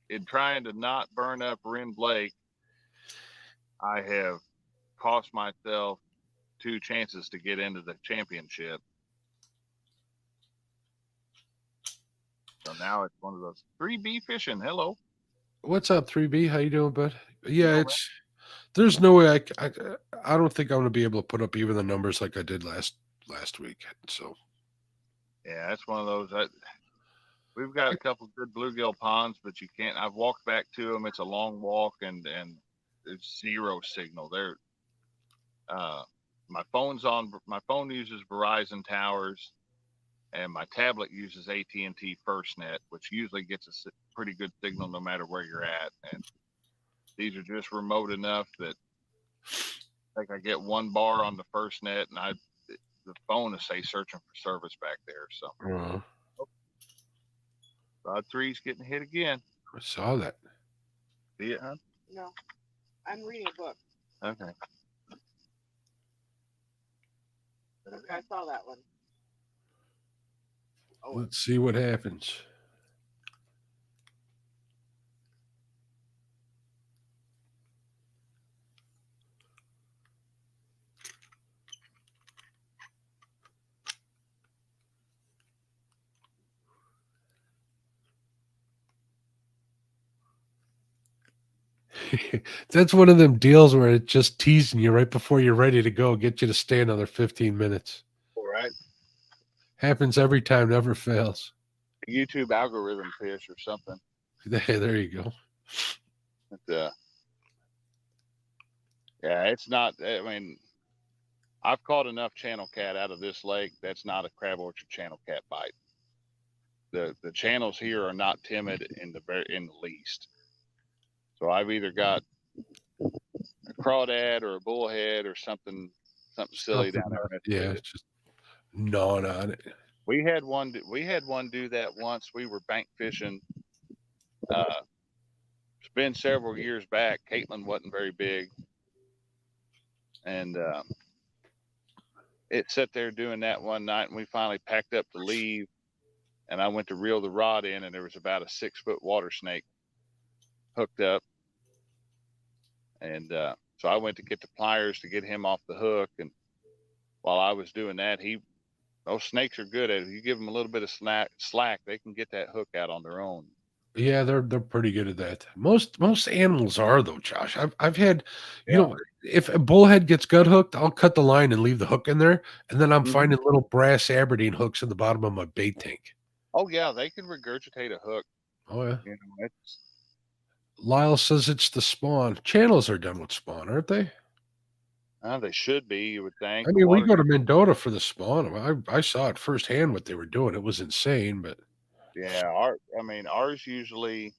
in trying to not burn up Wren Blake, I have cost myself 2 chances to get into the championship. So now it's one of those 3B fishing. Hello. What's up, 3B? How you doing, bud? Yeah, Hello, it's there's no way I don't think I'm gonna be able to put up even the numbers like I did last week. So yeah, it's one of those. We've got a couple good bluegill ponds, but you can't. I've walked back to them. It's a long walk, and there's zero signal. My phone uses Verizon towers, and my tablet uses AT&T FirstNet, which usually gets a pretty good signal no matter where you're at. And these are just remote enough that I think I get 1 bar on the FirstNet, and the phone is searching for service back there. So Rod 3's getting hit again. I saw that. See it, huh? No, I'm reading a book. Okay. Okay, I saw that one. Oh, Let's see what happens. That's one of them deals where it's just teasing you right before you're ready to go, get you to stay another 15 minutes. All right. Happens every time, never fails. YouTube algorithm fish or something. There you go. But, yeah, it's not. I mean, I've caught enough channel cat out of this lake. That's not a crab orchard channel cat bite. The channels here are not timid in the least. So I've either got a crawdad or a bullhead or something silly down there. Yeah, it's just gnawing on it. We had one do that once. We were bank fishing. It's been several years back. Caitlin wasn't very big, and it sat there doing that one night, and we finally packed up to leave. And I went to reel the rod in, and there was about a 6-foot water snake hooked up. And so I went to get the pliers to get him off the hook. And while I was doing that, those snakes are good at it. If you give them a little bit of slack, they can get that hook out on their own. Yeah, they're pretty good at that. Most animals are though, Josh. I've had, you know, if a bullhead gets gut hooked, I'll cut the line and leave the hook in there, and then I'm finding little brass Aberdeen hooks in the bottom of my bait tank. Oh yeah, they can regurgitate a hook. Oh yeah. You know, Lyle says it's the spawn. Channels are done with spawn, aren't they? They should be, you would think. I mean, we go to Mendota for the spawn. I saw it firsthand what they were doing. It was insane, but yeah, ours usually,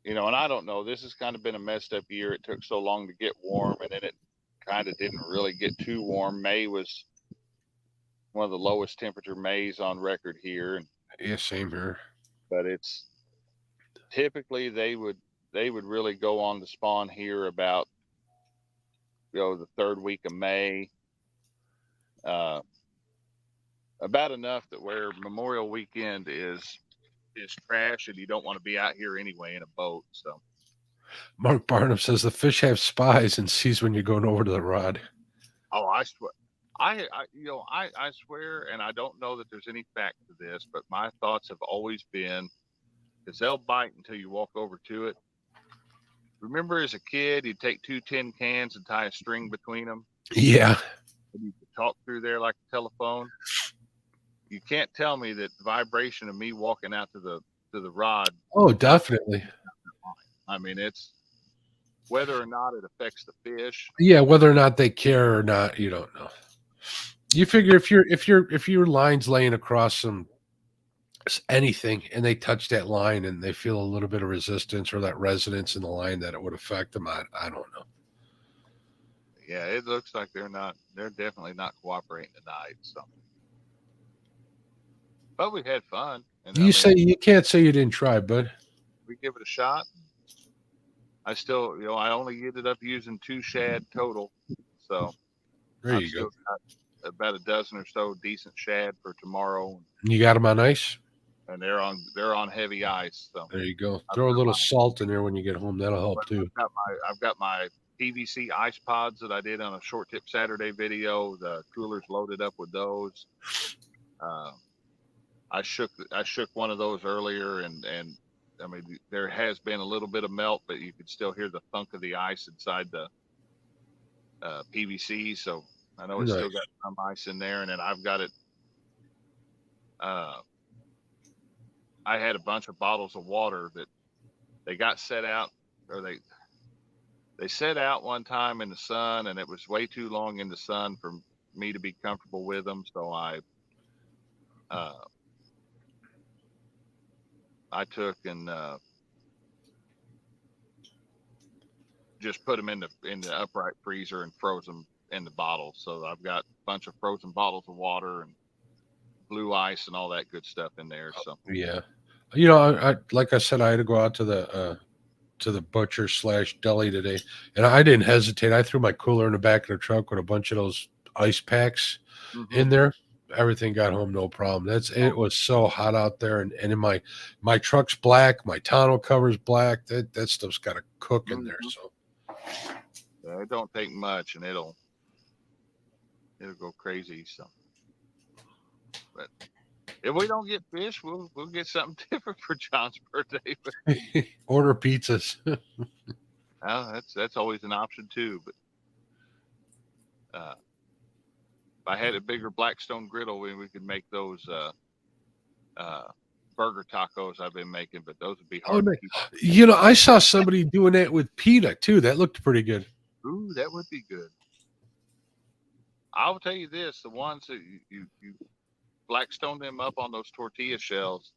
you know, and I don't know. This has kind of been a messed up year. It took so long to get warm, and then it kind of didn't really get too warm. May was one of the lowest temperature Mays on record here. yeah, same here. But it's typically they would really go on the spawn here about, you know, the 3rd week of May. About enough that where Memorial Weekend is trash, and you don't want to be out here anyway in a boat. So Mark Barnum says the fish have spies and sees when you're going over to the rod. Oh, I swear. I swear, and I don't know that there's any fact to this, but my thoughts have always been, because they'll bite until you walk over to it. Remember as a kid, you'd take 2 tin cans and tie a string between them? Yeah. And you could talk through there like a telephone. You can't tell me that the vibration of me walking out to the rod. Oh, definitely. I mean, it's whether or not it affects the fish. Yeah, whether or not they care or not, you don't know. You figure if your line's laying across anything and they touch that line and they feel a little bit of resistance or that resonance in the line that it would affect them. I don't know. Yeah, it looks like they're definitely not cooperating tonight. So, but we had fun, and I mean, You can't say you didn't try, bud. we give it a shot. I still, I only ended up using 2 shad total, so There I've you go. still got about a dozen or so decent shad for tomorrow, You got them on ice. and they're on heavy ice. So There you go. I've Throw a got little my salt in there when you get home. That'll help too. I've got my PVC ice pods that I did on a short tip Saturday video. The cooler's loaded up with those. Uh, I shook one of those earlier, and I mean there has been a little bit of melt, but you could still hear the thunk of the ice inside the PVC. So I know it's Nice. still got some ice in there, and then I've got it. I had a bunch of bottles of water that they got set out, or they set out one time in the sun, and it was way too long in the sun for me to be comfortable with them. So I took and just put them in the upright freezer and froze them in the bottles. So I've got a bunch of frozen bottles of water and blue ice and all that good stuff in there. So Yeah. I like I said, I had to go out to the butcher / deli today, and I didn't hesitate. I threw my cooler in the back of the truck with a bunch of those ice packs in there. Everything got home no problem. It was so hot out there, and in my truck's black, my tonneau cover's black. That stuff's got to cook in there. So it don't take much, and it'll go crazy. So, but if we don't get fish, we'll get something different for John's birthday. But order pizzas. that's always an option too. But if I had a bigger Blackstone griddle, we could make those burger tacos I've been making. But those would be hard. Oh, no. I saw somebody doing that with pita too. That looked pretty good. Ooh, that would be good. I'll tell you this: the ones that you Blackstone them up on those tortilla shells,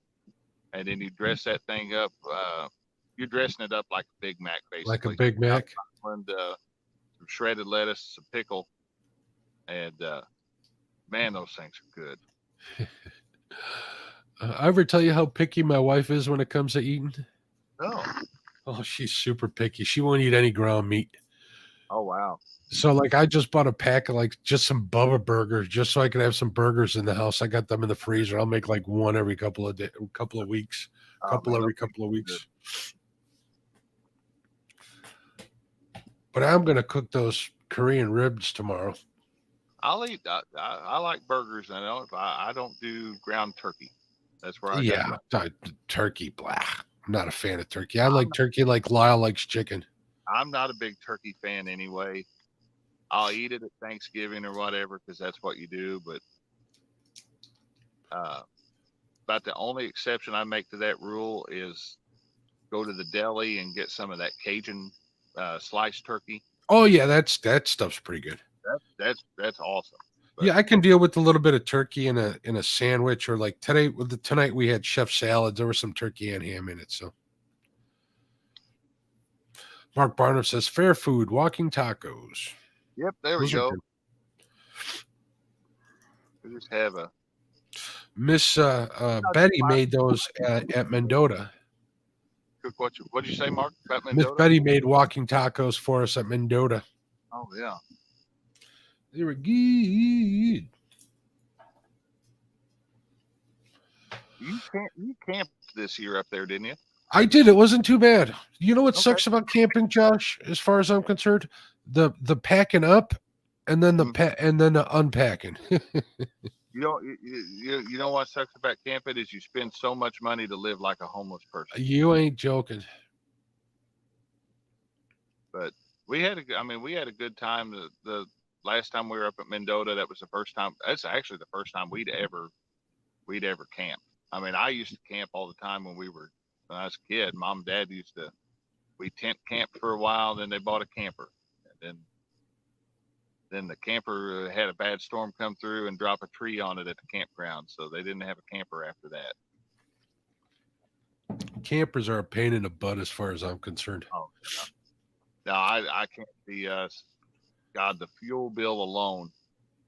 and then you dress that thing up. You're dressing it up like a Big Mac, basically. Like a Big Mac. And some shredded lettuce, some pickle, and man, those things are good. I ever tell you how picky my wife is when it comes to eating? No. Oh, she's super picky. She won't eat any ground meat. Oh wow. So like I just bought a pack of like just some Bubba burgers just so I could have some burgers in the house. I got them in the freezer. I'll make like one every couple of weeks. Every couple of weeks. But I'm gonna cook those Korean ribs tomorrow. I'll eat. I like burgers. I don't do ground turkey. That's where I got turkey. Blah. I'm not a fan of turkey. I like turkey like Lyle likes chicken. I'm not a big turkey fan anyway. I'll eat it at Thanksgiving or whatever because that's what you do. But about the only exception I make to that rule is go to the deli and get some of that Cajun sliced turkey. Oh yeah, that stuff's pretty good. That's awesome. But, yeah, I can deal with a little bit of turkey in a sandwich, or like tonight we had chef salads. There was some turkey and ham in it. So Mark Barnum says fair food, walking tacos. Yep, there we go. We just have a Miss Betty made those at Mendota. What did you say, Mark? About Mendota? Miss Betty made walking tacos for us at Mendota. Oh yeah, they were good. You camped this year up there, didn't you? I did. It wasn't too bad. You know what sucks about camping, Josh? As far as I'm concerned, the packing up, and then the unpacking. You know what sucks about camping is you spend so much money to live like a homeless person. You ain't joking. But we had a good time. The last time we were up at Mendota, that was the first time. That's actually the first time we'd ever camped. I mean, I used to camp all the time when I was a kid. Mom and Dad we tent camped for a while, then they bought a camper, and then then the camper had a bad storm come through and drop a tree on it at the campground, so they didn't have a camper after that. Campers are a pain in the butt as far as I'm concerned. Oh, no, I can't see us. God, the fuel bill alone,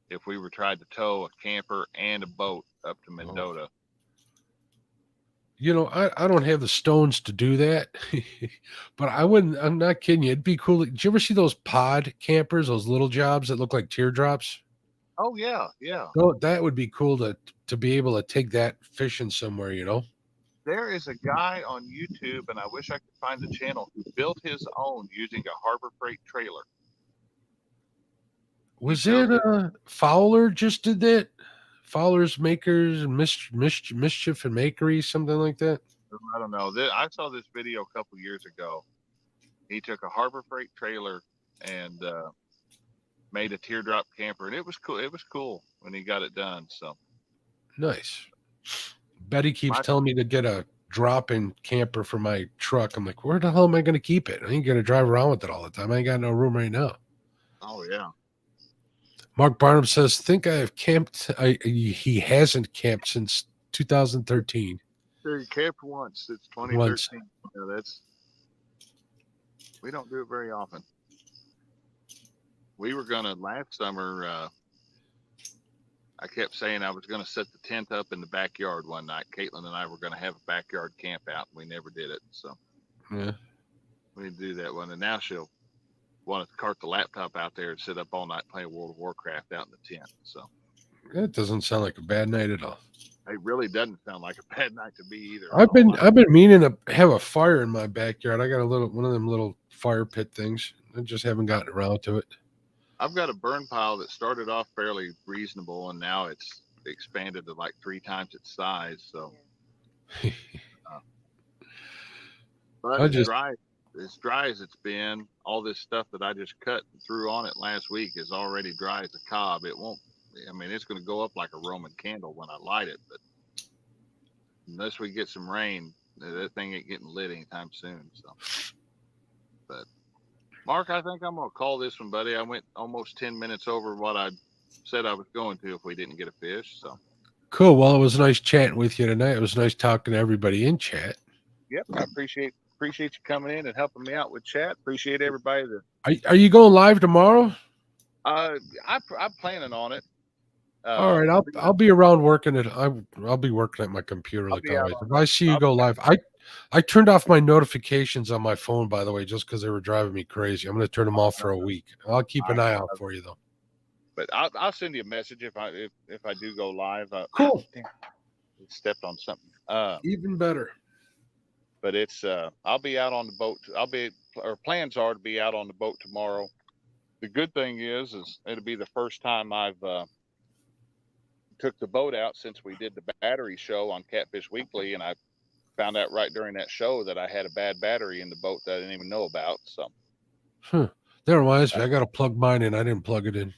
if we were tried to tow a camper and a boat up to Mendota. You know, I don't have the stones to do that, but I'm not kidding you. It'd be cool. Did you ever see those pod campers, those little jobs that look like teardrops? Oh yeah, yeah. Oh, that would be cool to be able to take that fishing somewhere, you know? There is a guy on YouTube, and I wish I could find the channel, who built his own using a Harbor Freight trailer. Was built it Fowler just did that? Fowler's Makers and Mischief and Makery, something like that? I don't know. I saw this video a couple years ago. He took a Harbor Freight trailer and made a teardrop camper, and it was cool. It was cool when he got it done. So Nice. Betty keeps telling me to get a drop-in camper for my truck. I'm like, where the hell am I going to keep it? I ain't going to drive around with it all the time. I ain't got no room right now. Oh yeah. Mark Barnum says, think I have camped. He hasn't camped since 2013. He camped once. It's 2013. Once. Yeah, we don't do it very often. We were gonna last summer. I kept saying I was gonna set the tent up in the backyard one night. Caitlin and I were gonna have a backyard camp out. We never did it, so Yeah. we didn't do that one. And now she'll want to cart the laptop out there and sit up all night playing World of Warcraft out in the tent. So That doesn't sound like a bad night at all. it really doesn't sound like a bad night to me either. I've been meaning to have a fire in my backyard. I got one of them little fire pit things. I just haven't gotten around to it. I've got a burn pile that started off fairly reasonable, and now it's expanded to like 3 times its size. So, but as dry as it's been, all this stuff that I just cut and threw on it last week is already dry as a cob. It won't. I mean, it's going to go up like a Roman candle when I light it, but unless we get some rain, that thing ain't getting lit anytime soon. So, but Mark, I think I'm going to call this one, buddy. I went almost 10 minutes over what I said I was going to if we didn't get a fish. So cool. Well, it was nice chatting with you tonight. It was nice talking to everybody in chat. Yep, I appreciate you coming in and helping me out with chat. Appreciate everybody that. Are you going live tomorrow? I'm planning on it. All right, I'll be around working it. I'll be working at my computer like always. If I see you go live, I turned off my notifications on my phone, by the way, just because they were driving me crazy. I'm going to turn them off for a week. I'll keep an eye out for you though. But I'll send you a message if I do go live. Cool. Damn, stepped on something. Even better. But it's I'll be out on the boat. Plans are to be out on the boat tomorrow. The good thing is it'll be the first time I've took the boat out since we did the battery show on Catfish Weekly, and I found out right during that show that I had a bad battery in the boat that I didn't even know about. So that reminds me, I got to plug mine in. I didn't plug it in.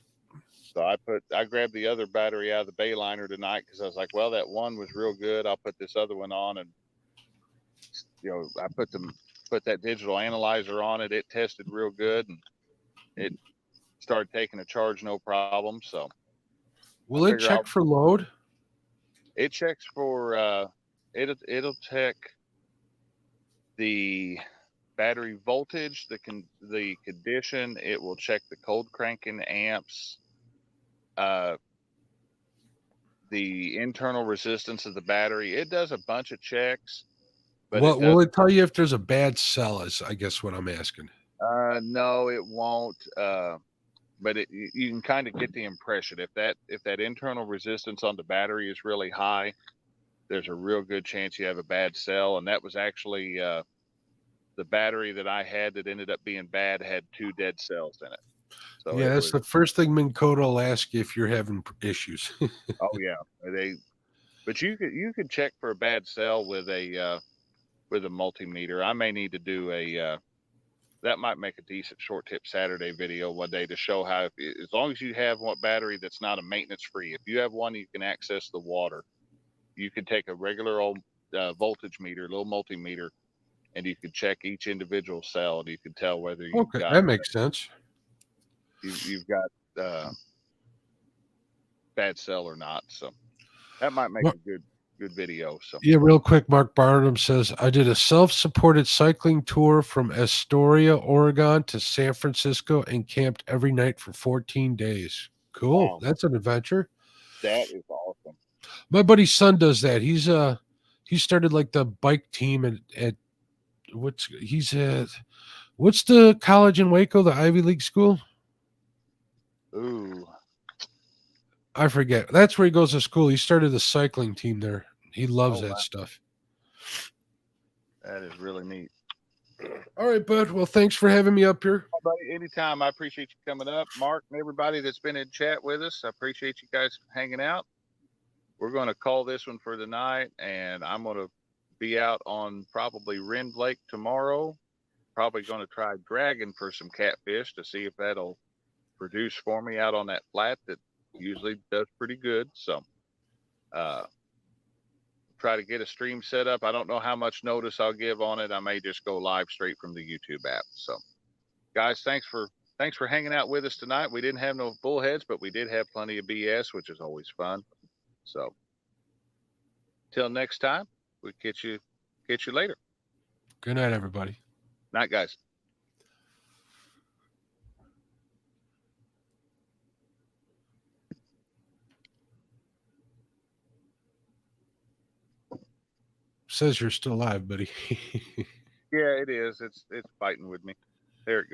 So I grabbed the other battery out of the Bayliner tonight because I was like, well, that one was real good. I'll put this other one on, and I put that digital analyzer on it. It tested real good, and it started taking a charge no problem. So will it check for load? It checks for it'll check the battery voltage, the condition. It will check the cold cranking amps, the internal resistance of the battery. It does a bunch of checks. But will it tell you if there's a bad cell? Is I guess what I'm asking. No, it won't. But you can kind of get the impression if that internal resistance on the battery is really high, there's a real good chance you have a bad cell. And that was actually the battery that I had that ended up being bad had 2 dead cells in it. So yeah, that's the first thing Minn Kota will ask you if you're having issues. Oh yeah, but you could check for a bad cell with a multimeter. I may need to do that might make a decent short tip Saturday video one day to show how, as long as you have one battery that's not a maintenance free, if you have one you can access the water, you can take a regular old voltage meter, little multimeter, and you can check each individual cell, and you can tell whether that makes sense. You've got bad sell or not. So that might make Well- a good video. So Yeah, real quick, Mark Barnum says, I did a self-supported cycling tour from Astoria, Oregon to San Francisco and camped every night for 14 days. Cool. Wow. That's an adventure. that is awesome. My buddy's son does that. He started like the bike team at what's the college in Waco, the Ivy League school? Ooh, I forget. That's where he goes to school. He started a cycling team there. He loves Oh, that wow. stuff. that is really neat. All right, bud. Well, thanks for having me up here. Buddy, anytime. I appreciate you coming up, Mark, and everybody that's been in chat with us. I appreciate you guys hanging out. We're going to call this one for tonight, and I'm going to be out on probably Rend Lake tomorrow. Probably going to try dragging for some catfish to see if that'll produce for me out on that flat that usually does pretty good. So, try to get a stream set up. I don't know how much notice I'll give on it. I may just go live straight from the YouTube app. So, guys, thanks for hanging out with us tonight. We didn't have no bullheads, but we did have plenty of BS, which is always fun. So, till next time, we'll catch you later. Good night, everybody. Night, guys. Says you're still alive, buddy. Yeah, it is. It's fighting with me. There it goes.